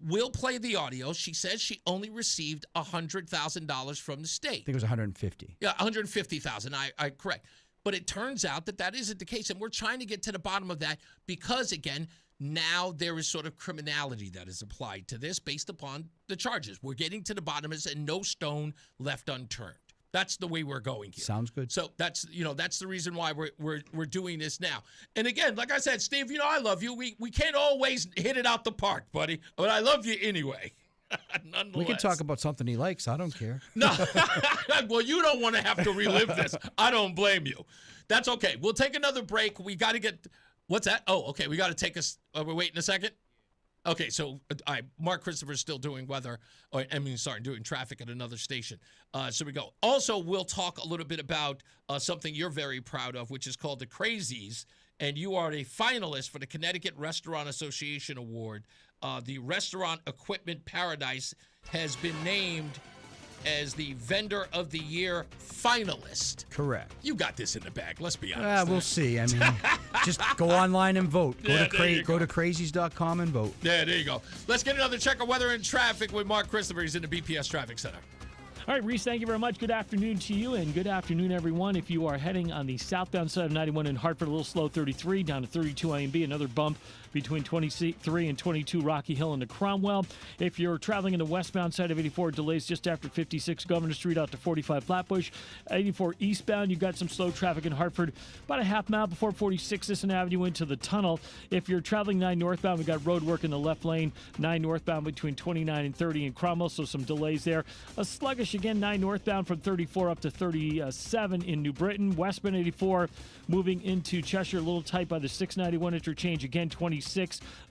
We'll play the audio. She says she only received $100,000 from the state. I think it was 150. Yeah, 150,000. I correct. But it turns out that that isn't the case, and we're trying to get to the bottom of that because, again, now there is sort of criminality that is applied to this based upon the charges. We're getting to the bottom of this, and no stone left unturned. That's the way we're going here. Sounds good. So that's the reason why we're doing this now. And again, like I said, Steve, I love you. We can't always hit it out the park, buddy, but I love you anyway. Nonetheless. We can talk about something he likes. I don't care. No, well, you don't want to have to relive this. I don't blame you. That's okay. We'll take another break. We got to get. What's that? Oh, okay. We got to take us. We're waiting a second. Okay, so Mark Christopher's still doing doing traffic at another station. So we go. Also, we'll talk a little bit about something you're very proud of, which is called the Crazies, and you are a finalist for the Connecticut Restaurant Association Award. The Restaurant Equipment Paradise has been named as the Vendor of the Year finalist. Correct. You got this in the bag. Let's be honest. We'll see. I mean, just go online and vote. Go to crazies.com and vote. Yeah, there you go. Let's get another check of weather and traffic with Mark Christopher. He's in the BPS Traffic Center. All right, Reese, thank you very much. Good afternoon to you, and good afternoon, everyone. If you are heading on the southbound side of 91 in Hartford, a little slow, 33 down to 32 A&B, another bump between 23 and 22 Rocky Hill into Cromwell. If you're traveling in the westbound side of 84, delays just after 56 Governor Street out to 45 Flatbush. 84 eastbound, you've got some slow traffic in Hartford, about a half mile before 46 Sisson Avenue into the tunnel. If you're traveling 9 northbound, we've got road work in the left lane, 9 northbound between 29 and 30 in Cromwell, so some delays there. A sluggish, again, 9 northbound from 34 up to 37 in New Britain. Westbound 84 moving into Cheshire, a little tight by the 691 interchange, again 26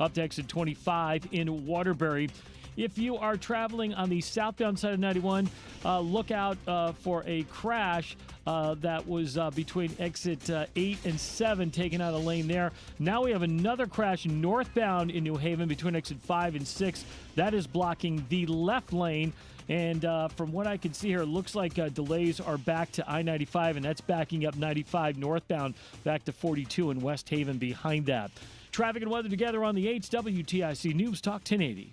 up to exit 25 in Waterbury. If you are traveling on the southbound side of 91, look out for a crash that was between exit 8 and 7, taking out a lane there. Now we have another crash northbound in New Haven between exit 5 and 6. That is blocking the left lane. And from what I can see here, it looks like delays are back to I-95, and that's backing up 95 northbound back to 42 in West Haven behind that. Traffic and weather together on the 8th, WTIC News Talk 1080.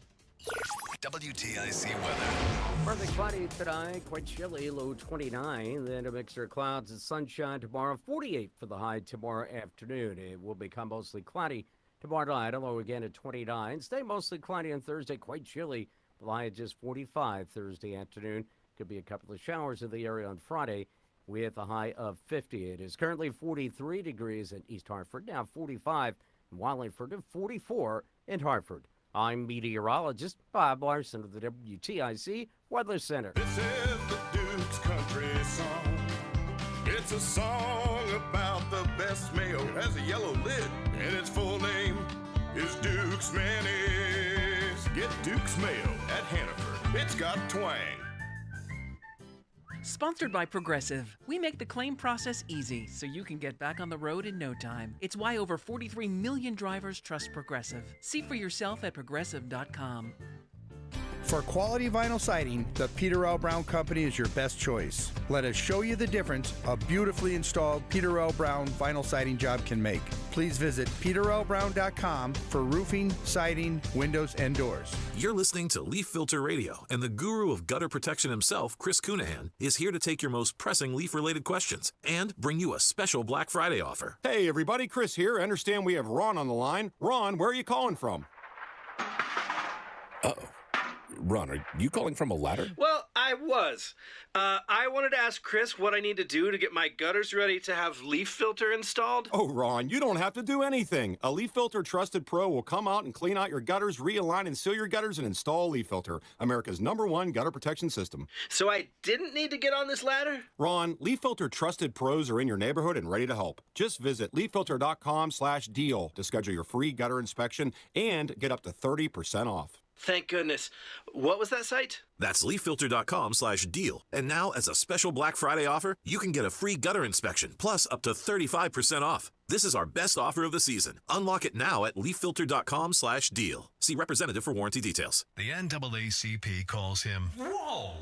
WTIC weather. Partly cloudy today, quite chilly, low 29. Then a mixture of clouds and sunshine tomorrow, 48 for the high tomorrow afternoon. It will become mostly cloudy tomorrow night, a low again at 29. Stay mostly cloudy on Thursday, quite chilly. The high at just 45 Thursday afternoon. Could be a couple of showers in the area on Friday with a high of 50. It is currently 43 degrees in East Hartford, now 45 in Wallingford and 44 in Hartford. I'm meteorologist Bob Larson of the WTIC Weather Center. This is the Duke's Country Song. It's a song about the best mayo. It has a yellow lid, and its full name is Duke's Mayonnaise. Get Duke's Mayo at Hannaford. It's got twang. Sponsored by Progressive. We make the claim process easy so you can get back on the road in no time. It's why over 43 million drivers trust Progressive. See for yourself at progressive.com. For quality vinyl siding, the Peter L. Brown Company is your best choice. Let us show you the difference a beautifully installed Peter L. Brown vinyl siding job can make. Please visit peterlbrown.com for roofing, siding, windows, and doors. You're listening to Leaf Filter Radio, and the guru of gutter protection himself, Chris Cunahan, is here to take your most pressing leaf-related questions and bring you a special Black Friday offer. Hey, everybody, Chris here. I understand we have Ron on the line. Ron, where are you calling from? Uh-oh. Ron, are you calling from a ladder? Well, I was. I wanted to ask Chris what I need to do to get my gutters ready to have leaf filter installed. Oh, Ron, you don't have to do anything. A Leaf Filter Trusted Pro will come out and clean out your gutters, realign and seal your gutters, and install Leaf Filter, America's #1 gutter protection system. So I didn't need to get on this ladder? Ron, Leaf Filter Trusted Pros are in your neighborhood and ready to help. Just visit leaffilter.com/deal to schedule your free gutter inspection and get up to 30% off. Thank goodness. What was that site? That's leaffilter.com/deal. And now, as a special Black Friday offer, you can get a free gutter inspection, plus up to 35% off. This is our best offer of the season. Unlock it now at leaffilter.com/deal. See representative for warranty details. The NAACP calls him, Whoa!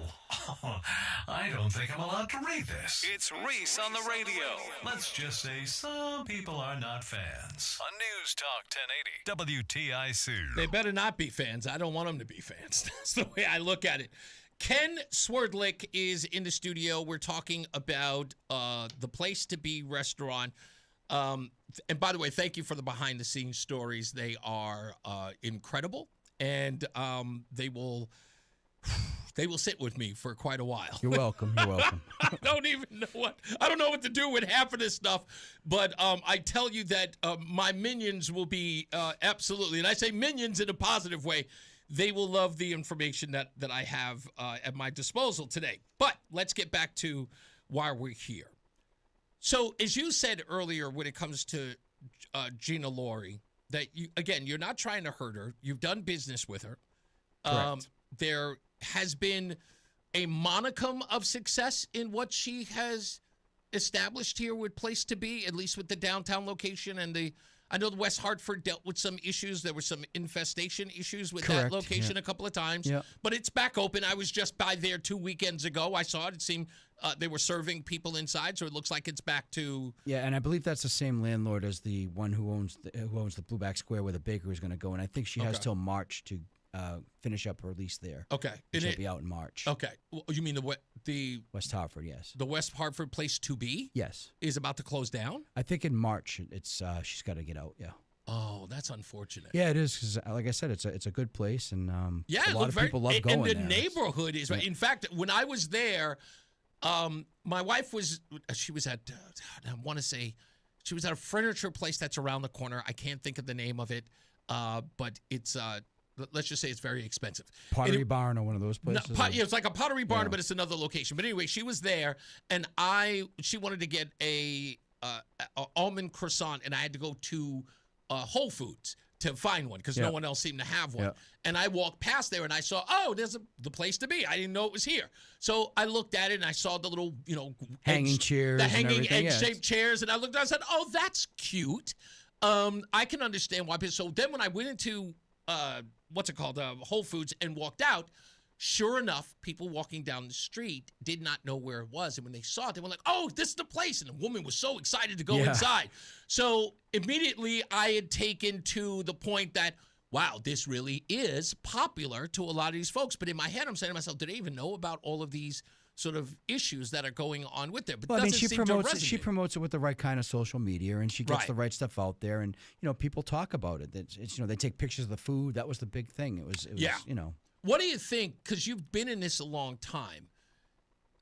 I don't think I'm allowed to read this. It's Reese on the Radio. Let's just say some people are not fans. On NewsTalk 1080 WTIC. They better not be fans. I don't want them to be fans. That's the way I look at it. Ken Swerdlick is in the studio. We're talking about the Place to Be restaurant. And by the way, thank you for the behind-the-scenes stories. They are incredible, and they will sit with me for quite a while. You're welcome. You're welcome. I don't know what to do with half of this stuff, but I tell you that my minions will be absolutely, and I say minions in a positive way, they will love the information that I have at my disposal today. But let's get back to why we're here. So, as you said earlier, when it comes to Gina Laurie, that you're not trying to hurt her. You've done business with her. Correct. There has been a monicum of success in what she has established here with Place to Be, at least with the downtown location and I know the West Hartford dealt with some issues. There were some infestation issues with that location a couple of times. Yeah. But it's back open. I was just by there 2 weekends ago. I saw it. It seemed they were serving people inside, so it looks like it's back to... Yeah, and I believe that's the same landlord as the one who owns the Blueback Square where the bakery is going to go. And I think she has till March to finish up her lease there. Okay. She'll be out in March. Okay. Well, you mean the West Hartford, yes. The West Hartford Place to Be? Yes. Is about to close down? I think in March it's she's got to get out, yeah. Oh, that's unfortunate. Yeah, it is, because like I said, it's a good place, and yeah, a lot of people love going there. And the neighborhood is... In fact, when I was there, my wife was at, I want to say, she was at a furniture place that's around the corner. I can't think of the name of it, but it's... let's just say it's very expensive. Pottery Barn or one of those places? Yeah, it's like a Pottery Barn, but it's another location. But anyway, she was there, and she wanted to get a almond croissant, and I had to go to Whole Foods to find one because no one else seemed to have one. And I walked past there, and I saw, there's the Place to Be. I didn't know it was here. So I looked at it, and I saw the little, hanging chairs, the hanging egg-shaped chairs, and I looked at it, I said, oh, that's cute. I can understand why. So then when I went into Whole Foods and walked out, sure enough, people walking down the street did not know where it was. And when they saw it, they were like, oh, this is the place. And the woman was so excited to go inside. So immediately I had taken to the point that, wow, this really is popular to a lot of these folks. But in my head, I'm saying to myself, do they even know about all of these sort of issues that are going on with there? But well, I mean, she promotes it with the right kind of social media, and she gets the right stuff out there, and people talk about it. It's they take pictures of the food. That was the big thing. It was What do you think? Because you've been in this a long time.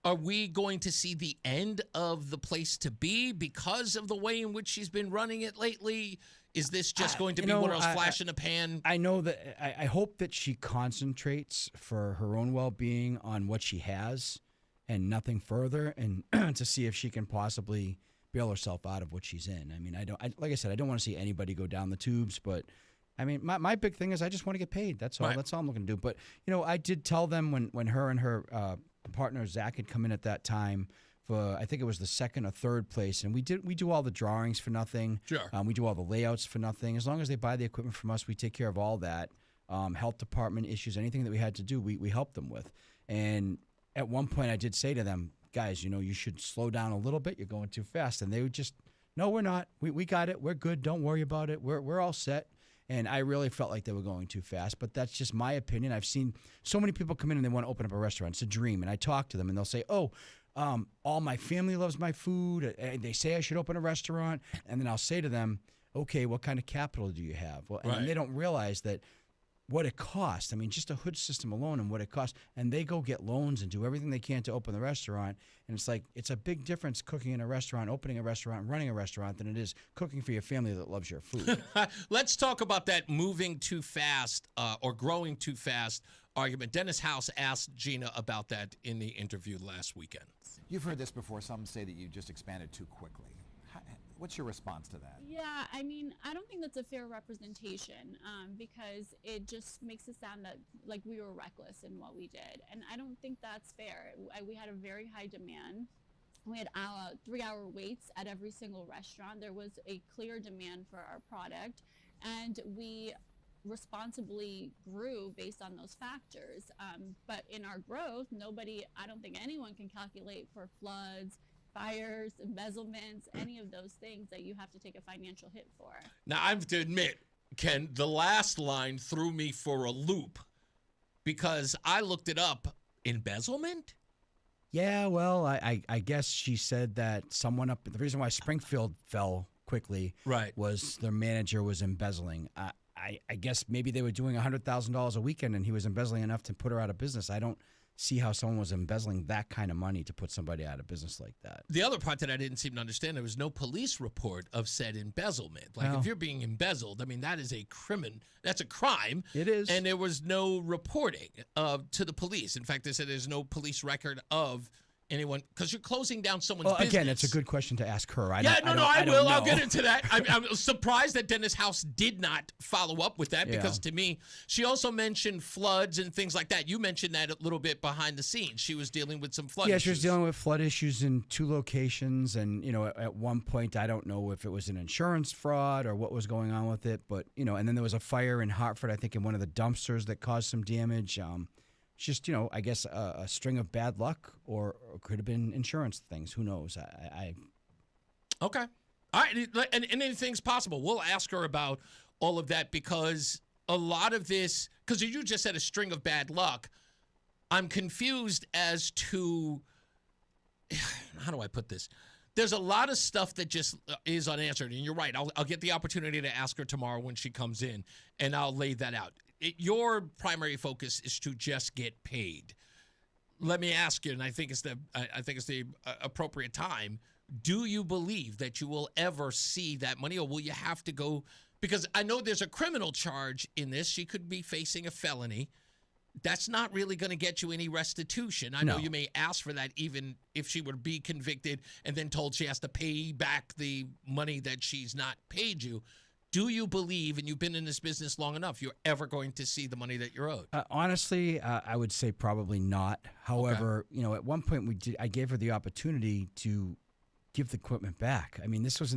Are we going to see the end of the Place to Be because of the way in which she's been running it lately? Is this just going to be one of those flash in the pan? I know that I hope that she concentrates for her own well-being on what she has and nothing further, and to see if she can possibly bail herself out of what she's in. I mean, like I said, I don't want to see anybody go down the tubes, but I mean, my big thing is I just want to get paid. That's all. Right. That's all I'm looking to do. But I did tell them when her and her partner Zach had come in at that time for, I think it was the second or third place, and we do all the drawings for nothing. Sure. We do all the layouts for nothing. As long as they buy the equipment from us, we take care of all that. Health department issues, anything that we had to do, we help them with. And at one point, I did say to them, guys, you should slow down a little bit. You're going too fast. And they would just, no, we're not. We got it. We're good. Don't worry about it. We're all set. And I really felt like they were going too fast. But that's just my opinion. I've seen so many people come in and they want to open up a restaurant. It's a dream. And I talk to them and they'll say, all my family loves my food. And they say I should open a restaurant. And then I'll say to them, okay, what kind of capital do you have? Well, and they don't realize that what it costs. I mean, just a hood system alone and what it costs. And they go get loans and do everything they can to open the restaurant. And it's like, it's a big difference cooking in a restaurant, opening a restaurant, running a restaurant than it is cooking for your family that loves your food. Let's talk about that moving too fast or growing too fast argument. Dennis House asked Gina about that in the interview last weekend. You've heard this before. Some say that you just expanded too quickly. What's your response to that? Yeah, I mean, I don't think that's a fair representation because it just makes it sound like we were reckless in what we did. And I don't think that's fair. We had a very high demand. We had 3-hour waits at every single restaurant. There was a clear demand for our product, and we responsibly grew based on those factors. But in our growth, I don't think anyone can calculate for floods, fires, embezzlements, any of those things that you have to take a financial hit for. Now, I have to admit, Ken, the last line threw me for a loop because I looked it up. Embezzlement? Yeah, well, I guess she said that the reason why Springfield fell quickly was their manager was embezzling. I guess maybe they were doing $100,000 a weekend and he was embezzling enough to put her out of business. I don't see how someone was embezzling that kind of money to put somebody out of business like that. The other part that I didn't seem to understand, there was no police report of said embezzlement. Like, if you're being embezzled, I mean, that is that's a crime. It is. And there was no reporting to the police. In fact, they said there's no police record of anyone, because you're closing down someone's business. Again, it's a good question to ask her. I will. I'll get into that. I'm surprised that Dennis House did not follow up with that because to me, she also mentioned floods and things like that. You mentioned that a little bit behind the scenes. She was dealing with some flood issues. She was dealing with flood issues in 2 locations. And, at one point, I don't know if it was an insurance fraud or what was going on with it. But, and then there was a fire in Hartford, I think, in one of the dumpsters that caused some damage. Just, I guess a string of bad luck or could have been insurance things. Who knows? Okay. All right. And anything's possible. We'll ask her about all of that because a lot of this, because you just said a string of bad luck, I'm confused as to, how do I put this? There's a lot of stuff that just is unanswered. And you're right. I'll get the opportunity to ask her tomorrow when she comes in, and I'll lay that out. Your primary focus is to just get paid. Let me ask you, and I think it's the appropriate time. Do you believe that you will ever see that money, or will you have to go? Because I know there's a criminal charge in this. She could be facing a felony. That's not really going to get you any restitution. I know you may ask for that even if she would be convicted and then told she has to pay back the money that she's not paid you. Do you believe, and you've been in this business long enough, you're ever going to see the money that you're owed? Honestly, I would say probably not. However, at one point I gave her the opportunity to give the equipment back. I mean, this was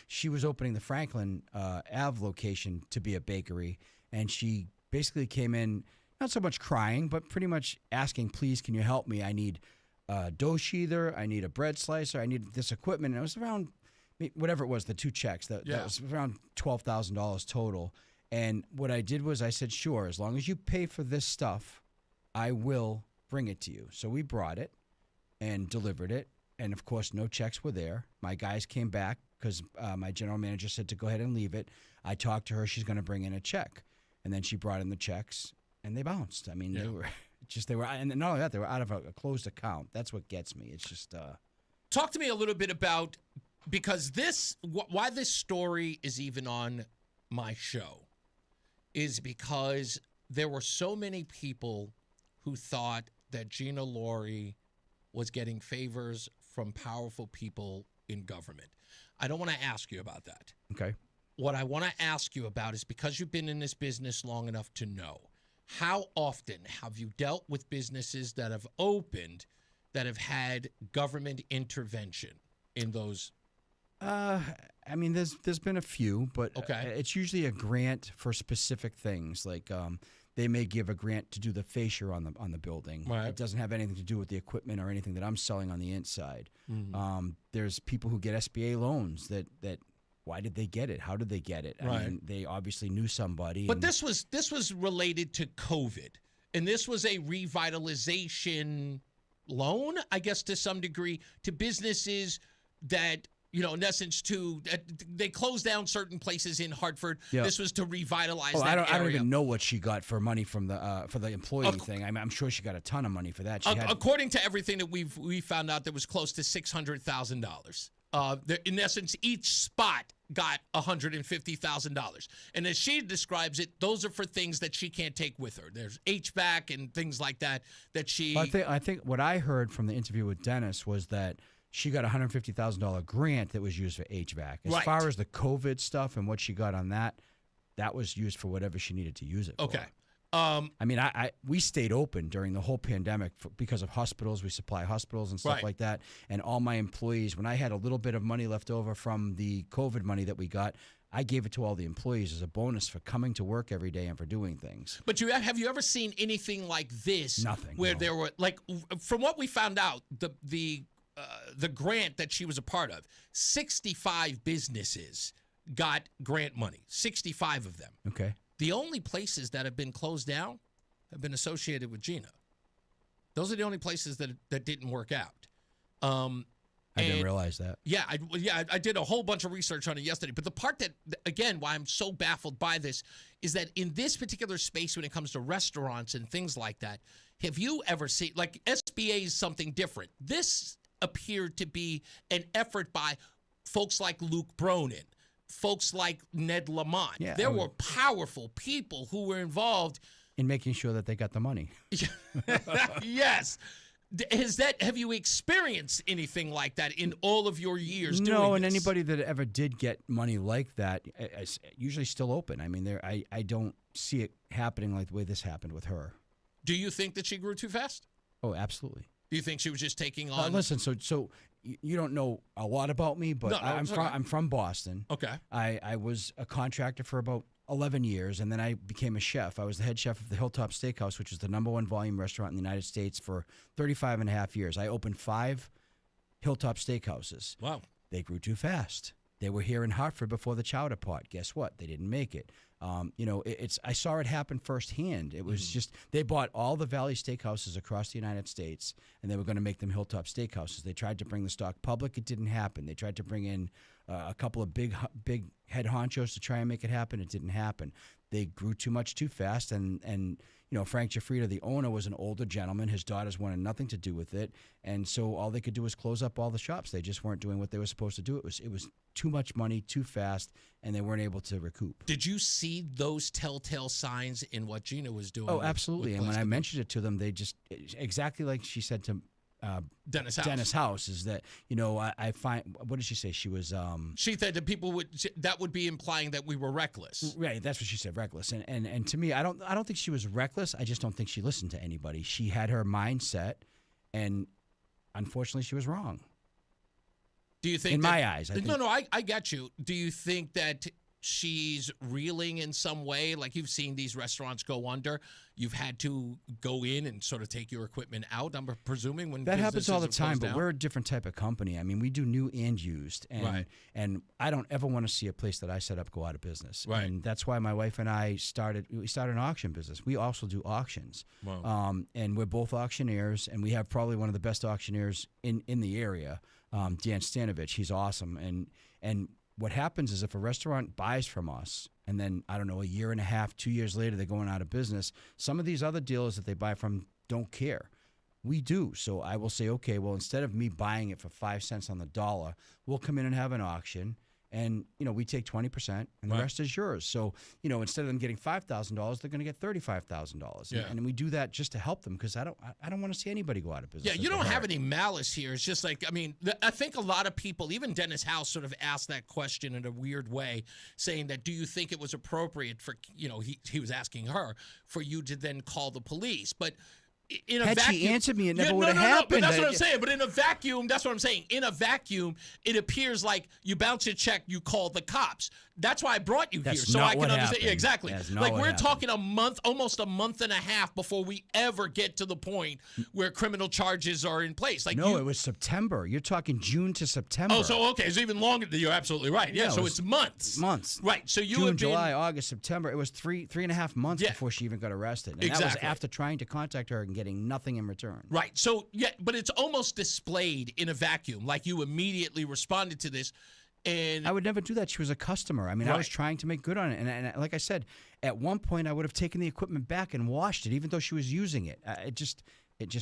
she was opening the Franklin Ave location to be a bakery, and she basically came in, not so much crying, but pretty much asking, please, can you help me? I need a dough sheather, I need a bread slicer, I need this equipment. And it was around, whatever it was, the 2 checks, that was around $12,000 total. And what I did was I said, sure, as long as you pay for this stuff, I will bring it to you. So we brought it and delivered it. And, of course, no checks were there. My guys came back because my general manager said to go ahead and leave it. I talked to her. She's going to bring in a check. And then she brought in the checks, and they bounced. I mean, they were, and not only that, they were out of a closed account. That's what gets me. It's just. Talk to me a little bit about, because why this story is even on my show is because there were so many people who thought that Gina Laurie was getting favors from powerful people in government. I don't want to ask you about that. Okay. What I want to ask you about is, because you've been in this business long enough to know, how often have you dealt with businesses that have opened that have had government intervention in those? I mean, there's been a few, but it's usually a grant for specific things. Like they may give a grant to do the fascia on the building. Right. It doesn't have anything to do with the equipment or anything that I'm selling on the inside. Mm-hmm. There's people who get SBA loans that why did they get it? How did they get it? Right. I mean, they obviously knew somebody. But this was related to COVID, and this was a revitalization loan, I guess, to some degree, to businesses that in essence, they closed down certain places in Hartford. Yeah. This was to revitalize Oh, that area. I don't even know what she got for money from for the employee thing. I'm sure she got a ton of money for that. According to everything that we found out, there was close to $600,000. In essence, each spot got $150,000. And as she describes it, those are for things that she can't take with her. There's HVAC and things like that she... I think what I heard from the interview with Dennis was that she got a $150,000 grant that was used for HVAC. As far as the COVID stuff and what she got on that was used for whatever she needed to use it for. Okay. We stayed open during the whole pandemic because of hospitals. We supply hospitals and stuff like that. And all my employees, when I had a little bit of money left over from the COVID money that we got, I gave it to all the employees as a bonus for coming to work every day and for doing things. But have you ever seen anything like this? Nothing. Where there were, from what we found out, the grant that she was a part of, 65 businesses got grant money, 65 of them. Okay. The only places that have been closed down have been associated with Gina. Those are the only places that didn't work out. I didn't realize that. Yeah, I did a whole bunch of research on it yesterday. But the part that, again, why I'm so baffled by this is that in this particular space, when it comes to restaurants and things like that, have you ever seen, SBA is something different. This appeared to be an effort by folks like Luke Bronin, folks like Ned Lamont. Yeah, there were powerful people who were involved in making sure that they got the money. Yes. Have you experienced anything like that in all of your years doing No, and this? anybody that ever did get money like that is usually still open. I mean, I don't see it happening like the way this happened with her. Do you think that she grew too fast? Oh, absolutely. Do you think she was just taking on? Listen, so you don't know a lot about me, but I'm from Boston. Okay. I was a contractor for about 11 years, and then I became a chef. I was the head chef of the Hilltop Steakhouse, which is the #1 volume restaurant in the United States, for 35 and a half years. I opened 5 Hilltop Steakhouses. Wow. They grew too fast. They were here in Hartford before the Chowder Pot. Guess what? They didn't make it. I saw it happen firsthand. It was just, they bought all the Valley Steakhouses across the United States, and they were going to make them Hilltop Steakhouses. They tried to bring the stock public. It didn't happen. They tried to bring in a couple of big head honchos to try and make it happen. It didn't happen. They grew too much too fast, and Frank Giaffrida, the owner, was an older gentleman. His daughters wanted nothing to do with it, and so all they could do was close up all the shops. They just weren't doing what they were supposed to do. It was too much money, too fast, and they weren't able to recoup. Did you see those telltale signs in what Gina was doing? Oh, absolutely. And when I mentioned it to them, they just, exactly like she said to Dennis House, is that, I find, what did she say? She was... she said that that would be implying that we were reckless. Right, that's what she said, reckless. And to me, I don't think she was reckless. I just don't think she listened to anybody. She had her mindset, and unfortunately, she was wrong. Do you think in my eyes? I get you. Do you think that she's reeling in some way? Like, you've seen these restaurants go under. You've had to go in and sort of take your equipment out, I'm presuming, when that happens all the businesses have time, closed but down? we're a different type of company. I mean, we do new and used, and I don't ever want to see a place that I set up go out of business. Right. And that's why my wife and I started an auction business. We also do auctions. Wow. And we're both auctioneers, and we have probably one of the best auctioneers in the area, Dan Stanovich. He's awesome. And what happens is, if a restaurant buys from us, and then, I don't know, a year and a half, 2 years later, they're going out of business, some of these other dealers that they buy from don't care. We do. So I will say, okay, well, instead of me buying it for 5 cents on the dollar, we'll come in and have an auction, and, we take 20%, and the rest is yours. So, instead of them getting $5,000, they're going to get $35,000. Yeah. And we do that just to help them, because I don't want to see anybody go out of business. Yeah, you don't have any malice here. It's just like, I think a lot of people, even Dennis House, sort of asked that question in a weird way, saying that, do you think it was appropriate for, he was asking her, for you to then call the police? But in a Had vacuum, she answered me, it never would have happened. But that's what I'm saying. But in a vacuum, that's what I'm saying. In a vacuum, it appears like you bounce a check, you call the cops. That's why I brought you That's here, so not I can what understand. happened. Yeah, exactly. That's not Like what we're happened. talking a month, almost a month and a half before we ever get to the point where criminal charges are in place. Like No, it was September. You're talking June to September. Oh, so okay, it's even longer. You're absolutely right. Yeah, Yeah, it so was it's months. Months. Right. So you June, have been July, August, September. It was three and a half months before she even got arrested. And that was Exactly. after trying to contact her and getting nothing in return. right. So yeah, but it's almost displayed in a vacuum. Like you immediately responded to this, and I would never do that. She was a customer. I mean, I was Right. trying to make good on it. And like I said, at one point I would have taken the equipment back and washed it, even though she was using it. It just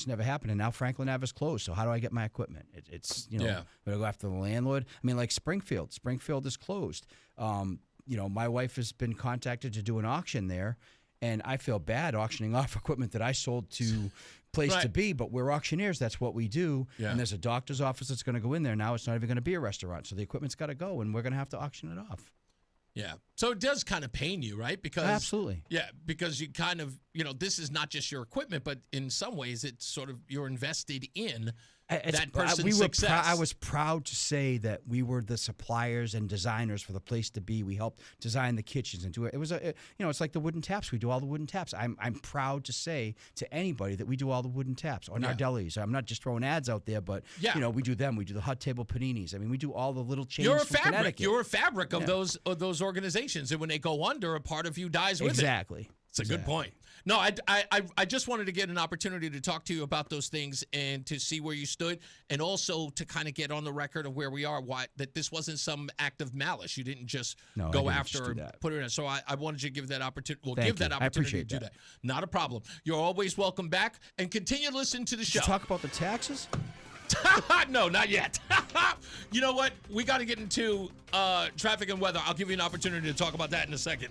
never happened. And now Franklin Ave is closed. So how do I get my equipment? It's Yeah. But I go after the landlord. I mean, like Springfield. Springfield is closed. My wife has been contacted to do an auction there, and I feel bad auctioning off equipment that I sold to place to Right. be, but we're auctioneers. That's what we do. Yeah. And there's a doctor's office that's going to go in there. Now it's not even going to be a restaurant. So the equipment's got to go, and we're going to have to auction it off. yeah. So it does kind of pain you, right? Because Absolutely. Yeah, because you kind of this is not just your equipment, but in some ways it's sort of you're invested in that person's success. I was proud to say that we were the suppliers and designers for the place to be. We helped design the kitchens and do it. It was it's like the wooden taps. We do all the wooden taps. I'm proud to say to anybody that we do all the wooden taps or Nardelli's. I'm not just throwing ads out there, but we do them. We do the hot table paninis. I mean, we do all the little chains. You're a from fabric. Connecticut. You're a fabric of those organizations, and when they go under, a part of you dies with it. Exactly. It's a good point. No, I just wanted to get an opportunity to talk to you about those things and to see where you stood, and also to kind of get on the record of where we are. Why that this wasn't some act of malice. You didn't just No, I go didn't after just do or that. put it in. So I wanted you to give that opportunity. Well, Thank give that you. I opportunity to appreciate do that. Not a problem. You're always welcome back, and continue to listen to the Did show. you talk about the taxes? No, not yet. You know what? We got to get into traffic and weather. I'll give you an opportunity to talk about that in a second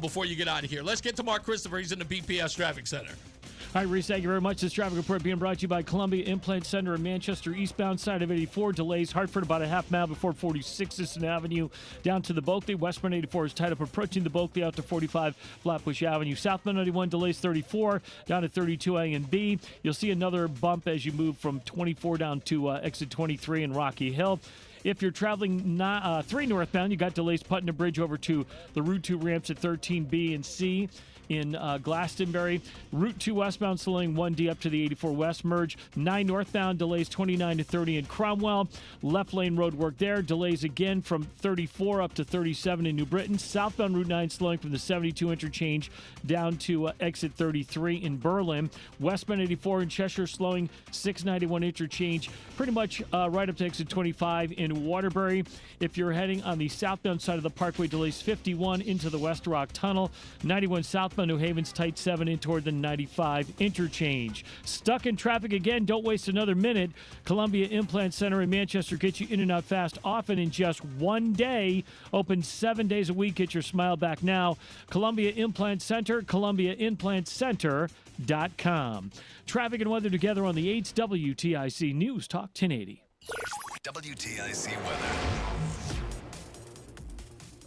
before you get out of here. Let's get to Mark Christopher. He's in the BPS Traffic Center. All right, Reese, thank you very much. This traffic report being brought to you by Columbia Implant Center in Manchester, eastbound side of 84. Delays Hartford about a half mile before 46th Avenue down to the Bulkley. Westbound 84 is tied up approaching the Bulkley out to 45 Flatbush Avenue. Southbound 91 delays 34 down to 32A and B. You'll see another bump as you move from 24 down to exit 23 in Rocky Hill. If you're traveling 3 northbound, you got delays Putnam Bridge over to the Route 2 ramps at 13B and C. In Glastonbury. Route 2 westbound slowing 1D up to the 84 West merge. 9 northbound delays 29 to 30 in Cromwell. Left lane road work there. Delays again from 34 up to 37 in New Britain. Southbound Route 9 slowing from the 72 interchange down to exit 33 in Berlin. Westbound 84 in Cheshire slowing 691 interchange pretty much right up to exit 25 in Waterbury. If you're heading on the southbound side of the Parkway, delays 51 into the West Rock Tunnel. 91 southbound New Haven's tight 7 in toward the 95 interchange. Stuck in traffic again? Don't waste another minute. Columbia Implant Center in Manchester gets you in and out fast, often in just one day. Open 7 days a week. Get your smile back now. Columbia Implant Center, ColumbiaImplantCenter.com. Traffic and weather together on the 8's WTIC News Talk 1080. WTIC weather.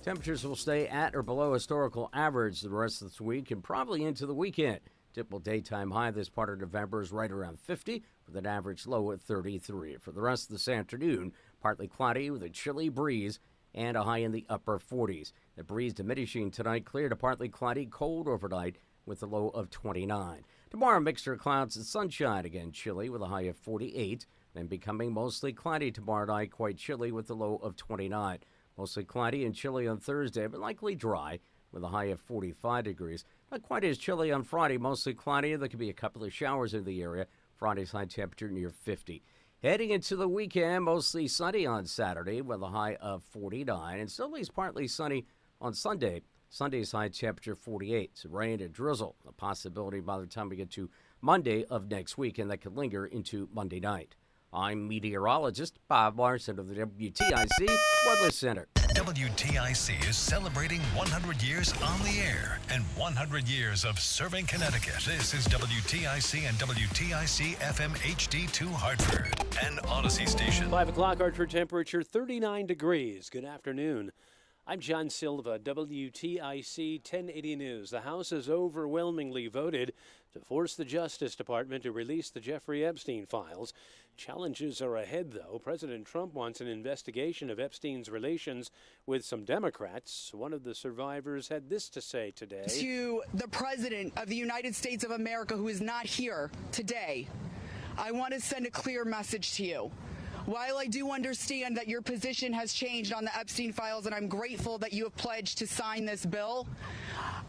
Temperatures will stay at or below historical average the rest of this week and probably into the weekend. Typical daytime high this part of November is right around 50 with an average low at 33. For the rest of this afternoon, partly cloudy with a chilly breeze and a high in the upper 40s. The breeze diminishing tonight, clear to partly cloudy, cold overnight with a low of 29. Tomorrow, mixture of clouds and sunshine, again chilly with a high of 48. Then becoming mostly cloudy tomorrow night, quite chilly with a low of 29. Mostly cloudy and chilly on Thursday, but likely dry with a high of 45 degrees. Not quite as chilly on Friday, mostly cloudy. There could be a couple of showers in the area. Friday's high temperature near 50. Heading into the weekend, mostly sunny on Saturday with a high of 49. And still is partly sunny on Sunday. Sunday's high temperature 48. So rain and drizzle, a possibility by the time we get to Monday of next week, and that could linger into Monday night. I'm meteorologist Bob Larson of the WTIC Weather Center. WTIC is celebrating 100 years on the air and 100 years of serving Connecticut. This is WTIC and WTIC FM HD2 Hartford, an Odyssey station. 5 o'clock, Hartford temperature 39 degrees. Good afternoon. I'm John Silva, WTIC 1080 News. The House has overwhelmingly voted to force the Justice Department to release the Jeffrey Epstein files. Challenges are ahead, though. President Trump wants an investigation of Epstein's relations with some Democrats. One of the survivors had this to say today. To the President of the United States of America, who is not here today, I want to send a clear message to you. While I do understand that your position has changed on the Epstein files, and I'm grateful that you have pledged to sign this bill,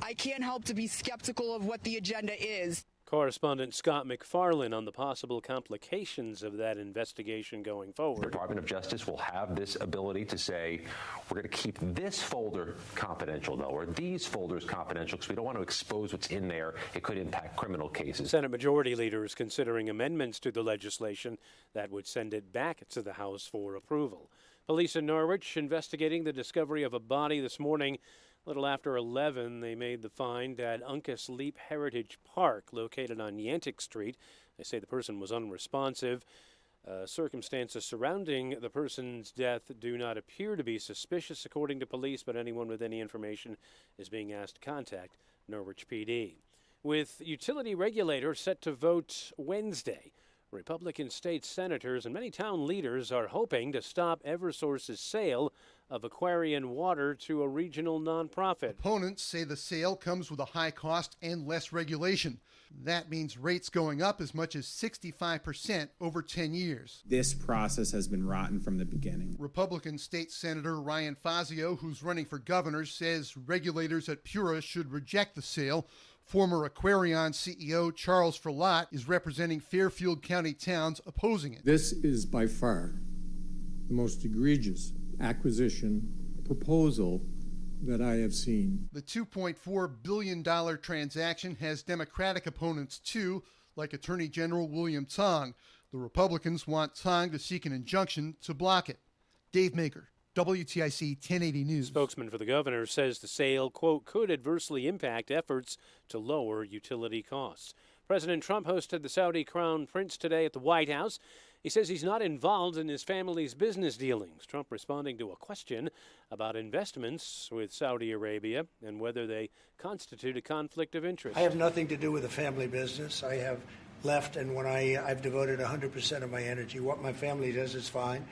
I can't help to be skeptical of what the agenda is. Correspondent Scott McFarlane on the possible complications of that investigation going forward. The Department of Justice will have this ability to say, we're going to keep this folder confidential, though, or these folders confidential, because we don't want to expose what's in there. It could impact criminal cases. Senate Majority Leader is considering amendments to the legislation that would send it back to the House for approval. Police in Norwich investigating the discovery of a body this morning. A little after 11, they made the find at Uncas Leap Heritage Park, located on Yantic Street. They say the person was unresponsive. Circumstances surrounding the person's death do not appear to be suspicious, according to police, but anyone with any information is being asked to contact Norwich PD. With utility regulators set to vote Wednesday, Republican state senators and many town leaders are hoping to stop Eversource's sale of Aquarian Water to a regional nonprofit. Opponents say the sale comes with a high cost and less regulation. That means rates going up as much as 65% over 10 years. This process has been rotten from the beginning. Republican State Senator Ryan Fazio, who's running for governor, says regulators at Pura should reject the sale. Former Aquarion CEO Charles Ferlat is representing Fairfield County towns opposing it. This is by far the most egregious acquisition proposal that I have seen. The $2.4 billion transaction has Democratic opponents too, like Attorney General William Tong. The Republicans want Tong to seek an injunction to block it. Dave Maker, WTIC 1080 News. Spokesman for the governor says the sale, quote, could adversely impact efforts to lower utility costs. President Trump hosted the Saudi Crown Prince today at the White House. He says he's not involved in his family's business dealings. Trump responding to a question about investments with Saudi Arabia and whether they constitute a conflict of interest. I have nothing to do with the family business. I have left, and when I've devoted 100% of my energy. What my family does is fine.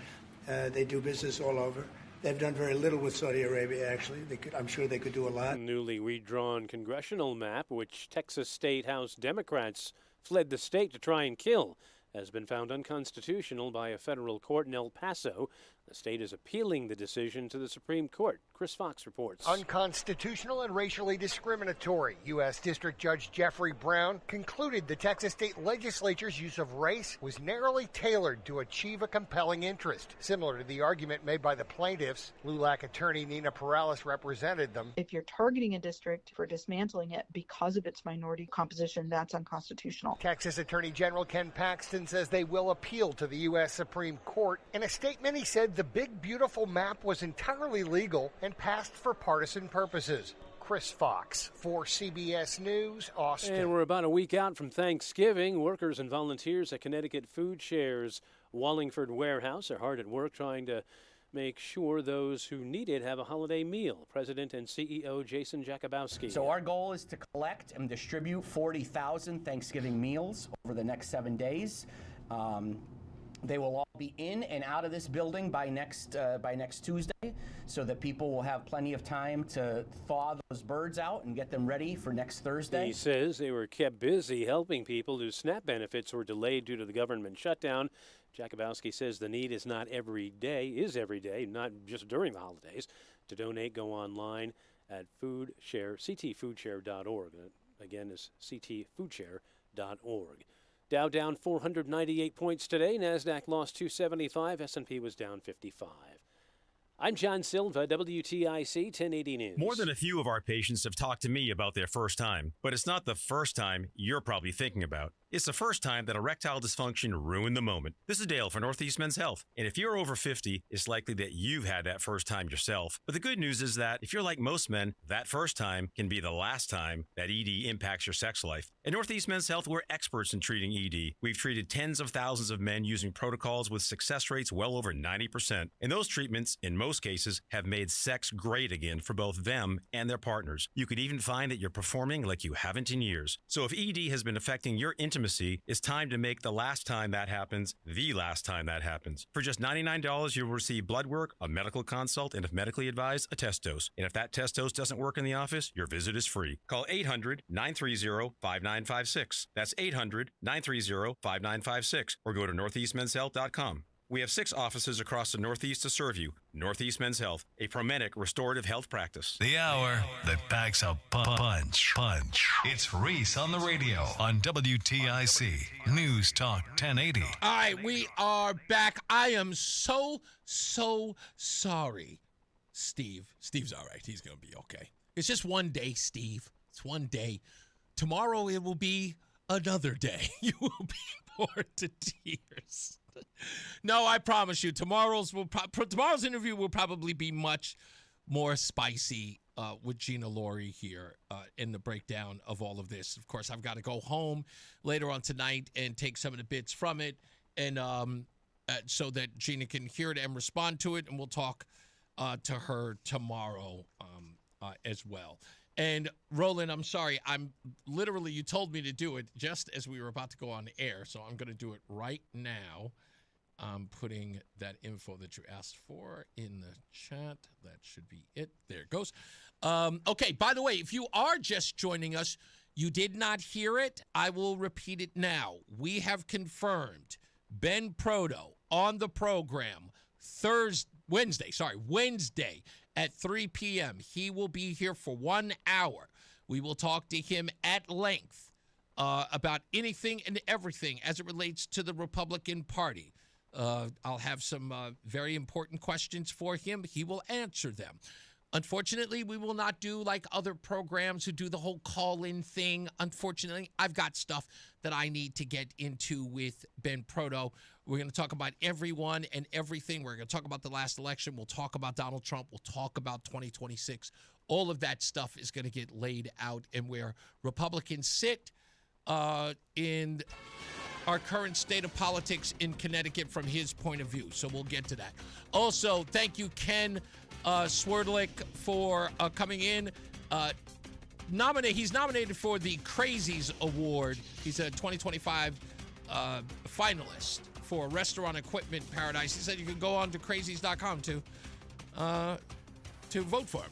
They do business all over. They've done very little with Saudi Arabia, actually. I'm sure they could do a lot. Newly redrawn congressional map, which Texas State House Democrats fled the state to try and kill, has been found unconstitutional by a federal court in El Paso. The state is appealing the decision to the Supreme Court. Chris Fox reports. Unconstitutional and racially discriminatory. U.S. District Judge Jeffrey Brown concluded the Texas state legislature's use of race was narrowly tailored to achieve a compelling interest. Similar to the argument made by the plaintiffs, LULAC attorney Nina Perales represented them. If you're targeting a district for dismantling it because of its minority composition, that's unconstitutional. Texas Attorney General Ken Paxton says they will appeal to the U.S. Supreme Court. In a statement, he said the big, beautiful map was entirely legal and passed for partisan purposes. Chris Fox for CBS News, Austin. And we're about a week out from Thanksgiving. Workers and volunteers at Connecticut Food Share's Wallingford warehouse are hard at work trying to make sure those who need it have a holiday meal. President and CEO Jason Jakubowski. So our goal is to collect and distribute 40,000 Thanksgiving meals over the next 7 days. They will all be in and out of this building by next Tuesday, so that people will have plenty of time to thaw those birds out and get them ready for next Thursday. He says they were kept busy helping people whose SNAP benefits were delayed due to the government shutdown. Jakubowski says the need is every day, not just during the holidays. To donate, go online at ctfoodshare.org. That, again, is ctfoodshare.org. Dow down 498 points today. NASDAQ lost 275. S&P was down 55. I'm John Silva, WTIC 1080 News. More than a few of our patients have talked to me about their first time, but it's not the first time you're probably thinking about. It's the first time that erectile dysfunction ruined the moment. This is Dale for Northeast Men's Health. And if you're over 50, it's likely that you've had that first time yourself. But the good news is that if you're like most men, that first time can be the last time that ED impacts your sex life. At Northeast Men's Health, we're experts in treating ED. We've treated tens of thousands of men using protocols with success rates well over 90%. And those treatments, in most cases, have made sex great again for both them and their partners. You could even find that you're performing like you haven't in years. So if ED has been affecting your intimacy, it's time to make the last time that happens the last time that happens. For just $99, you'll receive blood work, a medical consult, and if medically advised, a test dose. And if that test dose doesn't work in the office, your visit is free. Call 800-930-5956. That's 800-930-5956. Or go to northeastmenshealth.com. We have 6 offices across the Northeast to serve you. Northeast Men's Health, a Promenic restorative health practice. The hour that packs a punch. It's Reese on the radio on WTIC News Talk 1080. All right, we are back. I am so sorry, Steve. Steve's all right. He's going to be okay. It's just one day, Steve. It's one day. Tomorrow it will be another day. You will be bored to tears. No, I promise you, tomorrow's interview will probably be much more spicy with Gina Laurie here in the breakdown of all of this. Of course, I've got to go home later on tonight and take some of the bits from it, and so that Gina can hear it and respond to it, and we'll talk to her tomorrow as well. And Roland, I'm sorry, you told me to do it just as we were about to go on air, so I'm going to do it right now. I'm putting that info that you asked for in the chat. That should be it. There it goes. Okay, by the way, if you are just joining us, you did not hear it, I will repeat it now. We have confirmed Ben Proto on the program Wednesday at 3 p.m. He will be here for 1 hour. We will talk to him at length about anything and everything as it relates to the Republican Party. I'll have some very important questions for him. He will answer them. Unfortunately, we will not do like other programs who do the whole call-in thing. Unfortunately, I've got stuff that I need to get into with Ben Proto. We're going to talk about everyone and everything. We're going to talk about the last election. We'll talk about Donald Trump. We'll talk about 2026. All of that stuff is going to get laid out and where Republicans sit in our current state of politics in Connecticut from his point of view. So we'll get to that. Also, thank you, Ken Swerdlick, for coming in. He's nominated for the Crazies Award. He's a 2025 finalist for Restaurant Equipment Paradise. He said you can go on to crazies.com to vote for him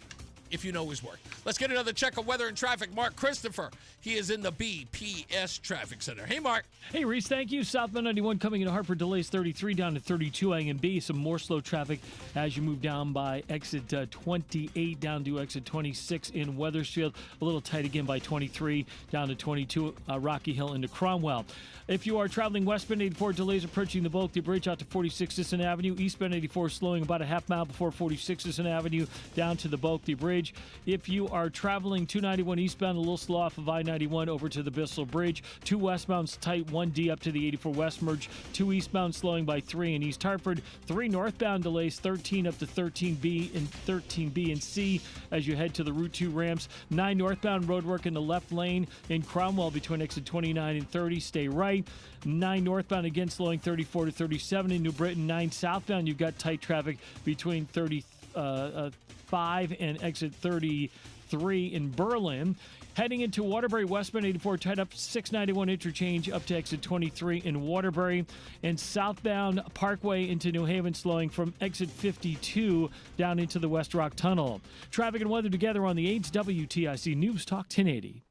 if you know his work. Let's get another check of weather and traffic. Mark Christopher, he is in the BPS Traffic Center. Hey, Mark. Hey, Reese, thank you. Southbound 91 coming into Hartford, delays 33 down to 32 A and B. Some more slow traffic as you move down by exit 28 down to exit 26 in Wethersfield. A little tight again by 23 down to 22 Rocky Hill into Cromwell. If you are traveling westbound 84, delays approaching the Bulkley Bridge out to 46 Sisson Avenue. Eastbound 84 slowing about a half mile before 46 Sisson Avenue down to the Bulkley Bridge. If you are traveling 291 eastbound, a little slow off of I-91 over to the Bissell Bridge. 2 westbounds tight, 1D up to the 84 West merge. 2 eastbound slowing by 3 in East Hartford. 3 northbound delays, 13 up to 13B and 13B and C as you head to the Route 2 ramps. 9 northbound roadwork in the left lane in Cromwell between exit 29 and 30. Stay right. 9 northbound again slowing 34 to 37 in New Britain. 9 southbound, you've got tight traffic between 35 and exit 33 in Berlin. Heading into Waterbury, westbound 84 tied up 691 interchange up to exit 23 in Waterbury. And southbound Parkway into New Haven slowing from exit 52 down into the West Rock Tunnel. Traffic and weather together on the 8's WTIC News Talk 1080.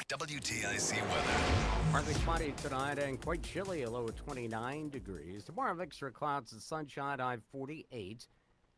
WTIC weather. Partly cloudy tonight and quite chilly, a low of 29 degrees. Tomorrow, mixture of clouds and sunshine, high 48.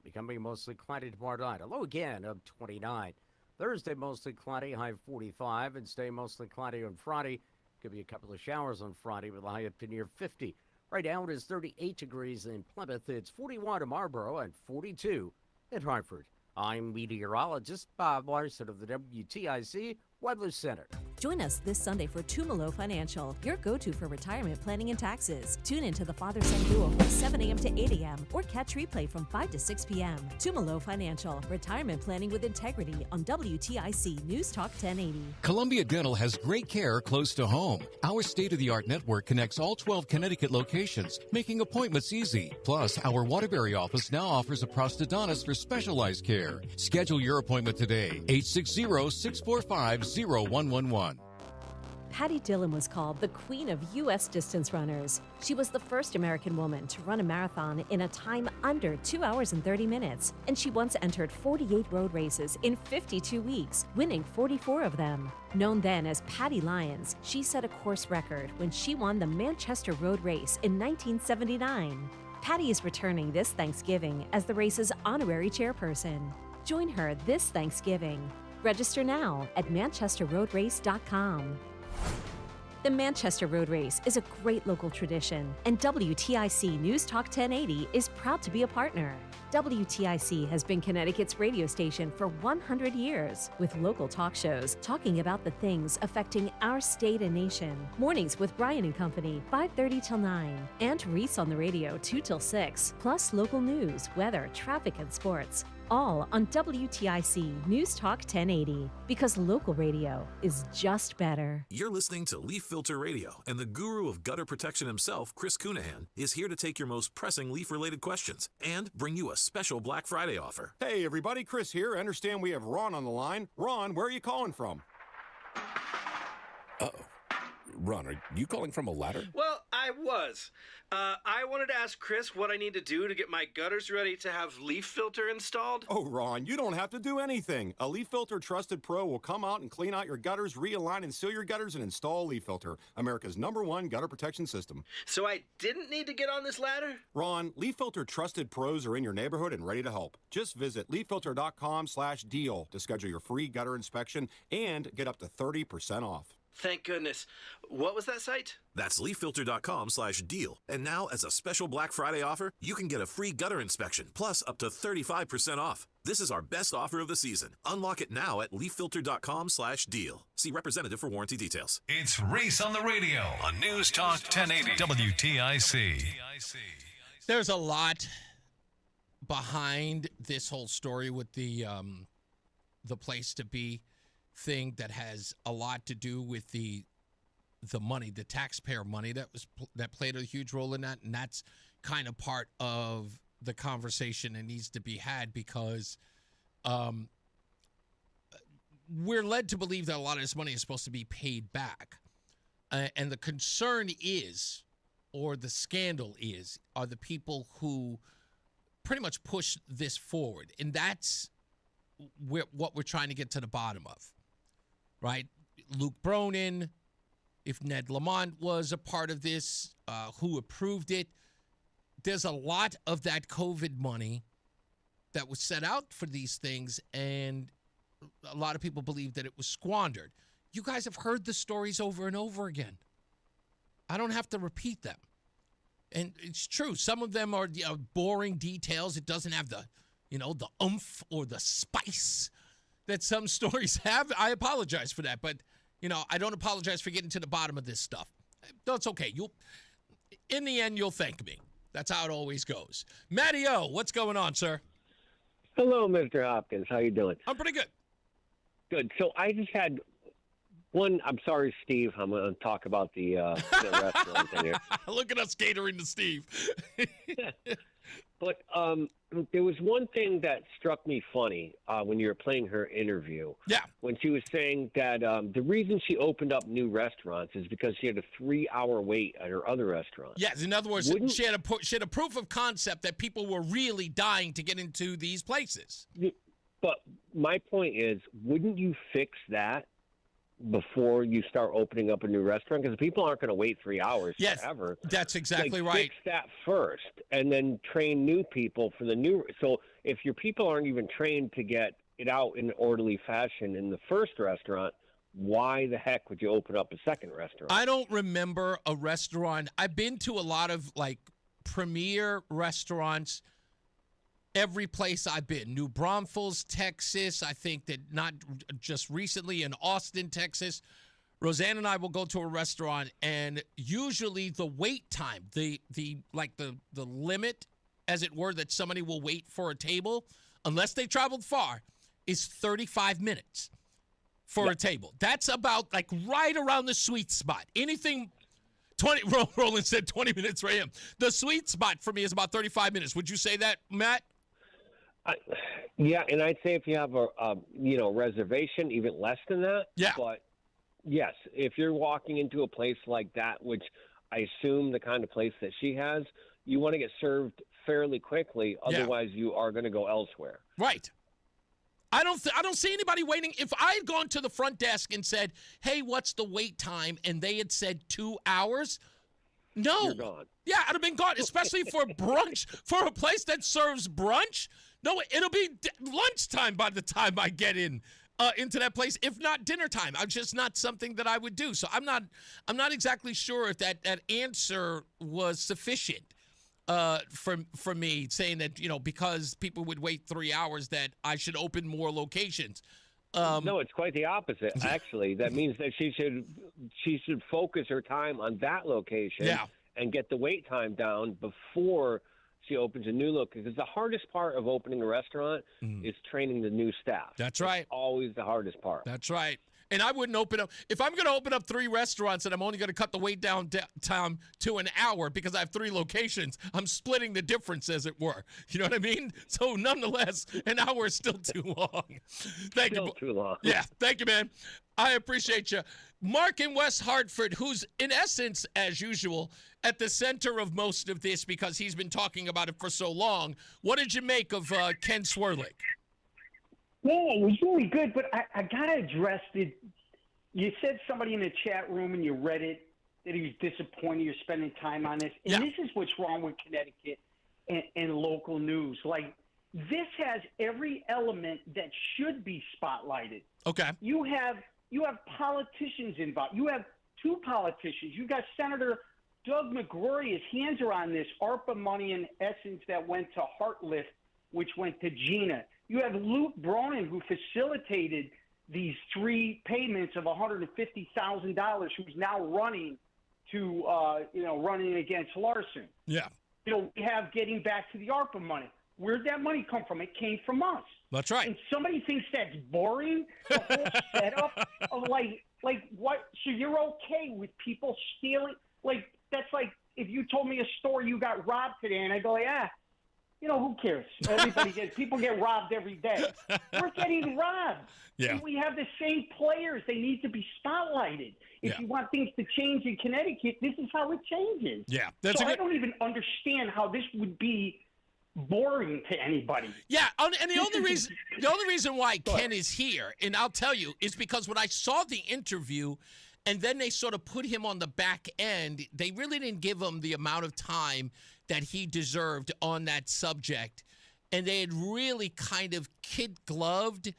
Becoming mostly cloudy tomorrow night, a low again of 29. Thursday, mostly cloudy, high 45, and stay mostly cloudy on Friday. Could be a couple of showers on Friday with a high up to near 50. Right now, it is 38 degrees in Plymouth. It's 41 in Marlborough and 42 in Hartford. I'm meteorologist Bob Larson of the WTIC Weather Center. Join us this Sunday for Tumalo Financial, your go-to for retirement planning and taxes. Tune in to the Father-Son Duo from 7 a.m. to 8 a.m. or catch replay from 5 to 6 p.m. Tumalo Financial, retirement planning with integrity on WTIC News Talk 1080. Columbia Dental has great care close to home. Our state-of-the-art network connects all 12 Connecticut locations, making appointments easy. Plus, our Waterbury office now offers a prosthodontist for specialized care. Schedule your appointment today, 860-645-0111. Patty Dillon was called the queen of U.S. distance runners. She was the first American woman to run a marathon in a time under 2 hours and 30 minutes, and she once entered 48 road races in 52 weeks, winning 44 of them. Known then as Patty Lyons, she set a course record when she won the Manchester Road Race in 1979. Patty is returning this Thanksgiving as the race's honorary chairperson. Join her this Thanksgiving. Register now at manchesterroadrace.com. The Manchester Road Race is a great local tradition, and WTIC News Talk 1080 is proud to be a partner. WTIC has been Connecticut's radio station for 100 years, with local talk shows talking about the things affecting our state and nation. Mornings with Brian and Company, 5:30 till 9, and Reese on the Radio, 2 till 6, plus local news, weather, traffic, and sports. All on WTIC News Talk 1080, because local radio is just better. You're listening to Leaf Filter Radio, and the guru of gutter protection himself, Chris Cunahan, is here to take your most pressing leaf-related questions and bring you a special Black Friday offer. Hey, everybody, Chris here. I understand we have Ron on the line. Ron, where are you calling from? Uh-oh. Ron, are you calling from a ladder? Well, I was. I wanted to ask Chris what I need to do to get my gutters ready to have Leaf Filter installed. Oh, Ron, you don't have to do anything. A Leaf Filter Trusted Pro will come out and clean out your gutters, realign and seal your gutters, and install Leaf Filter, America's #1 gutter protection system. So I didn't need to get on this ladder? Ron, Leaf Filter Trusted Pros are in your neighborhood and ready to help. Just visit leaffilter.com/deal to schedule your free gutter inspection and get up to 30% off. Thank goodness. What was that site? That's leaffilter.com/deal. And now, as a special Black Friday offer, you can get a free gutter inspection, plus up to 35% off. This is our best offer of the season. Unlock it now at leaffilter.com/deal. See representative for warranty details. It's Reese on the Radio on News Talk 1080 WTIC. There's a lot behind this whole story with the place to be thing that has a lot to do with the money, the taxpayer money that played a huge role in that, and that's kind of part of the conversation that needs to be had, because we're led to believe that a lot of this money is supposed to be paid back, and the concern is, or the scandal is, are the people who pretty much push this forward, and that's what we're trying to get to the bottom of. Right? Luke Bronin, if Ned Lamont was a part of this, who approved it. There's a lot of that COVID money that was set out for these things, and a lot of people believe that it was squandered. You guys have heard the stories over and over again. I don't have to repeat them. And it's true. Some of them are boring details. It doesn't have the oomph or the spice that some stories have. I apologize for that, but I don't apologize for getting to the bottom of this stuff. That's okay. In the end, you'll thank me. That's how it always goes. Matty O, what's going on, sir? Hello, Mr. Hopkins. How you doing? I'm pretty good. Good. So I just had one. I'm sorry, Steve. I'm going to talk about the restaurant thing here. Look at us catering to Steve. But there was one thing that struck me funny when you were playing her interview. Yeah. When she was saying that the reason she opened up new restaurants is because she had a 3-hour wait at her other restaurant. Yes. In other words, she had a proof of concept that people were really dying to get into these places. But my point is, wouldn't you fix that before you start opening up a new restaurant? Because people aren't going to wait 3 hours forever. That's exactly right. Fix that first, and then train new people for the new. So if your people aren't even trained to get it out in an orderly fashion in the first restaurant, why the heck would you open up a second restaurant? I don't remember a restaurant. I've been to a lot of premier restaurants. Every place I've been, New Braunfels, Texas, I think that not just recently in Austin, Texas, Roseanne and I will go to a restaurant, and usually the wait time, the limit, as it were, that somebody will wait for a table, unless they traveled far, is 35 minutes for a table. That's about like right around the sweet spot. Anything 20, Roland said 20 minutes for him. The sweet spot for me is about 35 minutes. Would you say that, Matt? Yeah, and I'd say if you have a reservation, even less than that. Yeah. But yes, if you're walking into a place like that, which I assume the kind of place that she has, you want to get served fairly quickly. Otherwise, you are going to go elsewhere. Right. I don't see anybody waiting. If I had gone to the front desk and said, "Hey, what's the wait time?" and they had said 2 hours, no. You're gone. Yeah, I'd have been gone, especially for brunch, for a place that serves brunch. No, it'll be lunchtime by the time I get into that place, if not dinner time. I'm just not something that I would do. So I'm not exactly sure if that answer was sufficient for me, saying that, because people would wait 3 hours, that I should open more locations. No, it's quite the opposite, actually. That means that she should focus her time on that location and get the wait time down before she opens a new location. Because the hardest part of opening a restaurant is training the new staff. That's right. It's always the hardest part. That's right. And I wouldn't open up. If I'm going to open up 3 restaurants and I'm only going to cut the wait down time to an hour because I have 3 locations, I'm splitting the difference, as it were. You know what I mean? So nonetheless, an hour is still too long. Thank you. Too long. Yeah. Thank you, man. I appreciate you. Mark in West Hartford, who's in essence, as usual, at the center of most of this because he's been talking about it for so long. What did you make of Ken Swerlick? Yeah, it was really good, but I got to address it. You said somebody in the chat room and you read it, that he was disappointed you're spending time on this. And this is what's wrong with Connecticut and local news. Like, this has every element that should be spotlighted. Okay. You have politicians involved. You have 2 politicians. You got Senator Doug McGrory. His hands are on this ARPA money, in essence, that went to Heartlift, which went to Gina. You have Luke Bronin, who facilitated these 3 payments of $150,000, who's now running against Larson. Yeah. We have getting back to the ARPA money. Where'd that money come from? It came from us. That's right. And somebody thinks that's boring, the whole setup of like what? So you're okay with people stealing? Like, that's like if you told me a store you got robbed today, and I go, who cares? People get robbed every day. We're getting robbed. Yeah. And we have the same players. They need to be spotlighted. If you want things to change in Connecticut, this is how it changes. Yeah. I don't even understand how this would be boring to anybody. Yeah, and the only reason why Ken is here, and I'll tell you, is because when I saw the interview and then they sort of put him on the back end, they really didn't give him the amount of time that he deserved on that subject. And they had really kind of kid-gloved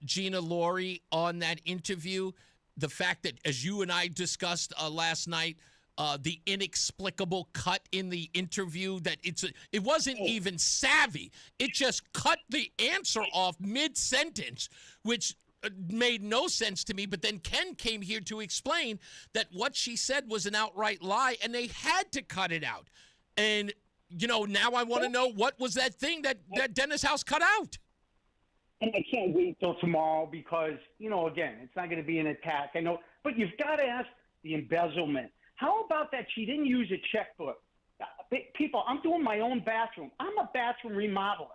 Gina Laurie on that interview. The fact that, as you and I discussed last night, the inexplicable cut in the interview, that it wasn't even savvy. It just cut the answer off mid-sentence, which made no sense to me. But then Ken came here to explain that what she said was an outright lie, and they had to cut it out. And, now I want to know, what was that thing that Dennis House cut out? And I can't wait till tomorrow because, again, it's not going to be an attack. I know, but you've got to ask the embezzlement. How about that she didn't use a checkbook? People, I'm doing my own bathroom. I'm a bathroom remodeler.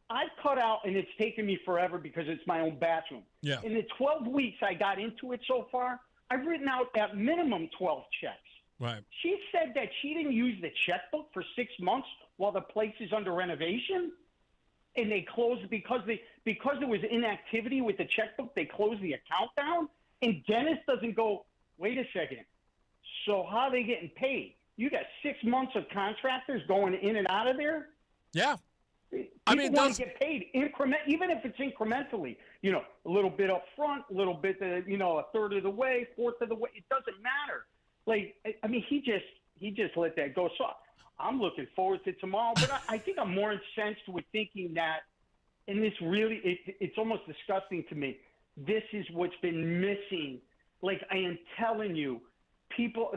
I've cut out, and it's taken me forever because it's my own bathroom. Yeah. In the 12 weeks I got into it so far, I've written out at minimum 12 checks. Right. She said that she didn't use the checkbook for 6 months while the place is under renovation, and they closed because there was inactivity with the checkbook. They closed the account down, and Dennis doesn't go, wait a second. So how are they getting paid? You got 6 months of contractors going in and out of there? Yeah. People want to get paid even if it's incrementally. A little bit up front, a little bit, a third of the way, fourth of the way. It doesn't matter. He just let that go. So I'm looking forward to tomorrow. But I think I'm more incensed with thinking that, and this really, it's almost disgusting to me. This is what's been missing. Like, I am telling you, people,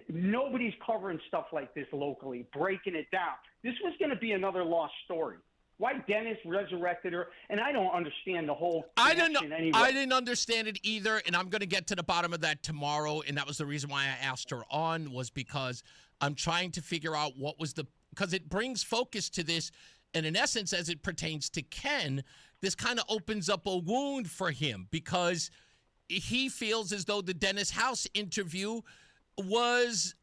nobody's covering stuff like this locally, breaking it down. This was going to be another lost story. Why Dennis resurrected her, and I don't understand the whole connection anyway. I didn't understand it either, and I'm going to get to the bottom of that tomorrow, and that was the reason why I asked her on, was because I'm trying to figure out because it brings focus to this, and in essence, as it pertains to Ken, this kind of opens up a wound for him, because he feels as though the Dennis House interview was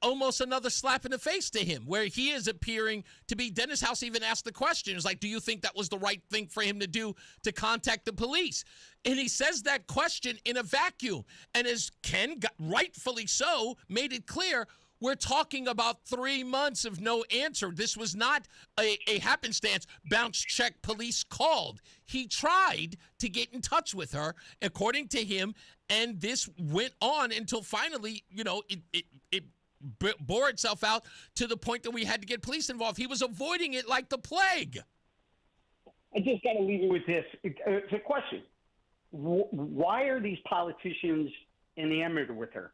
almost another slap in the face to him, where he is appearing to be. Dennis House even asked the question, it's like, do you think that was the right thing for him to do, to contact the police? And he says that question in a vacuum. And as Ken, rightfully so, made it clear, we're talking about 3 months of no answer. This was not a happenstance bounce check police called. He tried to get in touch with her, according to him, and this went on until finally, it bore itself out to the point that we had to get police involved. He was avoiding it like the plague. I just got to leave you with this. It's a question. Why are these politicians enamored with her?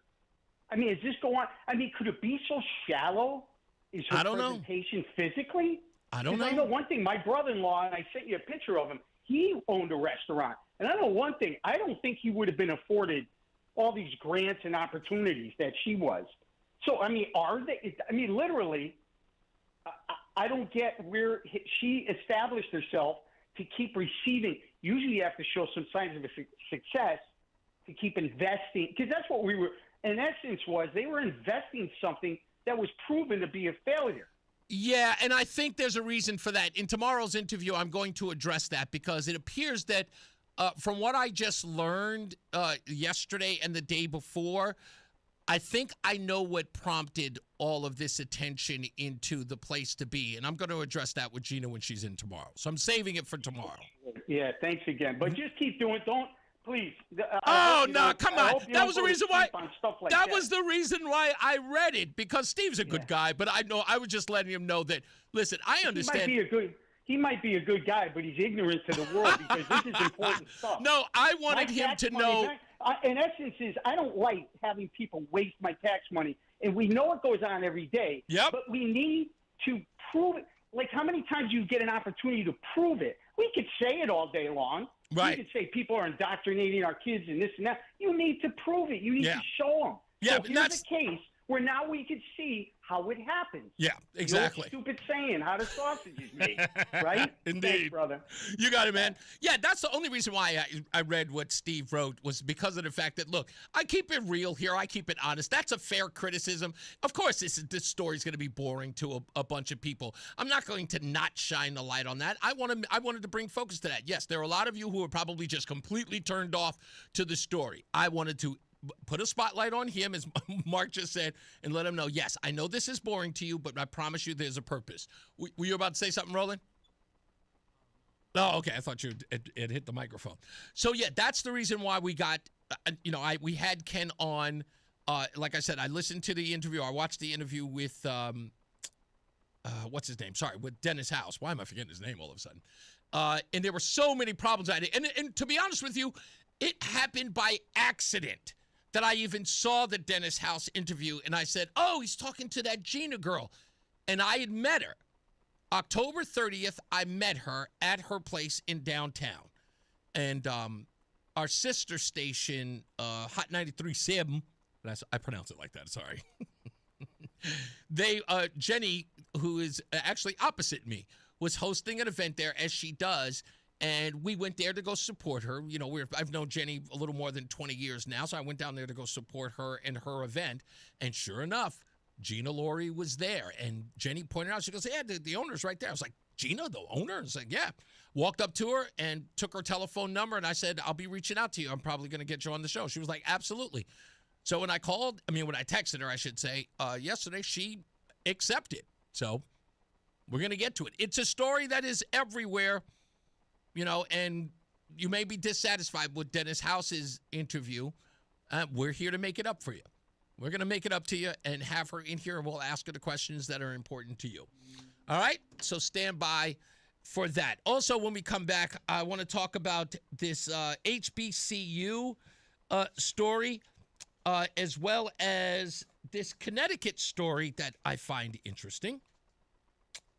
I mean, is this go on? I mean, could it be so shallow? Is her presentation physically? I don't know. I know one thing. My brother-in-law, and I sent you a picture of him, he owned a restaurant. And I know one thing. I don't think he would have been afforded all these grants and opportunities that she was. So, I mean, literally, I don't get where she established herself to keep receiving. Usually you have to show some signs of a success to keep investing, because that's what we were – in essence, they were investing something that was proven to be a failure. Yeah, and I think there's a reason for that. In tomorrow's interview, I'm going to address that, because it appears that from what I just learned yesterday and the day before, I think I know what prompted all of this attention into the place to be. And I'm going to address that with Gina when she's in tomorrow. So I'm saving it for tomorrow. Yeah, thanks again. But just keep doing it. Don't. Please. Come on. That was the reason why. That was the reason why I read it, because Steve's a good guy, but I was just letting him know that. Listen, I understand. He might be a good guy, but he's ignorant to the world, because this is important stuff. No, I wanted him to know. In essence, I don't like having people waste my tax money, and we know it goes on every day. Yep. But we need to prove it. Like, how many times do you get an opportunity to prove it? We could say it all day long. Right. You could say people are indoctrinating our kids and this and that. You need to prove it. You need to show them. Yeah, so here's the case where now we can see how it happens. Yeah, exactly. The old stupid saying, how the sausage is made, right? Indeed. Thanks, brother. You got it, man. Yeah, that's the only reason why I read what Steve wrote, was because of the fact that, look, I keep it real here. I keep it honest. That's a fair criticism. Of course, this story is going to be boring to a bunch of people. I'm not going to not shine the light on that. I wanted to bring focus to that. Yes, there are a lot of you who are probably just completely turned off to the story. I wanted to put a spotlight on him, as Mark just said, and let him know, yes, I know this is boring to you, but I promise you there's a purpose. Were you about to say something, Roland? Oh, okay. I thought you had hit the microphone. So, yeah, that's the reason why we got, we had Ken on. Like I said, I listened to the interview. I watched the interview with, what's his name? Sorry, with Dennis House. Why am I forgetting his name all of a sudden? And there were so many problems at it. And to be honest with you, it happened by accident that I even saw the Dennis House interview, and I said, oh, he's talking to that Gina girl. And I had met her. October 30th, I met her at her place in downtown. And our sister station, Hot 93.7, I pronounce it like that, sorry. Jenny, who is actually opposite me, was hosting an event there, as she does. And we went there to go support her. I've known Jenny a little more than 20 years now, so I went down there to go support her and her event. And sure enough, Gina Laurie was there. And Jenny pointed out, she goes, yeah, the owner's right there. I was like, Gina, the owner? I was like, yeah. Walked up to her and took her telephone number, and I said, I'll be reaching out to you. I'm probably going to get you on the show. She was like, absolutely. So when I texted her, I should say, yesterday, she accepted. So we're going to get to it. It's a story that is everywhere. And you may be dissatisfied with Dennis House's interview. We're here to make it up for you. We're going to make it up to you and have her in here, and we'll ask her the questions that are important to you. All right? So stand by for that. Also, when we come back, I want to talk about this HBCU story, as well as this Connecticut story that I find interesting.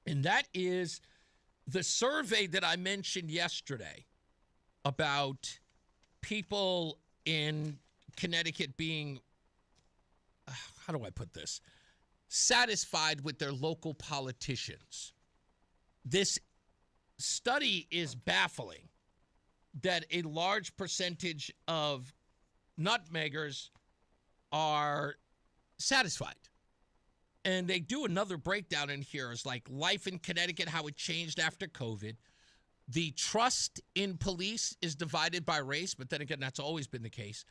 And that is the survey that I mentioned yesterday about people in Connecticut being, how do I put this, satisfied with their local politicians. This study is baffling that a large percentage of nutmeggers are satisfied. And they do another breakdown in here. It's like life in Connecticut, how it changed after COVID. The trust in police is divided by race, but then again, that's always been the case.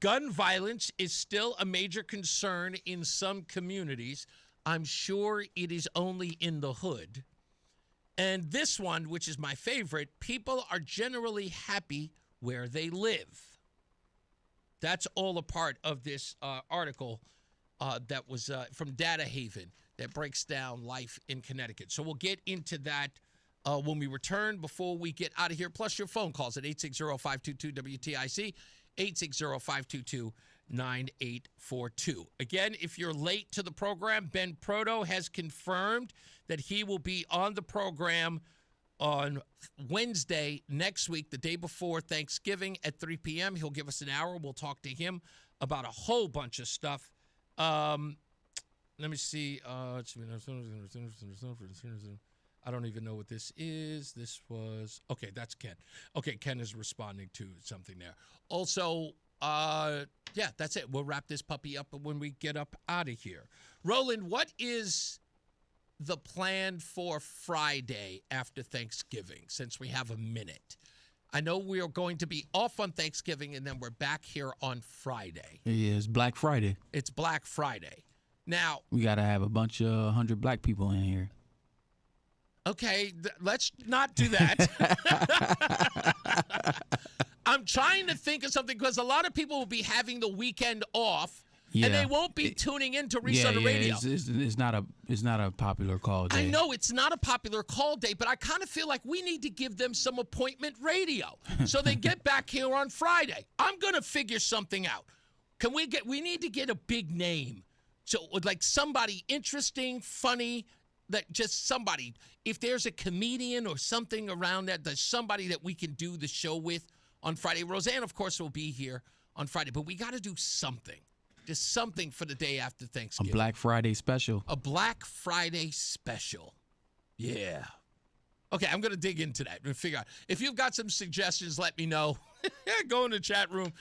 Gun violence is still a major concern in some communities. I'm sure it is only in the hood. And this one, which is my favorite, people are generally happy where they live. That's all a part of this article that was from Data Haven that breaks down life in Connecticut. So we'll get into that when we return. Before we get out of here, plus your phone calls at 860-522-WTIC, 860-522-9842. Again, if you're late to the program, Ben Proto has confirmed that he will be on the program on Wednesday next week, the day before Thanksgiving at 3 p.m. He'll give us an hour. We'll talk to him about a whole bunch of stuff. Let me see. I don't even know what this is. This was, okay, that's Ken. Okay, Ken is responding to something there. Also, yeah, that's it. We'll wrap this puppy up when we get up out of here. Roland, what is the plan for Friday after Thanksgiving, since we have a minute? I know we are going to be off on Thanksgiving, and then we're back here on Friday. Yeah, it's Black Friday. It's Black Friday. Now, we got to have a bunch of 100 black people in here. Okay, let's not do that. I'm trying to think of something because a lot of people will be having the weekend off, and they won't be tuning in to Reese on the Radio. It's not a popular call day. I know it's not a popular call day, but I kind of feel like we need to give them some appointment radio so they get back here on Friday. I'm going to figure something out. We need to get a big name. So like somebody interesting, funny, that just somebody, if there's a comedian or something around that, there's somebody that we can do the show with on Friday. Roseanne, of course, will be here on Friday, but we got to do something. Just something for the day after Thanksgiving. A Black Friday special. A Black Friday special. Yeah. Okay, I'm going to dig into that and figure out. If you've got some suggestions, let me know. Go in the chat room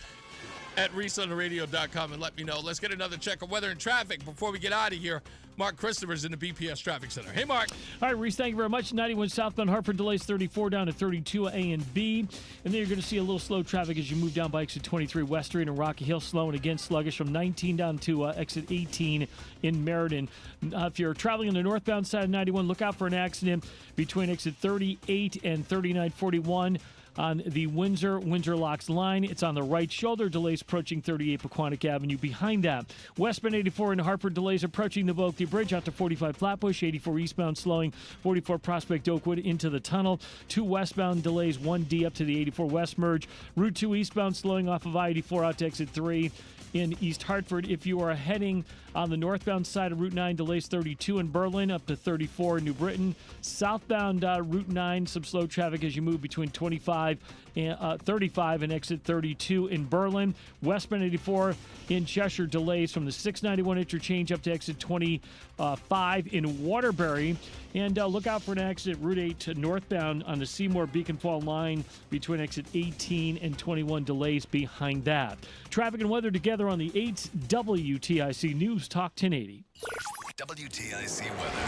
at ReeseOnTheRadio.com and let me know. Let's get another check of weather and traffic before we get out of here. Mark Christopher's in the BPS Traffic Center. Hey, Mark. All right, Reese, thank you very much. 91 southbound Hartford delays 34 down to 32 A and B. And then you're going to see a little slow traffic as you move down by exit 23 West Street and Rocky Hill, slow and again sluggish from 19 down to exit 18 in Meriden. If you're traveling on the northbound side of 91, look out for an accident between exit 38 and 3941. On the Windsor Locks line. It's on the right shoulder. Delays approaching 38 Pequannock Avenue. Behind that, westbound 84 in Hartford, delays approaching the Boakley Bridge out to 45 Flatbush. 84 eastbound slowing 44 Prospect Oakwood into the tunnel. 2 westbound delays 1D up to the 84 West merge. Route 2 eastbound slowing off of I-84 out to exit 3 in East Hartford. If you are heading on the northbound side of Route 9, delays 32 in Berlin up to 34 in New Britain. Southbound Route 9, some slow traffic as you move between 35 and 35 and exit 32 in Berlin. Westbound 84 in Cheshire, delays from the 691 interchange up to exit 25 in Waterbury. And look out for an accident Route 8 to northbound on the Seymour Beacon Fall line between exit 18 and 21, delays behind that. Traffic and weather together on the 8th WTIC News Talk 1080. WTIC weather.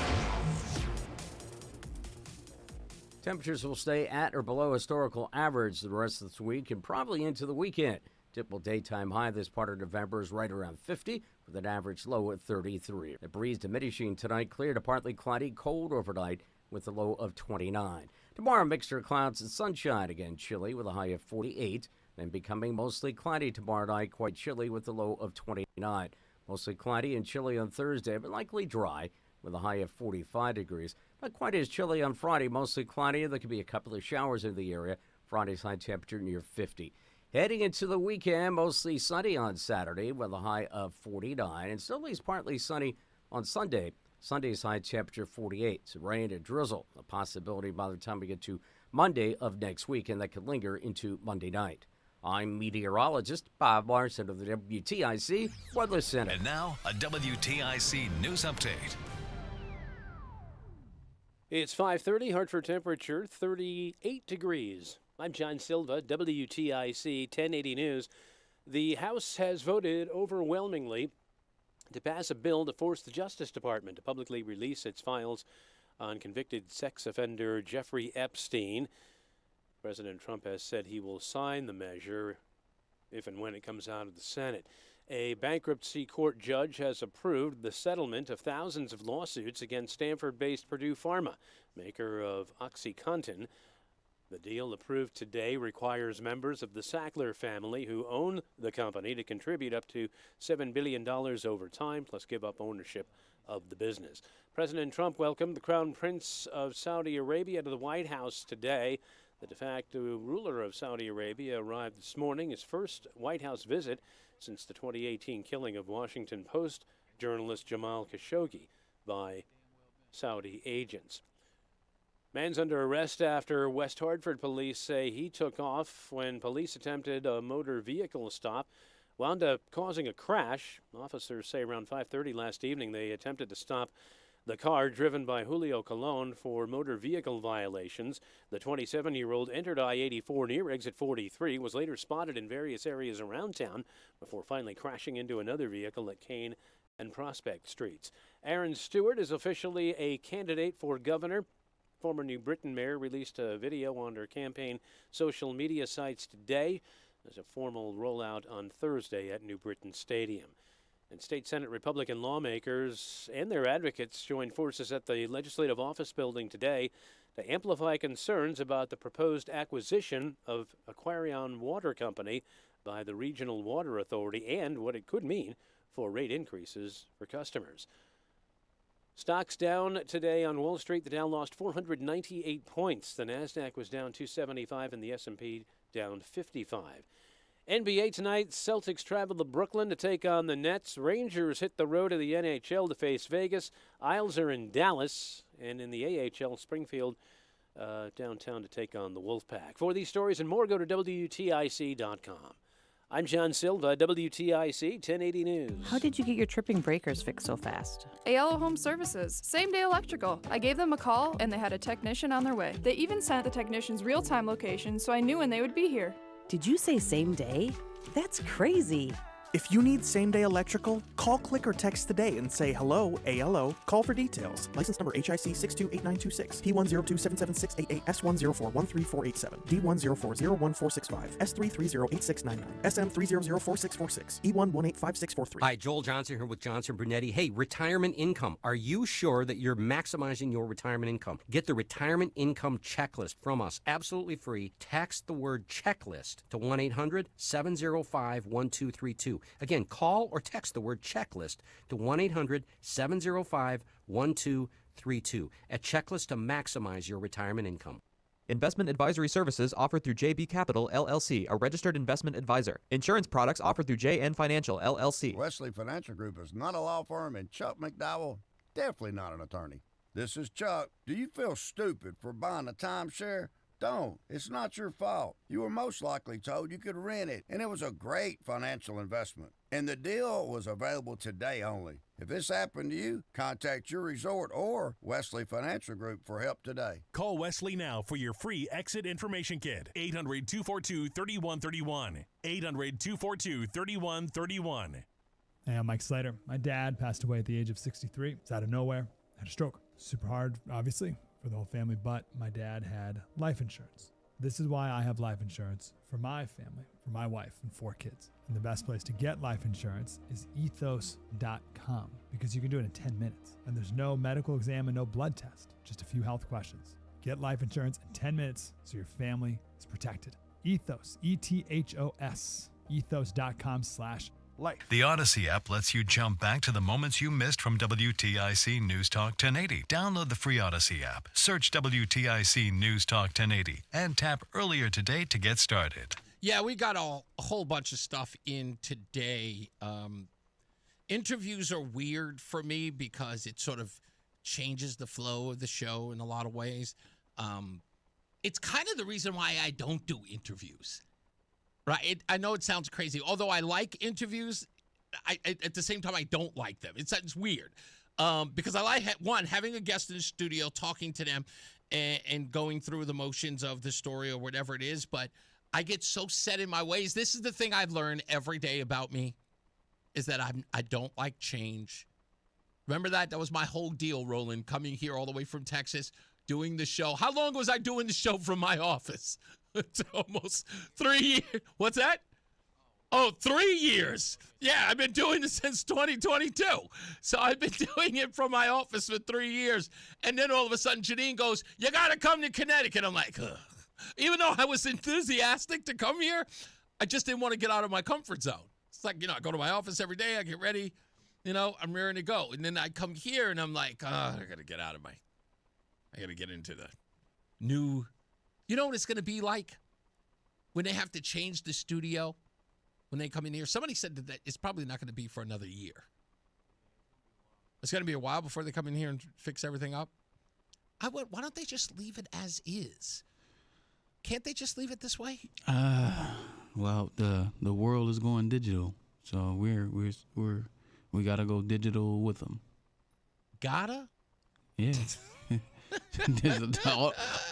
Temperatures will stay at or below historical average the rest of this week and probably into the weekend. Typical daytime high this part of November is right around 50 with an average low at 33. The breeze diminishing tonight, clear to partly cloudy, cold overnight with a low of 29. Tomorrow, mixture of clouds and sunshine, again chilly with a high of 48. Then becoming mostly cloudy tomorrow night, quite chilly with a low of 29. Mostly cloudy and chilly on Thursday, but likely dry with a high of 45 degrees. Not quite as chilly on Friday, mostly cloudy. There could be a couple of showers in the area. Friday's high temperature near 50. Heading into the weekend, mostly sunny on Saturday with a high of 49, and still leaves partly sunny on Sunday. Sunday's high temperature 48. So rain and drizzle, a possibility by the time we get to Monday of next week, and that could linger into Monday night. I'm meteorologist Bob Larson of the WTIC Weather Center. And now, a WTIC news update. It's 5:30, Hartford temperature 38 degrees. I'm John Silva, WTIC 1080 News. The House has voted overwhelmingly to pass a bill to force the Justice Department to publicly release its files on convicted sex offender Jeffrey Epstein. President Trump has said he will sign the measure if and when it comes out of the Senate. A bankruptcy court judge has approved the settlement of thousands of lawsuits against Stanford-based Purdue Pharma, maker of OxyContin. The deal approved today requires members of the Sackler family who own the company to contribute up to $7 billion over time, plus give up ownership of the business. President Trump welcomed the Crown Prince of Saudi Arabia to the White House today. The de facto ruler of Saudi Arabia arrived this morning, his first White House visit since the 2018 killing of Washington Post journalist Jamal Khashoggi by Saudi agents. Man's under arrest after West Hartford police say he took off when police attempted a motor vehicle stop, wound up causing a crash. Officers say around 5:30 last evening they attempted to stop the car driven by Julio Colon for motor vehicle violations. The 27-year-old entered I-84 near exit 43, was later spotted in various areas around town before finally crashing into another vehicle at Kane and Prospect Streets. Aaron Stewart is officially a candidate for governor. Former New Britain mayor released a video on her campaign social media sites today. There's a formal rollout on Thursday at New Britain Stadium. And State Senate Republican lawmakers and their advocates joined forces at the Legislative Office Building today to amplify concerns about the proposed acquisition of Aquarion Water Company by the Regional Water Authority and what it could mean for rate increases for customers. Stocks down today on Wall Street. The Dow lost 498 points. The Nasdaq was down 275 and the S&P down 55. NBA tonight, Celtics travel to Brooklyn to take on the Nets. Rangers hit the road to the NHL to face Vegas. Isles are in Dallas. And in the AHL, Springfield downtown to take on the Wolfpack. For these stories and more, go to WTIC.com. I'm John Silva, WTIC 1080 News. How did you get your tripping breakers fixed so fast? ALO Home Services. Same day electrical. I gave them a call and they had a technician on their way. They even sent the technician's real-time location so I knew when they would be here. Did you say same day? That's crazy. If you need same-day electrical, call, click, or text today and say hello, ALO. Call for details. License number HIC 628926, P102776688, S1041347, D104014665, S3308699, SM3004646, E1185643. Hi, Joel Johnson here with Johnson Brunetti. Hey, retirement income. Are you sure that you're maximizing your retirement income? Get the retirement income checklist from us, absolutely free. Text the word checklist to 1-800-705-1232. Again, call or text the word checklist to 1-800-705-1232. A checklist to maximize your retirement income. Investment advisory services offered through JB Capital, LLC, a registered investment advisor. Insurance products offered through JN Financial, LLC. Wesley Financial Group is not a law firm, and Chuck McDowell, definitely not an attorney. This is Chuck. Do you feel stupid for buying a timeshare? Don't. It's not your fault. You were most likely told you could rent it, and it was a great financial investment. And the deal was available today only. If this happened to you, contact your resort or Wesley Financial Group for help today. Call Wesley now for your free exit information kit. 800-242-3131. 800-242-3131. Hey, I'm Mike Slater. My dad passed away at the age of 63. It's out of nowhere. Had a stroke. Super hard, obviously, for the whole family, but my dad had life insurance. This is why I have life insurance for my family, for my wife and 4 kids. And the best place to get life insurance is ethos.com because you can do it in 10 minutes. And there's no medical exam and no blood test, just a few health questions. Get life insurance in 10 minutes so your family is protected. Ethos, E-T-H-O-S, ethos.com/life. The Odyssey app lets you jump back to the moments you missed from WTIC News Talk 1080. Download the free Odyssey app, search WTIC News Talk 1080, and tap earlier today to get started. Yeah, we got a whole bunch of stuff in today. Interviews are weird for me because it sort of changes the flow of the show in a lot of ways. It's kind of the reason why I don't do interviews, right? I know it sounds crazy. Although I like interviews, at the same time, I don't like them. It's weird because I like, having a guest in the studio, talking to them, and going through the motions of the story or whatever it is, but I get so set in my ways. This is the thing I've learned every day about me, is that I don't like change. Remember that? That was my whole deal, Roland, coming here all the way from Texas, doing the show. How long was I doing the show from my office? It's almost 3 years. What's that? Oh, 3 years. Yeah, I've been doing this since 2022. So I've been doing it from my office for 3 years. And then all of a sudden, Janine goes, you got to come to Connecticut. I'm like, ugh. Even though I was enthusiastic to come here, I just didn't want to get out of my comfort zone. It's like, I go to my office every day. I get ready. I'm ready to go. And then I come here, and I'm like, I got to get out of I got to get into the new. You know what it's going to be like when they have to change the studio when they come in here? Somebody said that it's probably not going to be for another year. It's going to be a while before they come in here and fix everything up. Why don't they just leave it as is? Can't they just leave it this way? Well, the world is going digital, so we gotta go digital with them. Gotta? Yeah.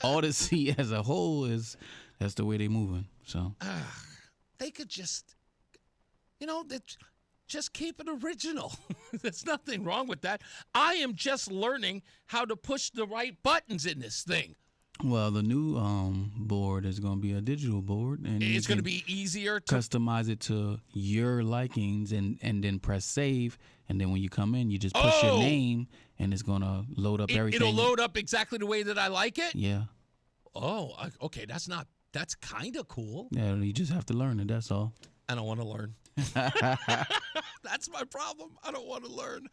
all to see as a whole that's the way they moving. So they could just, just keep it original. There's nothing wrong with that. I am just learning how to push the right buttons in this thing. Well, the new board is going to be a digital board, and it's going to be easier to customize it to your likings, and then press save, and then when you come in, you just push your name, and it's going to load up everything. It'll load up exactly the way that I like it? Yeah. Oh, okay. That's kind of cool. Yeah, you just have to learn it. That's all. I don't want to learn. That's my problem. I don't want to learn.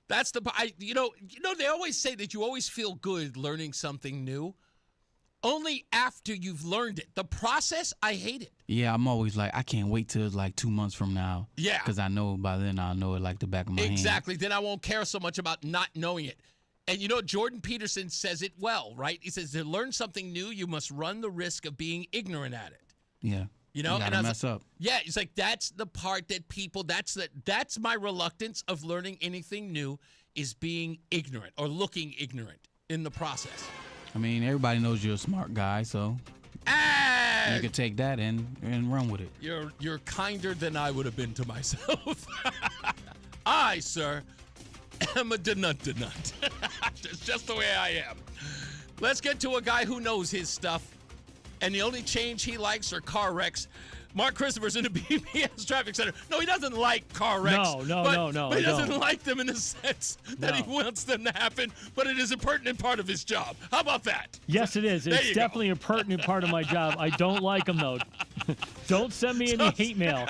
That's they always say that you always feel good learning something new. Only after you've learned it. The process, I hate it. Yeah, I'm always like, I can't wait till like 2 months from now. Yeah. Because I know by then I'll know it like the back of my hand. Exactly. Then I won't care so much about not knowing it. And Jordan Peterson says it well, right? He says to learn something new, you must run the risk of being ignorant at it. Yeah. You gotta mess up. Yeah, it's like that's the part that people, that's my reluctance of learning anything new, is being ignorant or looking ignorant in the process. I mean, everybody knows you're a smart guy, so you could take that and run with it. You're kinder than I would have been to myself. I, sir, am a denut. That's just the way I am. Let's get to a guy who knows his stuff, and the only change he likes are car wrecks. Mark Christopher's in the BPS Traffic Center. No, he doesn't like car wrecks. No. But he doesn't like them in the sense that he wants them to happen, but it is a pertinent part of his job. How about that? Yes, it is. It's definitely a pertinent part of my job. I don't like them, though. Don't send me any hate mail.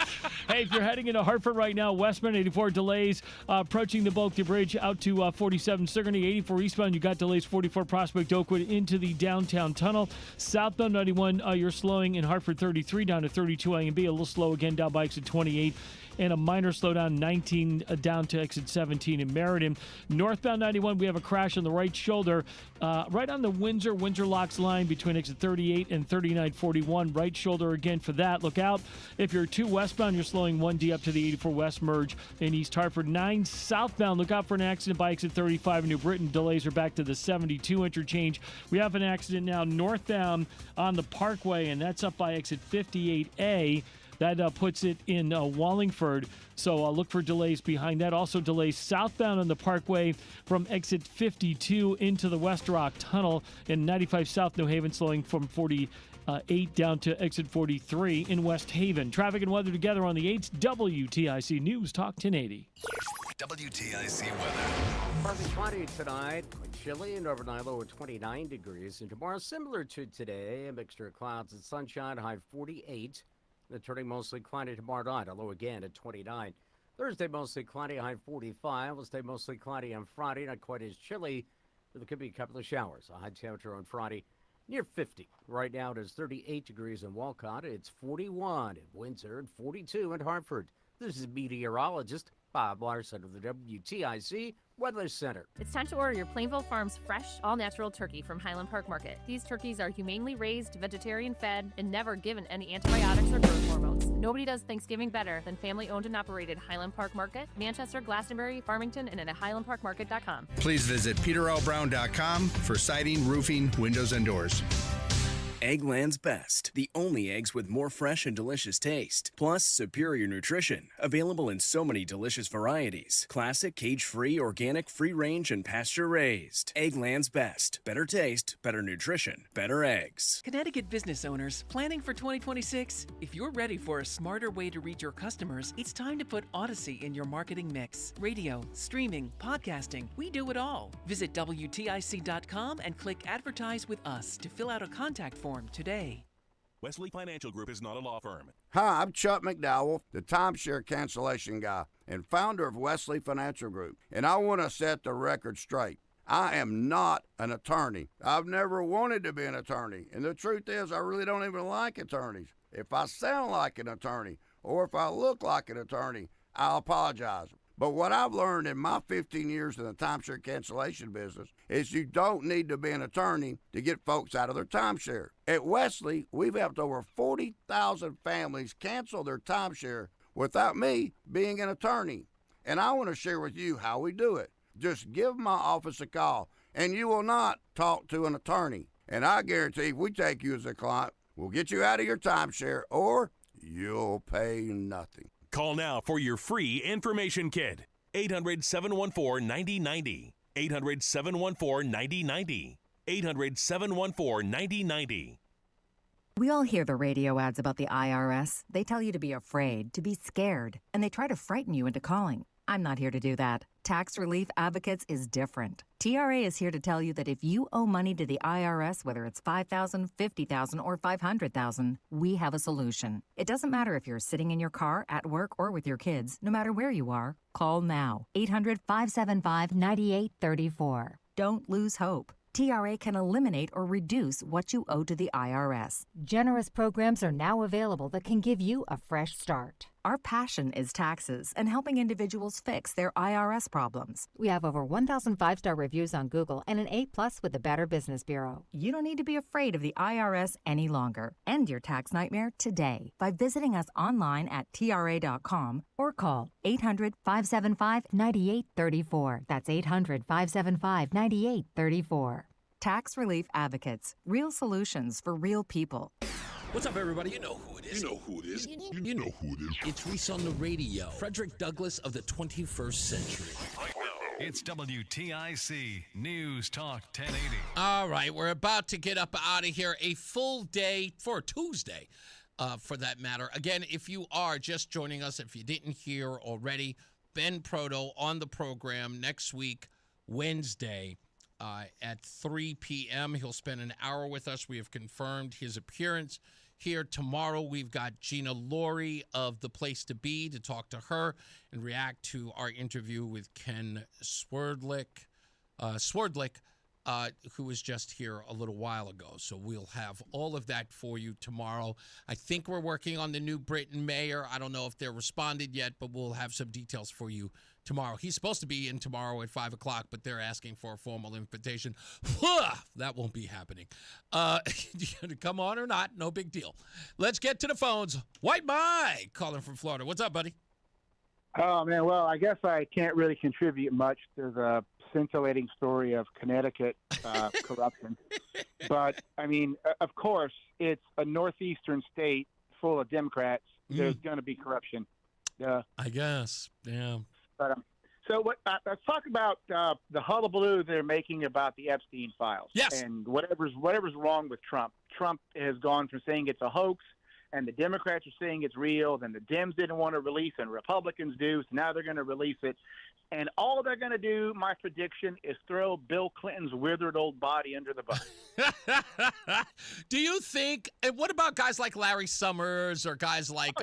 Hey, if you're heading into Hartford right now, westbound 84 delays approaching the Bulkley Bridge out to 47 Sigourney. 84 eastbound, you got delays 44 Prospect Oakwood into the downtown tunnel. Southbound 91, you're slowing in Hartford 33 down to 32 A&B. A little slow again down by exit 28. And a minor slowdown 19 down to exit 17 in Meriden. Northbound 91, we have a crash on the right shoulder right on the Windsor Locks line between exit 38 and 3941. Right shoulder again for that. Look out. If you're 2 westbound, you're slowing 1D up to the 84 West merge in East Hartford. 9 southbound, look out for an accident by exit 35 in New Britain. Delays are back to the 72 interchange. We have an accident now northbound on the Parkway, and that's up by exit 58A. That puts it in Wallingford, so look for delays behind that. Also delays southbound on the Parkway from exit 52 into the West Rock Tunnel in 95 South New Haven, slowing from 48 down to exit 43 in West Haven. Traffic and weather together on the 8th. WTIC News Talk 1080. WTIC weather. Partly cloudy tonight, quite chilly, and overnight low at 29 degrees. And tomorrow, similar to today, a mixture of clouds and sunshine, high 48. Then turning mostly cloudy tomorrow night, a low again at 29. Thursday, mostly cloudy, high 45. Will stay mostly cloudy on Friday, not quite as chilly, but there could be a couple of showers. A high temperature on Friday, near 50. Right now it is 38 degrees in Walcott. It's 41 in Windsor and 42 in Hartford. This is meteorologist Bob Larson of the WTIC Weather Center. It's time to order your Plainville Farms fresh, all-natural turkey from Highland Park Market. These turkeys are humanely raised, vegetarian-fed, and never given any antibiotics or growth hormones. Nobody does Thanksgiving better than family-owned and operated Highland Park Market, Manchester, Glastonbury, Farmington, and at highlandparkmarket.com. Please visit peterlbrown.com for siding, roofing, windows, and doors. Eggland's Best, the only eggs with more fresh and delicious taste, plus superior nutrition, available in so many delicious varieties. Classic, cage-free, organic, free-range, and pasture-raised. Eggland's Best. Better taste, better nutrition, better eggs. Connecticut business owners, planning for 2026? If you're ready for a smarter way to reach your customers, it's time to put Odyssey in your marketing mix. Radio, streaming, podcasting, we do it all. Visit WTIC.com and click Advertise with Us to fill out a contact form today. Wesley Financial Group is not a law firm. Hi, I'm Chuck McDowell, the timeshare cancellation guy and founder of Wesley Financial Group, and I want to set the record straight. I am not an attorney. I've never wanted to be an attorney, and the truth is I really don't even like attorneys. If I sound like an attorney or if I look like an attorney, I'll apologize. But what I've learned in my 15 years in the timeshare cancellation business is you don't need to be an attorney to get folks out of their timeshare. At Wesley, we've helped over 40,000 families cancel their timeshare without me being an attorney. And I want to share with you how we do it. Just give my office a call, and you will not talk to an attorney. And I guarantee if we take you as a client, we'll get you out of your timeshare, or you'll pay nothing. Call now for your free information kit. 800-714-9090. 800-714-9090. 800-714-9090. We all hear the radio ads about the IRS. They tell you to be afraid, to be scared, and they try to frighten you into calling. I'm not here to do that. Tax Relief Advocates is different. TRA is here to tell you that if you owe money to the IRS, whether it's $5,000, $50,000, or $500,000, we have a solution. It doesn't matter if you're sitting in your car, at work, or with your kids. No matter where you are, call now. 800-575-9834. Don't lose hope. TRA can eliminate or reduce what you owe to the IRS. Generous programs are now available that can give you a fresh start. Our passion is taxes and helping individuals fix their IRS problems. We have over 1,000 5-star reviews on Google and an A+ with the Better Business Bureau. You don't need to be afraid of the IRS any longer. End your tax nightmare today by visiting us online at TRA.com or call 800-575-9834. That's 800-575-9834. Tax Relief Advocates. Real solutions for real people. What's up, everybody? You know who it is. You know who it is. You know who it is. It's Reese on the Radio. Frederick Douglass of the 21st century. It's WTIC News Talk 1080. All right, we're about to get up out of here. A full day for Tuesday, for that matter. Again, if you are just joining us, if you didn't hear already, Ben Proto on the program next week, Wednesday, at 3 p.m. He'll spend an hour with us. We have confirmed his appearance here. Tomorrow, we've got Gina Laurie of The Place to Be to talk to her and react to our interview with Ken Swerdlick, who was just here a little while ago. So we'll have all of that for you tomorrow. I think we're working on the new Britain mayor. I don't know if they're responded yet, but we'll have some details for you tomorrow. He's supposed to be in tomorrow at 5 o'clock, but they're asking for a formal invitation. That won't be happening. Come on or not, no big deal. Let's get to the phones. White Mike calling from Florida. What's up, buddy? Oh, man, well, I guess I can't really contribute much to the scintillating story of Connecticut corruption. But, I mean, of course, it's a northeastern state full of Democrats. There's going to be corruption. I guess, yeah. But let's talk about the hullabaloo they're making about the Epstein files. Yes. And whatever's wrong with Trump. Trump has gone from saying it's a hoax, and the Democrats are saying it's real. Then the Dems didn't want to release, and Republicans do. So now they're going to release it. And all they're going to do, my prediction, is throw Bill Clinton's withered old body under the bus. Do you think? And what about guys like Larry Summers or guys like?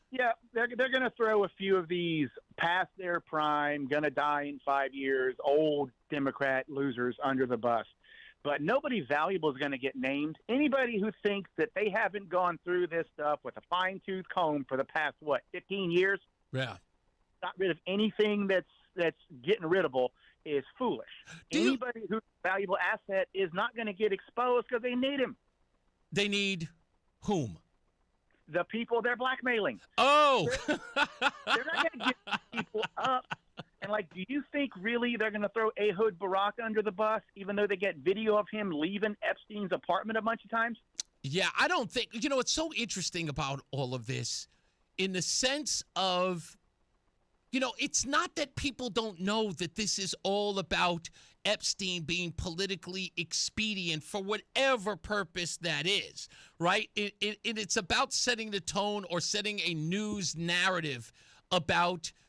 Yeah, they're going to throw a few of these past their prime, going to die in 5 years, old Democrat losers under the bus. but nobody valuable is going to get named. Anybody who thinks that they haven't gone through this stuff with a fine-tooth comb for the past, 15 years? Yeah. Got rid of anything that's getting riddable is foolish. Anybody who's a valuable asset is not going to get exposed because they need him. They need whom? The people they're blackmailing. Oh! They're not going to get people up. And, do you think really they're going to throw Ehud Barak under the bus, even though they get video of him leaving Epstein's apartment a bunch of times? Yeah, I don't think – it's so interesting about all of this in the sense of, it's not that people don't know that this is all about Epstein being politically expedient for whatever purpose that is, right? It's about setting the tone or setting a news narrative about –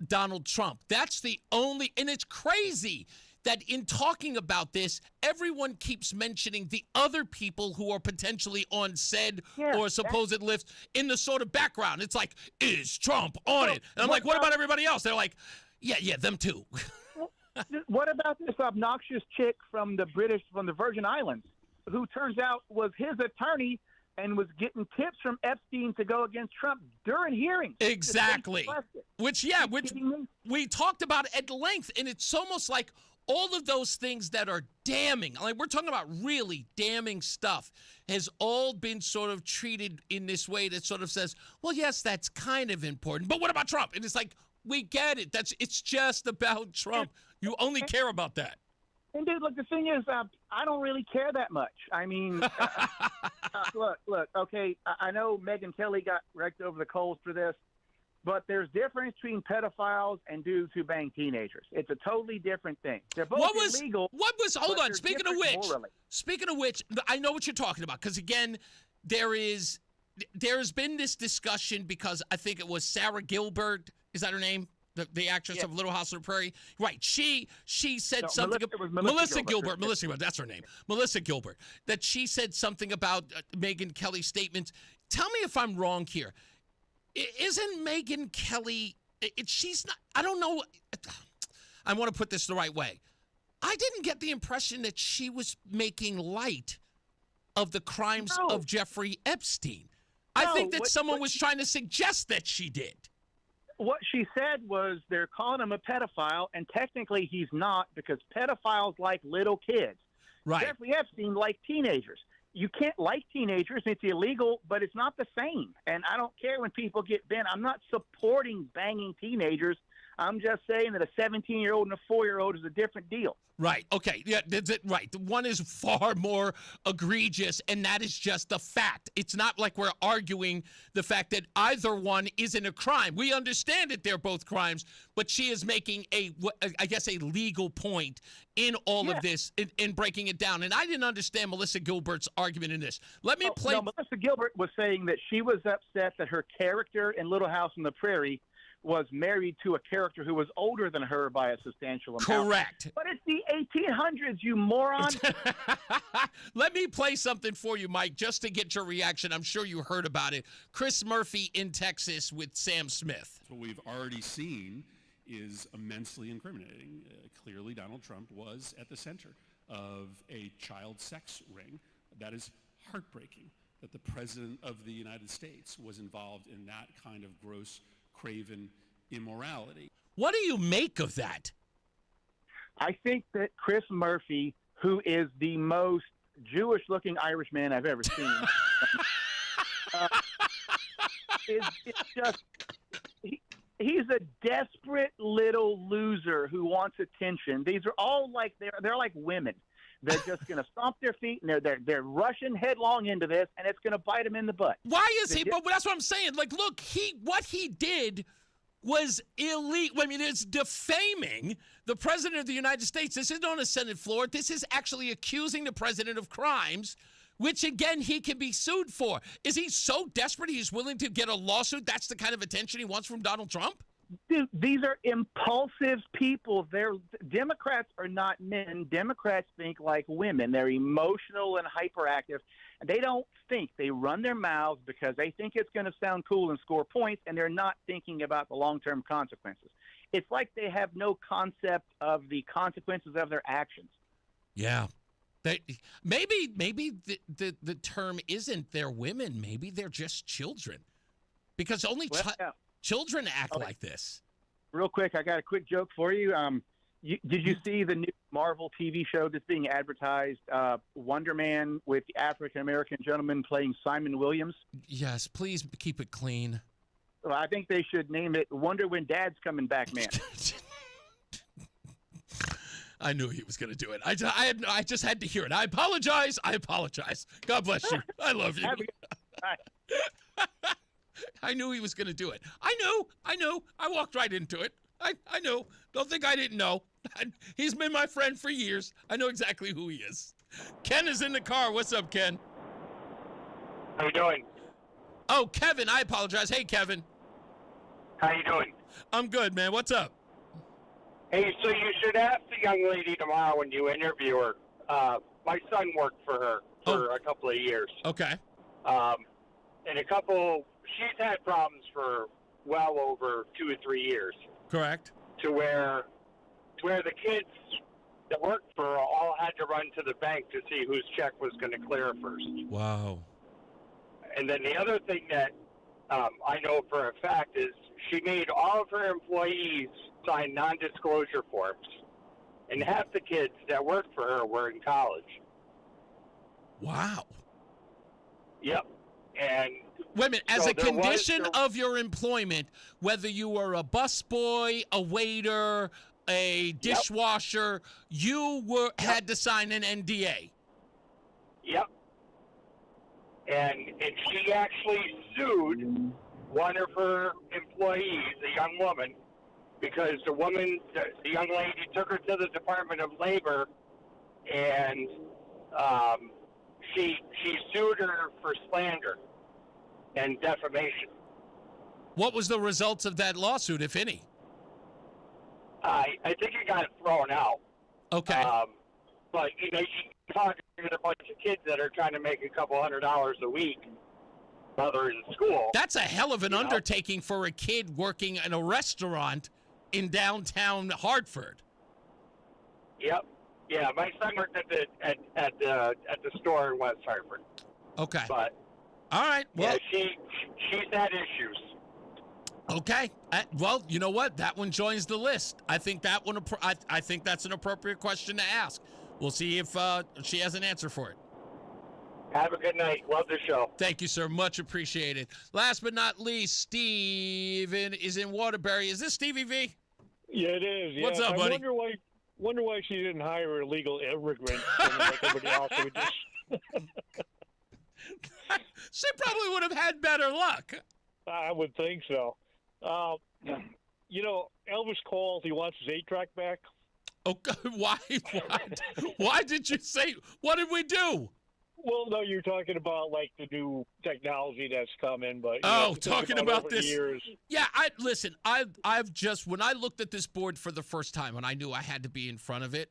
Donald Trump. That's the only, and it's crazy that in talking about this, everyone keeps mentioning the other people who are potentially on said or supposed list in the sort of background. It's like, is Trump on it? And I'm like, what about everybody else? They're like, yeah, them too. What about this obnoxious chick from the Virgin Islands, who turns out was his attorney and was getting tips from Epstein to go against Trump during hearings? Exactly. Which we talked about at length, and it's almost like all of those things that are damning, we're talking about really damning stuff, has all been sort of treated in this way that sort of says, well, yes, that's kind of important, but what about Trump? And it's like, we get it. It's just about Trump. You only care about that. And, dude, look, the thing is, I don't really care that much. I mean, look, okay, I know Megyn Kelly got wrecked over the coals for this, but there's difference between pedophiles and dudes who bang teenagers. It's a totally different thing. They're both illegal. Hold on, speaking of which, I know what you're talking about, because, again, there's been this discussion because I think it was Sarah Gilbert, is that her name? The actress of Little House on the Prairie. Right. She said something. Melissa Gilbert. Melissa Gilbert. That's her name. Melissa Gilbert. That she said something about Megyn Kelly's statements. Tell me if I'm wrong here. Isn't Megyn Kelly, she's not, I don't know. I want to put this the right way. I didn't get the impression that she was making light of the crimes of Jeffrey Epstein. I think that someone was trying to suggest that she did. What she said was they're calling him a pedophile, and technically he's not, because pedophiles like little kids. Right. Jeffrey Epstein liked teenagers. You can't like teenagers. It's illegal, but it's not the same. And I don't care when people get bent. I'm not supporting banging teenagers. I'm just saying that a 17-year-old and a 4-year-old is a different deal. Right. Okay. Yeah, that's it. Right. The one is far more egregious, and that is just the fact. It's not like we're arguing the fact that either one isn't a crime. We understand that they're both crimes, but she is making a legal point in all of this, in breaking it down. And I didn't understand Melissa Gilbert's argument in this. Let me play. No, Melissa Gilbert was saying that she was upset that her character in Little House on the Prairie was married to a character who was older than her by a substantial amount. Correct. But it's the 1800s, you moron. Let me play something for you, Mike, just to get your reaction. I'm sure you heard about it. Chris Murphy in Texas with Sam Smith. What we've already seen is immensely incriminating. Clearly, Donald Trump was at the center of a child sex ring. That is heartbreaking that the President of the United States was involved in that kind of gross, craven immorality. What do you make of that? I think that Chris Murphy, who is the most Jewish-looking Irish man I've ever seen, he's a desperate little loser who wants attention. These are all like they're like women. They're just going to stomp their feet, and they're rushing headlong into this, and it's going to bite them in the butt. Why is he? But that's what I'm saying. Like, look, what he did was illegal. I mean, it's defaming the President of the United States. This isn't on a Senate floor. This is actually accusing the President of crimes, which, again, he can be sued for. Is he so desperate he's willing to get a lawsuit? That's the kind of attention he wants from Donald Trump? Dude, these are impulsive people. Democrats are not men. Democrats think like women. They're emotional and hyperactive. They don't think. They run their mouths because they think it's going to sound cool and score points, and they're not thinking about the long-term consequences. It's like they have no concept of the consequences of their actions. Yeah. Maybe the term isn't they're women. Maybe they're just children, because only children act like this. Real quick, I got a quick joke for you. Did you see the new Marvel TV show that's being advertised, Wonder Man, with the African-American gentleman playing Simon Williams? Yes, please keep it clean. Well, I think they should name it Wonder When Dad's Coming Back, Man. I knew he was going to do it. I just had to hear it. I apologize. God bless you. I love you. I knew he was going to do it. I knew. I walked right into it. I knew. Don't think I didn't know. He's been my friend for years. I know exactly who he is. Ken is in the car. What's up, Ken? How you doing? Oh, Kevin. I apologize. Hey, Kevin. How you doing? I'm good, man. What's up? Hey, so you should ask the young lady tomorrow when you interview her. My son worked for her for a couple of years. Okay. And she's had problems for well over 2 or 3 years. Correct. To where the kids that worked for her all had to run to the bank to see whose check was going to clear first. Wow. And then the other thing that I know for a fact is she made all of her employees sign non-disclosure forms. And half the kids that worked for her were in college. Wow. Yep. And wait a minute, as a condition of your employment, whether you were a busboy, a waiter, a dishwasher, you had to sign an NDA. Yep. And she actually sued one of her employees, a young woman, because the young lady took her to the Department of Labor, and she sued her for slander and defamation. What was the results of that lawsuit, if any? I think it got thrown out. Okay. But, you talking to a bunch of kids that are trying to make a couple $100 a week while they're in school. That's a hell of an undertaking for a kid working in a restaurant in downtown Hartford. Yep. Yeah, my son worked at the store in West Hartford. Okay. But all right. Well, yeah, she's had issues. Okay. Well, you know what? That one joins the list. I think that one. I think that's an appropriate question to ask. We'll see if she has an answer for it. Have a good night. Love the show. Thank you, sir. Much appreciated. Last but not least, Steven is in Waterbury. Is this Stevie V? Yeah, it is. Yeah. What's up, buddy? I wonder why she didn't hire illegal immigrants like everybody else. She probably would have had better luck. I would think so. Elvis called. He wants his 8-track back. Oh, why? Why did you say? What did we do? Well, no, you're talking about like the new technology that's coming, but talking about this. Years. Yeah, listen. I've just when I looked at this board for the first time, when I knew I had to be in front of it,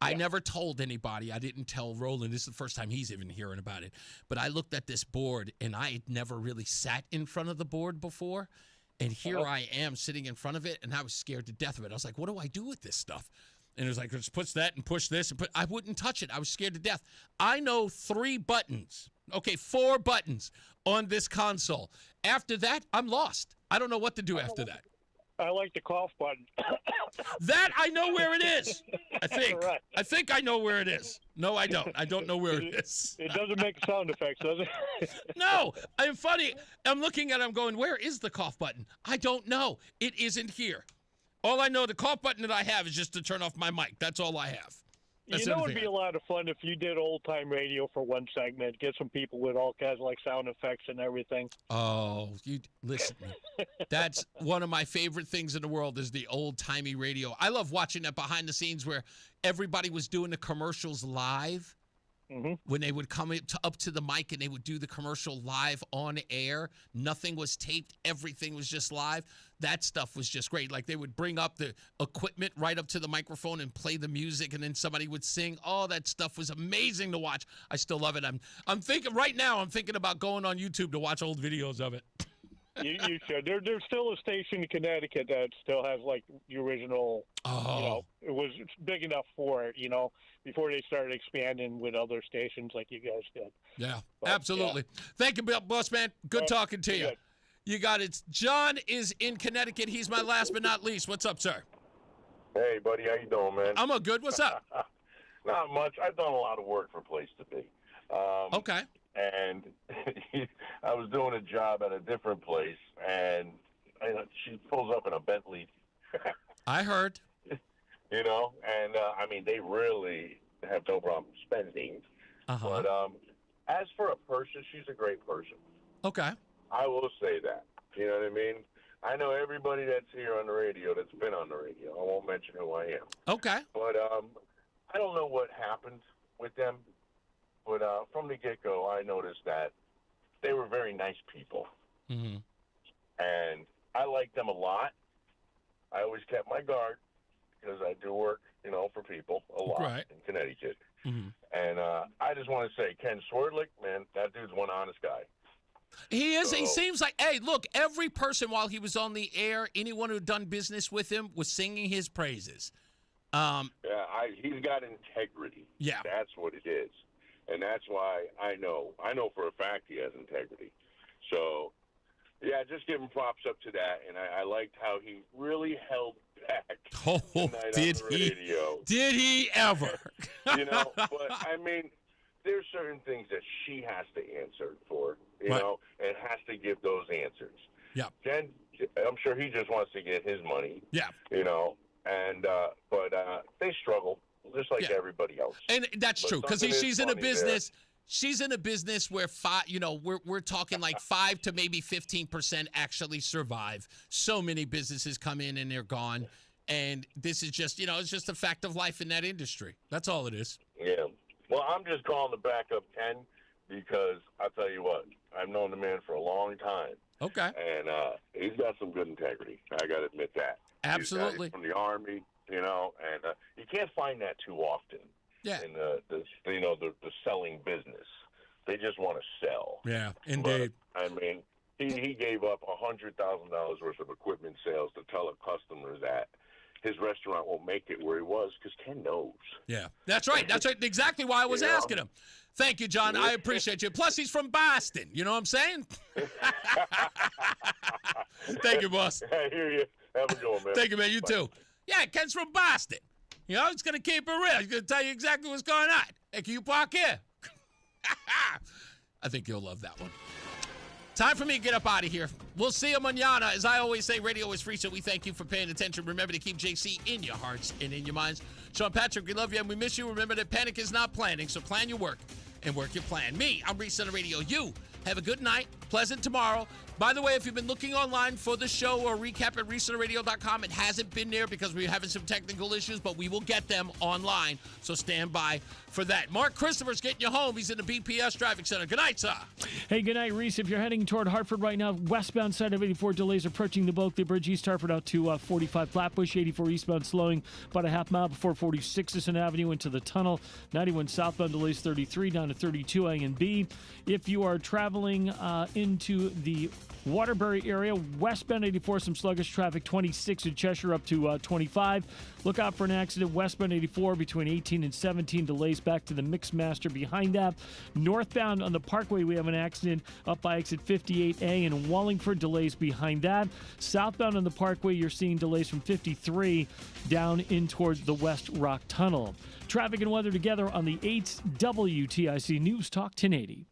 I never told anybody. I didn't tell Roland. This is the first time he's even hearing about it. But I looked at this board, and I had never really sat in front of the board before. And here I am sitting in front of it, and I was scared to death of it. I was like, what do I do with this stuff? And it was like, just push that and push this. I wouldn't touch it. I was scared to death. I know 3 buttons. Okay, 4 buttons on this console. After that, I'm lost. I don't know what to do after that. I like the cough button. That I know where it is. I think. Right. I think I know where it is. No, I don't. I don't know where it is. It doesn't make sound effects, does it? No. I'm funny. I'm looking at it. I'm going, where is the cough button? I don't know. It isn't here. All I know, the cough button that I have is just to turn off my mic. That's all I have. That's it would be a lot of fun if you did old-time radio for one segment. Get some people with all kinds of like sound effects and everything. Oh, you listen. That's one of my favorite things in the world is the old-timey radio. I love watching that behind the scenes where everybody was doing the commercials live. Mm-hmm. When they would come up to the mic and they would do the commercial live on air. Nothing was taped. Everything was just live. That stuff was just great. Like they would bring up the equipment right up to the microphone and play the music, and then somebody would sing. Oh, that stuff was amazing to watch. I still love it. I'm thinking right now, I'm thinking about going on YouTube to watch old videos of it. You should. There's still a station in Connecticut that still has like the original. It was big enough for it. Before they started expanding with other stations like you guys did. Yeah, absolutely. Yeah. Thank you, boss man. Good talking to you. Good. You got it. John is in Connecticut. He's my last but not least. What's up, sir? Hey, buddy. How you doing, man? I'm a good. What's up? Not much. I've done a lot of work for Place to Be. Okay. And I was doing a job at a different place, and she pulls up in a Bentley. I heard. And I mean, they really have no problem spending. Uh-huh. But as for a person, she's a great person. Okay. I will say that. You know what I mean? I know everybody that's here on the radio that's been on the radio. I won't mention who I am. Okay. But I don't know what happened with them. But from the get-go, I noticed that they were very nice people. Mm-hmm. And I liked them a lot. I always kept my guard because I do work, for people a lot in Connecticut. Mm-hmm. And I just want to say, Ken Swerdlick, man, that dude's one honest guy. He is. So, he seems like, hey, look, every person while he was on the air, anyone who'd done business with him was singing his praises. He's got integrity. Yeah. That's what it is. And that's why I know for a fact he has integrity. So, yeah, just give him props up to that. And I liked how he really held back did on the radio. Did he ever? But, I mean, there's certain things that she has to answer for, and has to give those answers. Yeah. Ken, I'm sure he just wants to get his money. Yeah. And but they struggle just like everybody else. And that's true because she's in a business. There. She's in a business where we're talking like 5 to maybe 15% actually survive. So many businesses come in and they're gone, and this is just it's just a fact of life in that industry. That's all it is. Yeah. Well, I'm just calling to back up Ken because I'll tell you what, I've known the man for a long time. Okay. And he's got some good integrity. I got to admit that. Absolutely. He's from the Army, and you can't find that too often. Yeah. In the selling business, they just want to sell. Yeah, indeed. But, I mean, he gave up $100,000 worth of equipment sales to tell a customer that his restaurant won't make it where he was because Ken knows. Yeah, that's right. That's right. Exactly why I was asking him. Thank you, John. I appreciate you. Plus, he's from Boston. You know what I'm saying? Thank you, boss. I hear you. Have a good one, man. Thank you, man. You too. Yeah, Ken's from Boston. He's going to keep it real. He's going to tell you exactly what's going on. Hey, can you park here? I think you'll love that one. Time for me to get up out of here. We'll see you mañana. As I always say, radio is free, so we thank you for paying attention. Remember to keep JC in your hearts and in your minds. Sean Patrick, we love you and we miss you. Remember that panic is not planning, so plan your work and work your plan. Me, I'm Reese On The Radio. You have a good night, pleasant tomorrow. By the way, if you've been looking online for the show or recap at ReeseOnTheRadio.com, it hasn't been there because we're having some technical issues, but we will get them online, so stand by for that. Mark Christopher's getting you home. He's in the BPS Traffic Center. Good night, sir. Hey, good night, Reese. If you're heading toward Hartford right now, westbound side of 84 delays approaching the Bulkley Bridge, East Hartford out to 45 Flatbush, 84 eastbound slowing about a half mile before 46th Avenue into the tunnel. 91 southbound delays 33 down to 32 A and B. If you are traveling into the Waterbury area, westbound 84, some sluggish traffic, 26 in Cheshire up to 25. Look out for an accident westbound 84 between 18 and 17, delays back to the Mixmaster behind that. Northbound on the Parkway, we have an accident up by exit 58A in Wallingford, delays behind that. Southbound on the Parkway, you're seeing delays from 53 down in towards the West Rock Tunnel. Traffic and weather together on the 8th WTIC News Talk 1080.